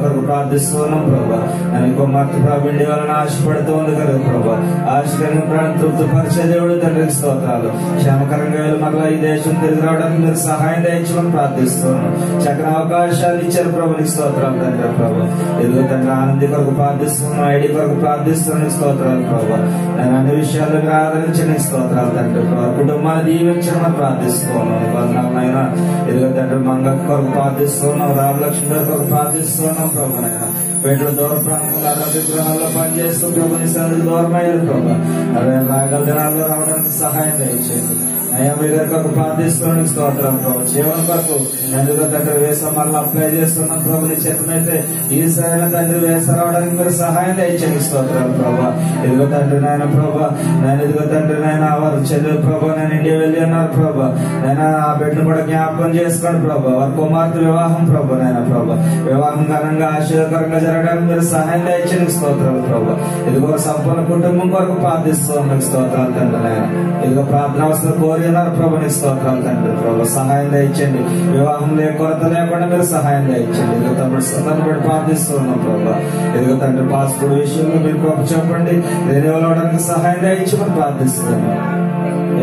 కొరకు ప్రార్థిస్తున్నాం ప్రభా. నేను కుమార్తె ప్రభు ఇండి వలన ఆశపడుతూ ఉంది కదా ప్రభా. ఆశకరంగా ప్రాణం తృప్తిపరిచే దేవుడు తండ్రి స్తోత్రాలు. క్షేమకరంగా మరలా ఈ దేశం తిరిగి రావడానికి మీరు సహాయం దయచమని ప్రార్థిస్తున్నాను. చక్కని అవకాశాలు ఇచ్చారు ప్రభుని స్తోత్రాలు తండ్రి ప్రభా. ఎదుగు తండ్రి ఆనంది కొరకు ప్రార్థిస్తున్నాను, ఐడి కొరకు ప్రార్థిస్తున్నాను స్తోత్రాలు ప్రభా. నేను అన్ని విషయాలు మీరు ఆదరించిన స్తోత్రాలు తండ్రి ప్రభా. కుటుంబాన్ని దీవించమని ప్రార్థిస్తున్నాను వందనాలైనా. ఎదుగు తండ్రి మంగ కొరకు ప్రార్థిస్తున్నాం, రామలక్ష్మి కొరకు ప్రార్థిస్తున్నాం ప్రభునైనా. వీటిలో దూర ప్రాంతంలో అరవై గృహాల్లో పనిచేస్తూ ప్రభుని సన్నిధికి దూరమయ్యారు ప్రభా. అదే రాగల దినాల్లో రావడానికి సహాయం దయచేయండి అయ్యా. మీ దగ్గరకు ప్రార్థిస్తున్నాను స్తోత్రం ప్రభు. జీవన కొరకు ఎందుకు తండ్రి వేస మళ్ళీ అప్లై చేస్తున్నాం ప్రభుని చేతనైతే ఈ సరైన తండ్రి వేస రావడానికి మీరు సహాయం దయచేయండి స్తోత్రాలు ప్రభా. ఇదిగో తండ్రి నాయన ప్రభా. నేను ఇదిగో తండ్రి నాయన వారు చెల్లెలు ప్రభా నేను ఇండియా వెళ్ళి అన్నారు ప్రభా. నేను ఆ బిడ్డను కూడా జ్ఞాపకం చేసుకోండి ప్రభా. వారి కుమార్తె వివాహం ప్రభా నాయన ప్రభా. వివాహం ఘనంగా ఆశీర్వకరంగా జరగడానికి మీరు సహాయం దయచేయండి స్తోత్రాలు ప్రభా. ఇదిగో సంపూర్ణ కుటుంబం కొరకు ప్రార్థిస్తున్నాం స్తోత్రాలు తండ్రి నాయన. ఇదిగో ప్రార్థన అవసరం కోరి ప్రభుని స్తోత్రాలు తండ్రి ప్రభు. సహాయం దయచండి. వివాహంలో కొరత లేకుండా మీరు సహాయం దయచండి. ఇదిగో తమ్ముడు సందర్భం బట్టి ప్రార్థిస్తున్నాం ప్రభా. ఇదిగో తండ్రి పాస్పోర్ట్ విషయంలో మీరు గొప్ప చెప్పండి. రెన్యువల్ అవడానికి సహాయం దయచమని ప్రార్థిస్తున్నాను.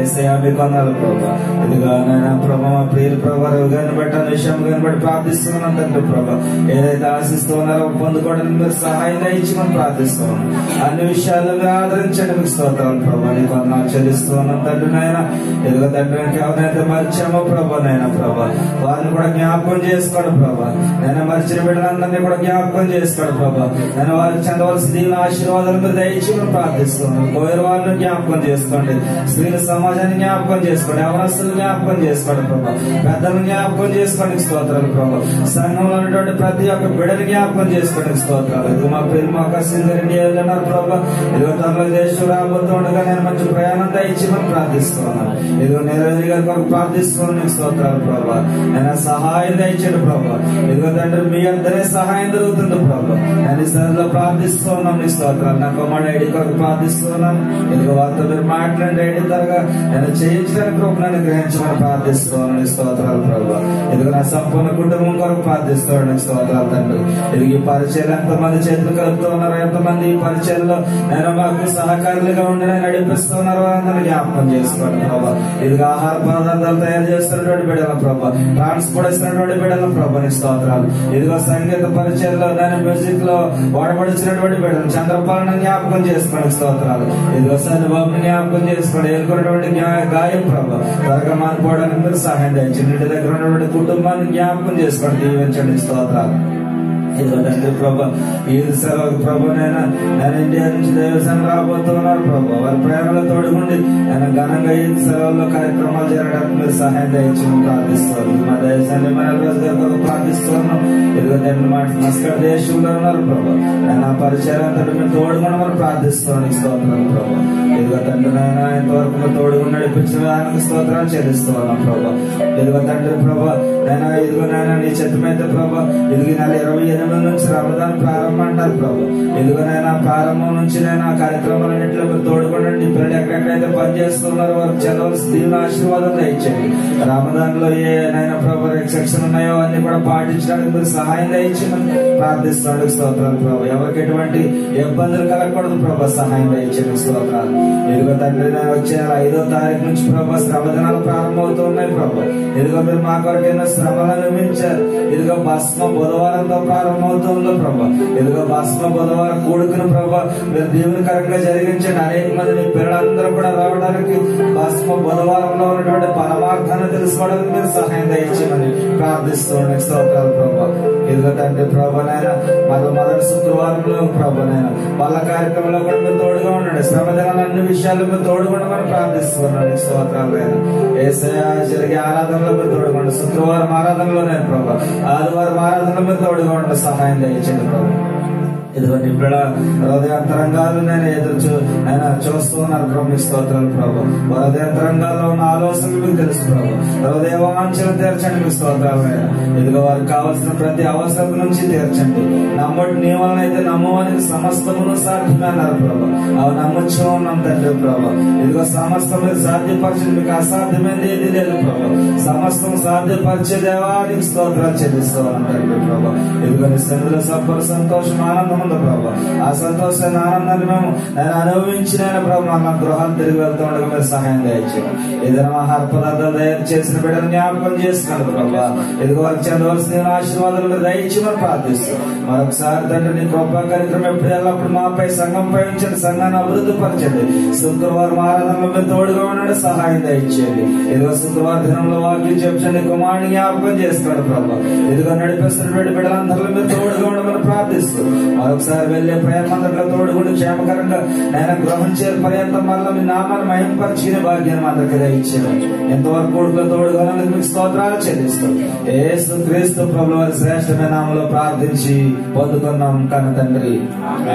ఏసయ్యా మీకు అన్నారు ప్రభా. ఇదిగా నాయన ప్రభా మా ప్రియులు ప్రభా గారిని బట్టి అన్న విషయం గారిని బట్టి ప్రార్థిస్తున్నాం తండ్రి ప్రభా. ఏదైతే ఆశిస్తూ ఉన్నారో పొందుకోవడానికి మీరు సహాయం దయచమని ప్రార్థిస్తున్నాం. అన్ని విషయాల్లో మీరు ఆదరించండి మీకు స్తోత్రాలు ప్రభా. నీకు వందనాలు చెల్లిస్తూ ఉన్నాం తండ్రి నాయన. ఇదిగో తండ్రి ఎవరైతే మర్చామో ప్రభా నాయన ప్రభా వారిని కూడా జ్ఞాపకం చేసుకోండి ప్రభా. నేను మర్చిన బిడ్డలందరినీ కూడా జ్ఞాపకం చేసుకోండి ప్రభా. నేను వారికి చెందవలసిన దీని ఆశీర్వాదాలు మీరు దయచేయమని ప్రార్థిస్తున్నాను. కోయరు వారిని జ్ఞాపకం చేసుకోండి. స్త్రీల సమాజాన్ని జ్ఞాపకం చేసుకోండి. అవనస్తులు జ్ఞాపకం చేసుకోండి ప్రభా. పెద్దలను జ్ఞాపకం చేసుకోండి స్తోత్రాలు ప్రభా. సంఘంలో ఉన్నటువంటి ప్రతి ఒక్క బిడ్డని జ్ఞాపకం చేసుకోండి స్తోత్రాలు. ఇది మా ప్రేమ అన్నారు ప్రభా. ఇదిగో తమ దేశం రాబోతుండగా నేను మంచి ప్రయాణం దయచేయమని ప్రార్థిస్తున్నాను. ఇదిగో నిరవధి గారి కొరకు ప్రార్థిస్తున్నాను స్తోత్రాలు ప్రభా. నేను సహాయం దయచేయండి ప్రభా. ఇదిగో తండ్రి మీ అందరే సహాయం దొరుకుతుంది ప్రభా. నేను ఈ స్థలంలో ప్రార్థిస్తున్నాం నీ స్తోత్రాలు. నా కుమారుడు ఐడి కొరకు ప్రార్థిస్తున్నాను. ఇదిగో వారితో మీరు మాట్లాడండి ఐడి త్వరగా నేను చేయించడానికి రూపాన్ని గ్రహించమని ప్రార్థిస్తున్నాను స్తోత్రాలు ప్రభా. ఇదిగో నా సంపూర్ణ కుటుంబం కొరకు ప్రార్థిస్తున్నాను స్తోత్రాలు తండ్రి. ఇది ఈ పరిచయలు ఎంతమంది చేతులు కలుపుతూ ఉన్నారు, ఎంతమంది ఈ పరిచయంలో నేను మాకు సహకారులుగా ఉండి నేను నడిపిస్తున్నారు అందరూ జ్ఞాపకం చేసుకోండి ప్రభా. ఇదిగో ఆహార పదార్థాలు తయారు చేస్తున్నటువంటి బిడ్డల ప్రభా. ట్రాన్స్పోర్ట్ ఇస్తున్నటువంటి బిడ్డల ప్రభా నీ స్తోత్రాలు. ఇదిగో సంగీత పరిచయంలో నేను మ్యూజిక్ లో వాడబడిచినటువంటి బిడ్డలు చంద్రపాలన జ్ఞాపకం చేసుకోండి స్తోత్రాలు. ఇదిగో సన్నిబాబుని జ్ఞాపకం చేసుకోండి. ఎదుర్కొన్నటువంటి గాయం ప్రభా త్వరగా మారిపోవడానికి మీరు సహాయం దయచండి. ఇంటి దగ్గర ఉన్నటువంటి కుటుంబాన్ని జ్ఞాపకం చేసుకోండి, దీవించండి స్తోత్రాలు. ఇదిగో తండ్రి ప్రభా ఈ సెలవు ప్రభానైనా నేను ఇండియా నుంచి దేవస్థానం రాబోతున్నారు ప్రభా. వారి ప్రేమలో తోడుగుండి నేను ఘనంగా ఈ సెలవుల్లో కార్యక్రమాలు జరగడానికి మీరు సహాయం దయచేయమని ప్రార్థిస్తున్నాను. మా దేశాన్ని ప్రార్థిస్తున్నాం. ఇదిగో తండ్రి మాట మస్కట్ దేశంలో ఉన్నారు ప్రభా. నేను ఆ పరిచయం అంతటి మీరు తోడుగుండి మనం ప్రార్థిస్తున్నాను స్తోత్రాలు ప్రభా. ఇదిగో తండ్రి నాయన ఇంతవరకు మీరు తోడుగుండి నడిపించిన దానికి స్తోత్రాలు చెల్లిస్తున్నాను ప్రభా. ఇదిగో తండ్రి ప్రభా నేను ఇదిగో నాయన నీ చిత్తమైతే ప్రభా. ఇదిగో నెల 28 నుంచి రమదాన్ ప్రారంభం అంటారు ప్రభు. ఎదుగునైనా ప్రారంభం నుంచి నేను ఆ కార్యక్రమాలన్నింటిలో మీరు తోడుకోండి. పిల్లలు ఎక్కడెక్కడైతే పనిచేస్తున్నారో వారికి చదవలసిన దీవుల ఆశీర్వాదం దయచేయండి. రమదాన్ లో ఏ నైనా ప్రభు రిస్ట్రిక్షన్ ఉన్నాయో అన్ని కూడా పాటించడానికి మీరు సహాయం దయచేయమని ప్రార్థిస్తున్నాడు స్తోత్రాలు ప్రభు. ఎవరికి ఎటువంటి ఇబ్బందులు కలగకూడదు ప్రభు, సహాయం దయచేయండి స్తోత్రాలు. ఎదుగు తండ్రి నేను వచ్చే 5వ తారీఖు నుంచి ప్రభు శ్రమ దినాలు ప్రారంభమవుతున్నాయి ప్రభు. ఎదుగో మీరు మా కొరకు ఎన్నో శ్రమలు అనుభవించారు. ఇదిగో భస్మ బుధవారంతో ప్రారంభమవుతుందో ప్రభా. ఇదిగో భస్మ బుధవారం కూడుకుని ప్రభా మీరు దీవునికరంగా జరిగించండి. అనేక మంది మీ పిల్లలందరూ కూడా రావడానికి భస్మ బుధవారంలో ఉన్నటువంటి పరమార్థాన్ని తెలుసుకోవడానికి మీరు సహాయం దయచేయమని ప్రార్థిస్తున్నాను స్తోత్రాలు ప్రభా. ఇదిగో తండ్రి ప్రభానైనా మొదటి శుక్రవారంలో ప్రభానైనా వాళ్ళ కార్యక్రమంలో కూడా మీరు తోడుగా ఉండండి. శ్రమ దినాలు అన్ని విషయాలు మీరు తోడుగుండమని ప్రార్థిస్తున్నాను స్తోత్రాలు. ఏసయ్య జరిగే ఆరాధనలో మీరు తోడుకోండి. శుక్రవారం ఆరాధనలో నేను ప్రభా, ఆదివారం ఆరాధనలో మీరు తోడుగా ఉండండి, సహాయం దయచేయండి ప్రభు. ఇదిగోండి ఇప్పుడు హృదయాంతరంగాలు నేను నేను చూస్తూ ఉన్నాను ప్రభు. మీ స్తోత్రాలు ప్రభు. హృదయాంతరంగాల్లో ఉన్న ఆలోచనలు మీకు తెలుసు ప్రభు. హృదయ వాంఛలు తీర్చండి మీ స్తోత్రాలు. ఇదిగో వారికి కావాల్సిన ప్రతి అవసరం నుంచి తీర్చండి. నమ్మటి నీ వలన అయితే నమ్మవానికి సమస్తమును సాధ్యమే అన్నారు ప్రభు. అవి నమ్మచ్చు ఉన్నాం తండ్రి ప్రభు. ఇదిగో సమస్తం మీరు సాధ్యపరచండి. మీకు అసాధ్యమైనది ఏది లేదు ప్రభు. సమస్తం సాధ్యపరిచే దేవానికి స్తోత్రాలు చెల్లిస్తూ ఉన్నాం తండ్రి ప్రభు. ఇదిగో నీ సన్నిధిలో సంపూర్ణ సంతోషం ఆనందం ఉంది ప్రభు. ఆ సంతోషాన్ని ఆనందాన్ని నేను అనుభవించిన ప్రభు మా గృహాలు తిరిగి వెళ్తూ ఉండగా మీరు సహాయం దయచేయండి. ఏదైనా ఆహార పదార్థాలు తయారు చేసిన బిడ్డను జ్ఞాపకం చేసుకున్నాడు ప్రభు. ఇదిగో వారికి చెందవలసిన ఆశీర్వాదాలు మీరు దయచేయమని ప్రార్థిస్తాం. మరొకసారి తండ్రి నీ గొప్ప కార్యక్రమం ఎప్పుడు ఎల్లప్పుడు మాపై సంఘంపై ఉంచండి. సంఘాన్ని అభివృద్ధి పరచండి. శుక్రవారం ఆరాధనలో మీరు తోడుగా ఉండండి. సహాయం దయచేయండి. ఇదిగో శుక్రవారం దినంలో వాక్యం చెప్పండి. కుమారుని జ్ఞాపకం చేసుకోండి ప్రభు. ఇదిగో నడిపిస్తున్నటువంటి బిడ్డలందరిలో మీరు తోడుగా ఉండమని ప్రార్థిస్తూ మరొకసారి వెళ్లే ప్రయాణంలో తోడుగుండి క్షేమకరంగా నేను గృహం చేరే పర్యంతం వల్ల మీ నామాన్ని మహింపరిచిన భాగ్యాన్ని అందరికీ దయచేయండి. ఎంతవరకు కొడుకులో తోడుగా మీకు స్తోత్రాలు చెల్లిస్తాం. యేసు క్రీస్తు ప్రభువు వారి శ్రేష్టమైన నామములో ప్రార్థించి పొందుకున్నాం కన్న తండ్రి.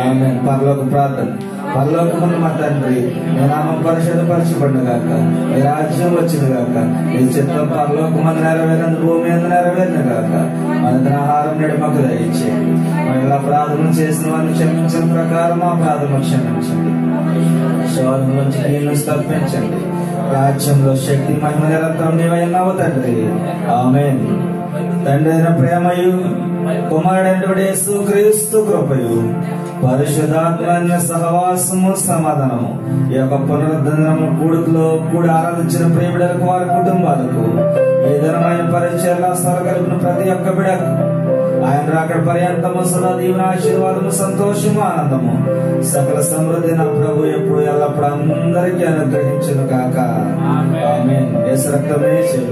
ఆమేన్. పరలోక ప్రార్థన. పరలోకమున్న మా తండ్రి, నీ నామం పరిశుద్ధపరచబడును గాక. నీ రాజ్యం వచ్చును గాక. నీ చిత్తం పరలోకమందు నెరవేరని భూమి మీద నెరవేరును గాక. మన ఆహారం నేడు మాకు దయచేయండి. మళ్ళీ అపరాధం చేసిన వారిని క్షమించిన ప్రకారం మా అపరాధము క్షమించండి. శోధన నుంచి నీళ్లు తప్పించండి. రాజ్యంలో శక్తి మహిమ నిరంతరం నీవైనావు తండ్రి. ఆమేన్. తండ్రి అయిన ప్రేమయు కుమారుడైనటువంటి యేసు క్రీస్తు కృపయు పరిశుద్ధాత్మ సహవాసము సమాధానము ఈ యొక్క పునరుద్ధరణము కూడుకులో కూడి ఆరాధించిన ప్రియబిడలకు వారి కుటుంబాలకు ఈ దినమైన పరిచయాలు కలిపిన ప్రతి ఒక్క బిడకు ఆయన రాకడ పర్యంతము సదా దీవెన ఆశీర్వాదము సంతోషము ఆనందము సకల సమృద్ధి నా ప్రభు ఎప్పుడు ఎల్లప్పుడు అందరికీ అనుగ్రహించును కాక. ఆమేన్. యేసు రక్తమే చేయి,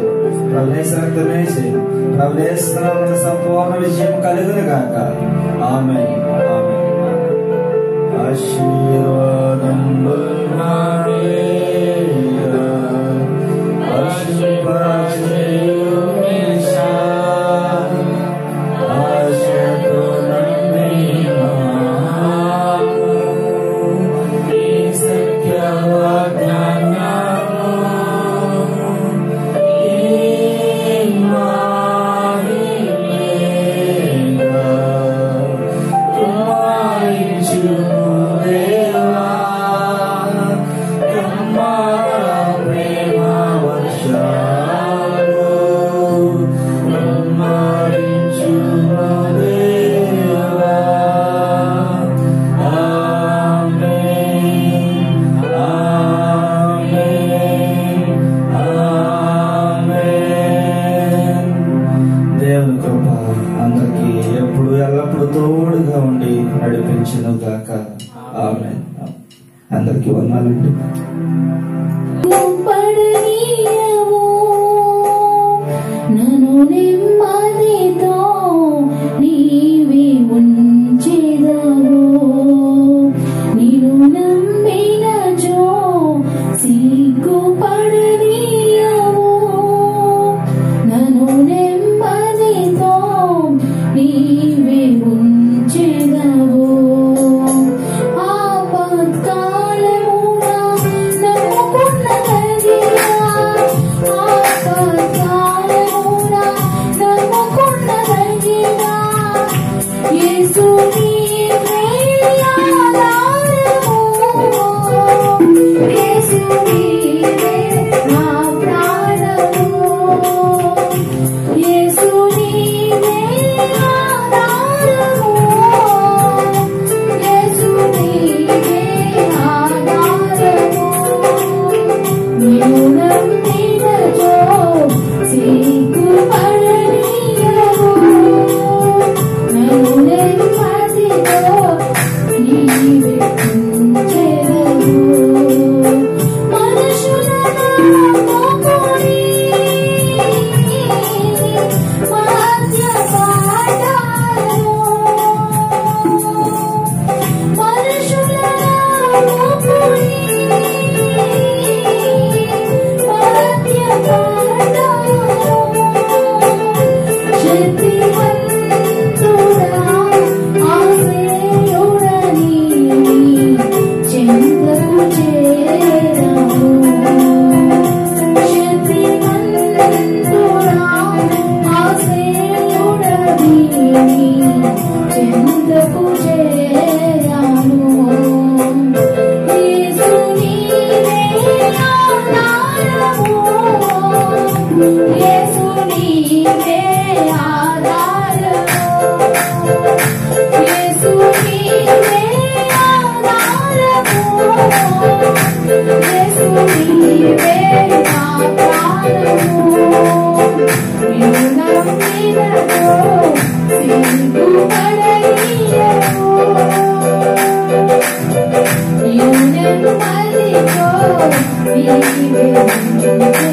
ప్రభునేసు రక్తమే చేయి, ప్రభునేసు నామమున సంపూర్ణ విజయం కలుగును కాక. ఆమేన్. ఆమేన్. ఆశీర్వాదములు తోడుగా ఉండి నడిపించును గాక. ఆమేన్. అందరికీ వందనాలండి. నన్ను నెమ్మదితో నీవే ఉంచెదవు. నిన్ను నమ్మినచో సిగ్గుపడనీయవు. నన్ను నెమ్మదితో నీవే ఉంచెదవు. ఆపత్కాలమున నమ్ముకున్న తగిన ఆపత్కాలమున నమ్ముకున్న తగిన యేసు నీవే ఆధారము. యేసు నీవే నా ప్రాణము. యేసు నీవే ఆధారము. యేసు నీవే ఆధారము. నిన్ను నమ్మినచో సిగ్గుపడనీయవు. నన్ను నెమ్మదితో నీవే ఉంచెదవు. నీవే